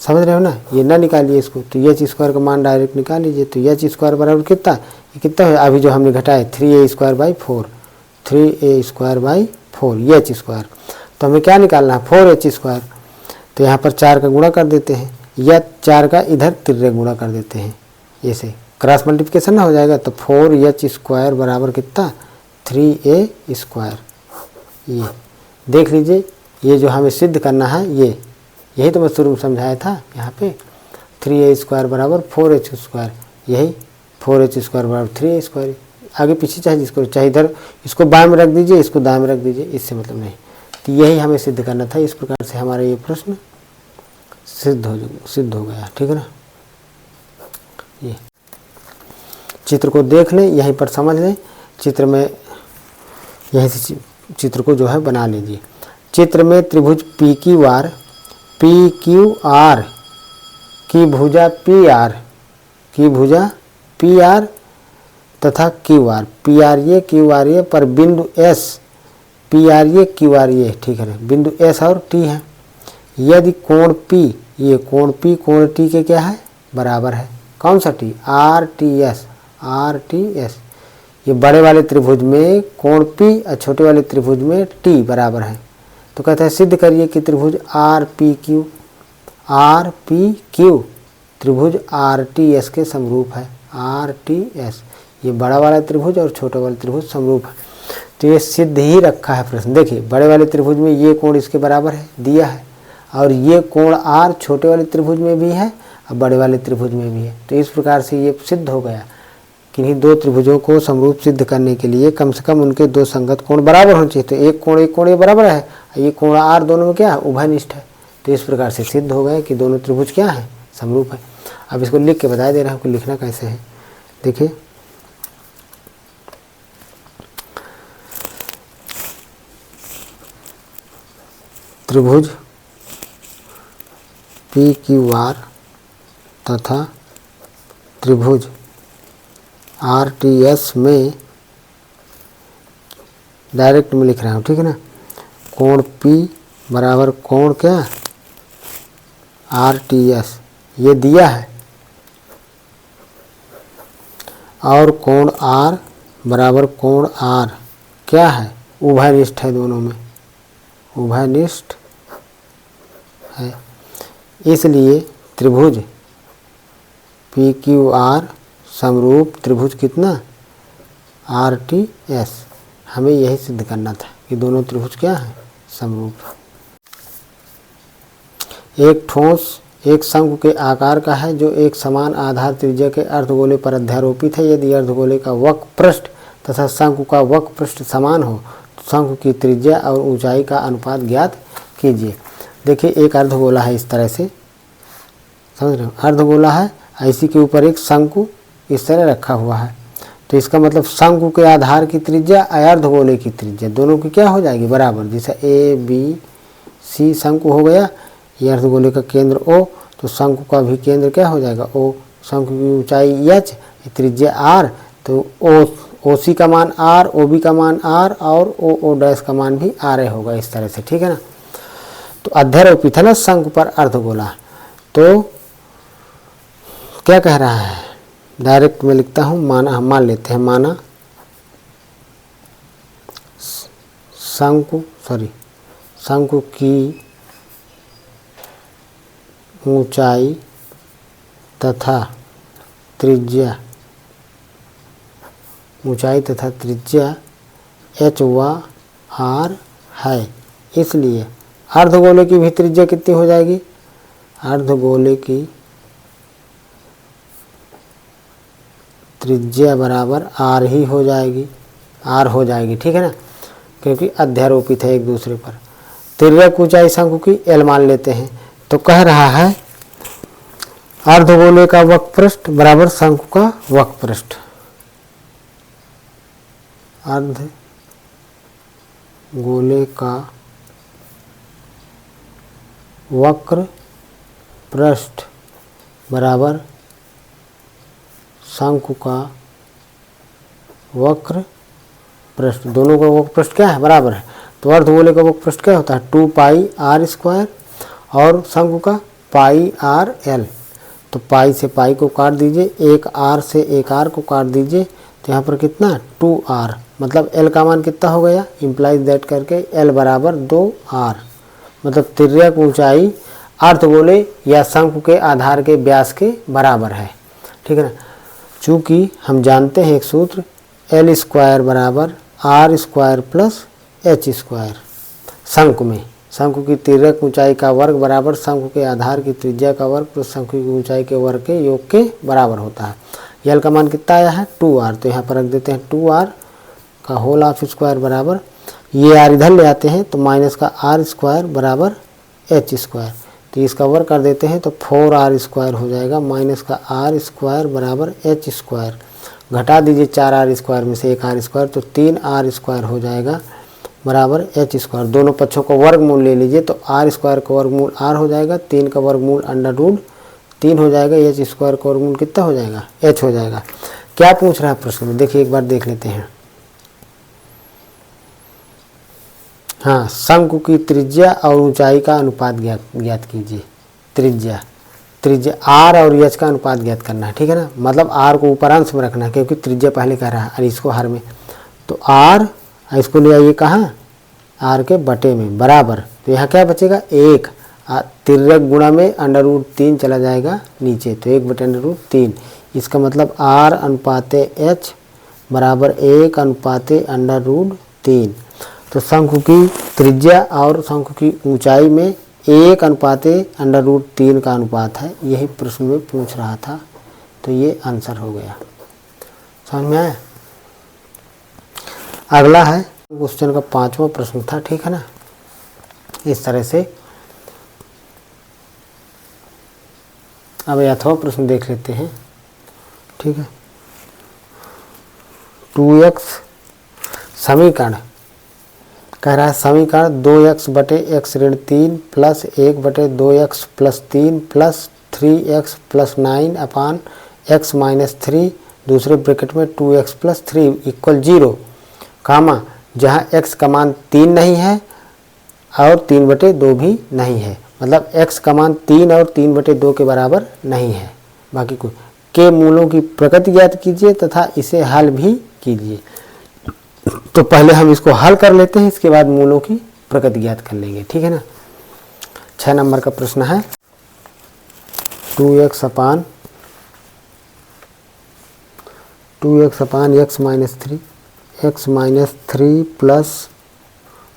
[SPEAKER 1] समझ रहे हो ना, ये ना निकालिए इसको, तो h स्क्वायर का मान डायरेक्ट निकाल लीजिए। तो h स्क्वायर बराबर कितना, ये कितना है अभी जो हमने घटाए 3a square by 4, 3a square by 4 h square. तो हमें क्या निकालना है 4h स्क्वायर। तो यहाँ पर 4 का गुणा कर देते हैं या 4 का इधर तिर्रे गुणा कर देते हैं, ऐसे क्रॉस मल्टीप्लिकेशन ना हो जाएगा। तो 4h स्क्वायर बराबर कितना 3a स्क्वायर। ये देख लीजिए, ये जो हमें सिद्ध करना है ये, यही तो मैं शुरू में समझाया था। यहाँ पे 3a स्क्वायर बराबर 4h स्क्वायर, यही 4h स्क्वायर बराबर 3a स्क्वायर। आगे पीछे चाहे जिसको चाहे इधर इसको बाएं में रख दीजिए, इसको दाएं में रख दीजिए, इससे मतलब नहीं। तो यही हमें सिद्ध करना था। इस प्रकार से हमारा ये प्रश्न सिद्ध हो गया, ठीक है ना। ये चित्र को देख लें, यहीं पर समझ लें, चित्र में यहीं से चित्र को जो है बना लीजिए। चित्र में त्रिभुज PQR की भुजा PR तथा QR ये पर बिंदु S QR ठीक है, बिंदु S और T है। यदि कोण P, ये कोण P कोण T के क्या है बराबर है, कौन सा T RTS। ये बड़े वाले त्रिभुज में कोण P और छोटे वाले त्रिभुज में T बराबर है। तो कहते हैं सिद्ध करिए कि त्रिभुज RPQ त्रिभुज RTS के समरूप है। RTS ये बड़ा वाला त्रिभुज और छोटा वाला त्रिभुज समरूप है। तो ये सिद्ध ही रखा है प्रश्न। देखिए बड़े वाले त्रिभुज में ये कोण इसके बराबर है दिया है, और ये कोण R छोटे वाले त्रिभुज में भी है और बड़े वाले त्रिभुज में भी है। तो इस प्रकार से ये सिद्ध हो गया। किन्हीं दो त्रिभुजों को समरूप सिद्ध करने के लिए कम से कम उनके दो संगत कोण बराबर होने चाहिए। तो एक कोण ये बराबर है, ये कोण R दोनों में क्या है उभयनिष्ठ है। तो इस प्रकार से सिद्ध हो गया कि दोनों त्रिभुज क्या है समरूप है। अब इसको लिख के बता दे रहा हूँ कि लिखना कैसे है। देखिए त्रिभुज PQR तथा त्रिभुज RTS में डायरेक्ट में लिख रहा हूँ, ठीक है ना। कोण P बराबर कोण क्या RTS ये दिया है, और कोण R बराबर कोण R क्या है उभयनिष्ठ है, दोनों में उभयनिष्ठ है। इसलिए त्रिभुज PQR समरूप त्रिभुज कितना RTS। हमें यही सिद्ध करना था कि दोनों त्रिभुज क्या है समरूप। एक ठोस एक शंकु के आकार का है जो एक समान आधार त्रिज्या के अर्धगोले पर अध्यारोपित है। यदि अर्धगोले का वक्र पृष्ठ तथा शंकु का वक्र पृष्ठ समान हो तो शंकु की त्रिज्या और ऊंचाई का अनुपात ज्ञात कीजिए। देखिए एक अर्धगोला है, इस तरह से समझ रहे हो, अर्धगोला है, इसी के ऊपर एक शंकु इस तरह रखा हुआ है। तो इसका मतलब शंकु के आधार की त्रिज्या और अर्धगोले की त्रिज्या दोनों की क्या हो जाएगी बराबर। जैसे ABC शंकु हो गया, ये अर्धगोले का केंद्र O, तो शंकु का भी केंद्र क्या हो जाएगा O। शंकु की ऊंचाई H, त्रिज्या R, तो OC का मान R, OB का मान R और OO डैश का मान भी R होगा, इस तरह से, ठीक है ना। तो अध्यारोपित है ना शंकु पर अर्धगोला। तो क्या कह रहा है, डायरेक्ट में लिखता हूँ, माना हम मान लेते हैं, माना शंकु की ऊंचाई तथा त्रिज्या H व R है। इसलिए अर्धगोले की भी त्रिज्या कितनी हो जाएगी, अर्धगोले की त्रिज्या बराबर आर ही हो जाएगी, आर हो जाएगी, ठीक है ना, क्योंकि अध्यारोपित है एक दूसरे पर। तिर्यक ऊंचाई शंकु की एल मान लेते हैं। तो कह रहा है अर्धगोले का वक्रपृष्ठ बराबर शंकु का वक्रपृष्ठ, अर्धगोले का वक्र पृष्ठ बराबर शंकु का वक्र पृष्ठ। दोनों का वक्र पृष्ठ क्या है, बराबर है। तो अर्धगोले का वक्र पृष्ठ क्या होता है, 2 पाई आर स्क्वायर और शंकु का पाई आर एल। तो पाई से पाई को काट दीजिए, एक आर से एक आर को काट दीजिए, तो यहाँ पर कितना 2r, मतलब एल का मान कितना हो गया, इम्प्लाइज दैट करके एल बराबर 2r, मतलब तिर्यक ऊंचाई अर्धगोले या शंकु के आधार के व्यास के बराबर है, ठीक है ना। चूँकि हम जानते हैं एक सूत्र, एल स्क्वायर बराबर R square plus H square, शंकु में शंकु की तिर्यक ऊंचाई का वर्ग बराबर शंकु के आधार की त्रिज्या का वर्ग प्लस शंकु की ऊंचाई के वर्ग के योग के बराबर होता है। एल का मान कितना आया है 2r, तो यहाँ पर रख देते हैं 2r का होल ऑफ स्क्वायर बराबर, ये आर इधर ले आते हैं तो माइनस का आर स्क्वायर बराबर एच स्क्वायर, तो इसका वर्ग कर देते हैं तो 4r स्क्वायर हो जाएगा, माइनस का आर स्क्वायर बराबर एच स्क्वायर, घटा दीजिए 4r स्क्वायर में से 1r स्क्वायर, तो 3r स्क्वायर हो जाएगा बराबर एच स्क्वायर। दोनों पक्षों का वर्गमूल ले लीजिए तो आर स्क्वायर का वर्गमूल आर हो जाएगा, 3 का वर्गमूल √3 हो जाएगा, एच स्क्वायर का वर्गमूल कितना हो जाएगा, एच हो जाएगा। क्या पूछ रहा है प्रश्न में, देखिए एक बार देख लेते हैं। हाँ, शंकु की त्रिज्या और ऊंचाई का अनुपात ज्ञात कीजिए। त्रिज्या आर और एच का अनुपात ज्ञात करना है, ठीक है ना, मतलब आर को ऊपर अंश में रखना है क्योंकि त्रिज्या पहले कह रहा है और इसको हर में, तो आर इसको ले आइए कहाँ, आर के बटे में बराबर, तो यहाँ क्या बचेगा 1, तिर्यक गुणा में √3 चला जाएगा नीचे, तो 1/√3, इसका मतलब आर अनुपाते एच बराबर 1 अनुपाते √3। तो शंकु की त्रिज्या और शंकु की ऊंचाई में 1 अनुपाते √3 का अनुपात है, यही प्रश्न में पूछ रहा था, तो ये आंसर हो गया। समझ में आया। अगला है क्वेश्चन का 5वां प्रश्न था, ठीक है ना, इस तरह से। अब यथवा प्रश्न देख लेते हैं, ठीक है। 2x समीकरण कह रहा है, समीकरण 2x बटे x ऋण 3 plus 1/2x plus 3 plus 3x plus 9 अपान x माइनस 3 दूसरे ब्रैकेट में 2x प्लस 3 इक्वल 0, कामा जहाँ x का मान 3 नहीं है और 3/2 भी नहीं है, मतलब x का मान 3 और 3/2 के बराबर नहीं है, बाकी कोई के मूलों की प्रकृति ज्ञात कीजिए तथा इसे हल भी कीजिए। तो पहले हम इसको हल कर लेते हैं, इसके बाद मूलों की प्रकृति ज्ञात कर लेंगे, ठीक है ना। 6 नंबर का प्रश्न है, 2x अपान x minus 3 plus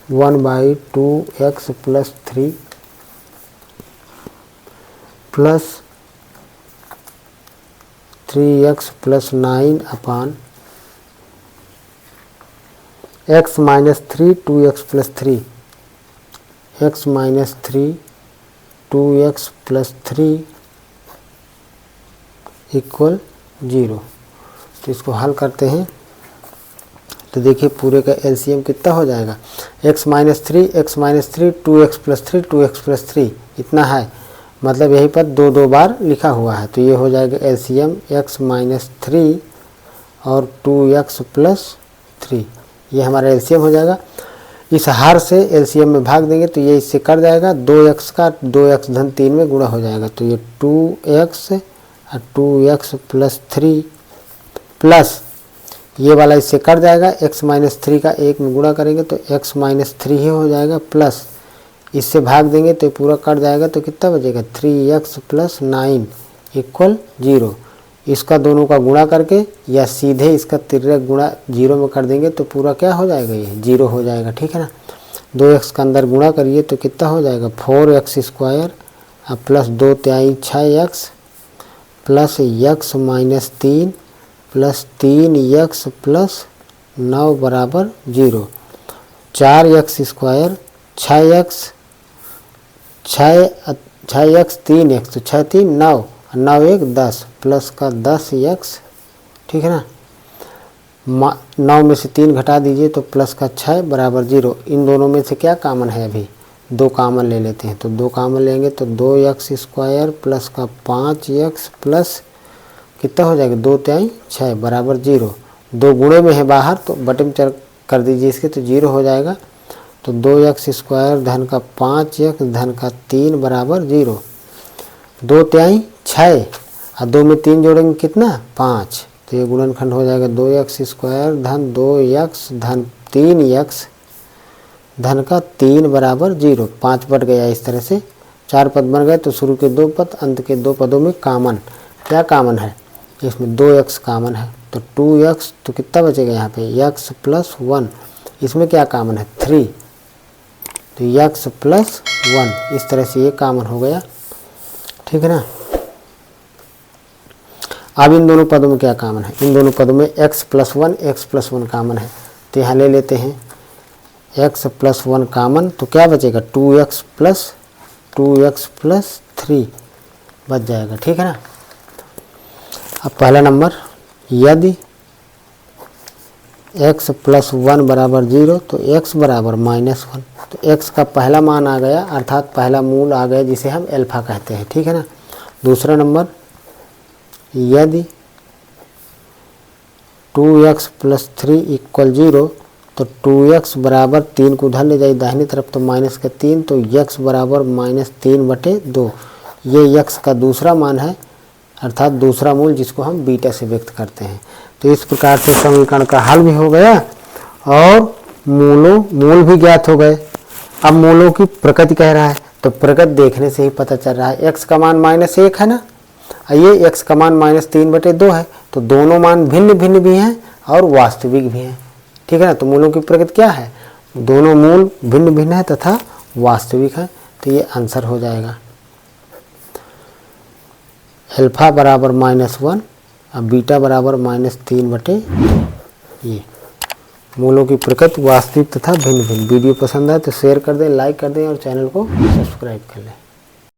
[SPEAKER 1] 1/2x plus 3 plus 3x plus 9 अपान x minus 3 2x plus 3, x minus 3 2x plus 3 equal 0। तो इसको हल करते हैं, तो देखिए पूरे का एलसीएम कितना हो जाएगा, x minus 3 2x plus 3 2x plus 3 इतना है, मतलब यहीं पर 2 बार लिखा हुआ है, तो ये हो जाएगा एलसीएम x माइनस 3 और 2x प्लस 3, ये हमारा एलसीएम हो जाएगा। इस हर से एलसीएम में भाग देंगे तो ये इससे कट जाएगा, 2x का 2x धन 3 में गुणा हो जाएगा, तो ये 2x और 2x प्लस 3 प्लस ये वाला इससे कट जाएगा, x माइनस 3 का 1 में गुणा करेंगे तो x माइनस 3 ही हो जाएगा, प्लस इससे भाग देंगे तो पूरा कट जाएगा, तो कितना बचेगा 3x प्लस 9 इक्वल 0। इसका दोनों का गुणा करके या सीधे इसका तिर्यक गुणा 0 में कर देंगे तो पूरा क्या हो जाएगा, ये 0 हो जाएगा, ठीक है ना। 2x का अंदर गुणा करिए तो कितना हो जाएगा 4x स्क्वायर अब प्लस 2 तिहाई 6x plus x minus 3 plus 3x plus 9 बराबर 0। 4x स्क्वायर 6x 3x तो 6 3 9 9 1 10 प्लस का 10x, ठीक है ना। 9 में से 3 घटा दीजिए तो प्लस का 6 बराबर 0। इन दोनों में से क्या कॉमन है, अभी 2 कॉमन ले लेते हैं, तो 2 कॉमन लेंगे तो 2x स्क्वायर प्लस का 5x प्लस कितना हो जाएगा 2 तिहाई 6 बराबर 0। 2 गुणे में है बाहर तो बटे में कर दीजिए इसके तो 0 हो जाएगा। तो 2x स्क्वायर धन का 5x धन का 3 बराबर 0। 2 तिहाई 6 और 2 में 3 जोड़ेंगे कितना 5, तो ये गुणनखंड हो जाएगा 2x स्क्वायर धन 2x धन 3x धन का 3 बराबर 0। 5 बट गया इस तरह से, 4 पद बन गए तो शुरू के 2 पद अंत के 2 पदों में कॉमन क्या कॉमन है, इसमें 2x कॉमन है तो 2x तो कितना बचेगा यहाँ पे x प्लस 1, इसमें क्या कॉमन है 3 तो x प्लस 1, इस तरह से ये कॉमन हो गया, ठीक है ना। अब इन दोनों पदों में क्या कॉमन है, इन दोनों पदों में x प्लस 1 कॉमन है तो यहाँ ले लेते हैं x प्लस 1 कॉमन तो क्या बचेगा 2x प्लस 3 बच जाएगा, ठीक है ना। अब पहला नंबर यदि x प्लस 1 बराबर 0 तो x बराबर -1, तो x का पहला मान आ गया अर्थात पहला मूल आ गया जिसे हम अल्फा कहते हैं, ठीक है ना। दूसरा नंबर यदि 2x प्लस 3 इक्वल 0 तो 2x बराबर 3 को उधर ले जाइए दाहिनी तरफ तो माइनस का 3 तो x बराबर -3/2, ये x का दूसरा मान है अर्थात दूसरा मूल जिसको हम बीटा से व्यक्त करते हैं। तो इस प्रकार से समीकरण का हल भी हो गया और मूल भी ज्ञात हो गए। अब मूलों की प्रकृति कह रहा है तो प्रकृति देखने से ही पता चल रहा है x का मान -1 है ना, ये x का मान -3/2 है तो दोनों मान भिन्न भिन्न भी हैं और वास्तविक भी हैं, ठीक है ना। तो मूलों की प्रकृति क्या है, दोनों मूल भिन्न भिन्न है तथा वास्तविक है, तो ये आंसर हो जाएगा अल्फा बराबर -1 और बीटा बराबर -3/2। ये मूलों की प्रकृति वास्तविक तथा भिन्न भिन्न। वीडियो पसंद आए तो शेयर कर दें, लाइक कर दें और चैनल को सब्सक्राइब कर लें।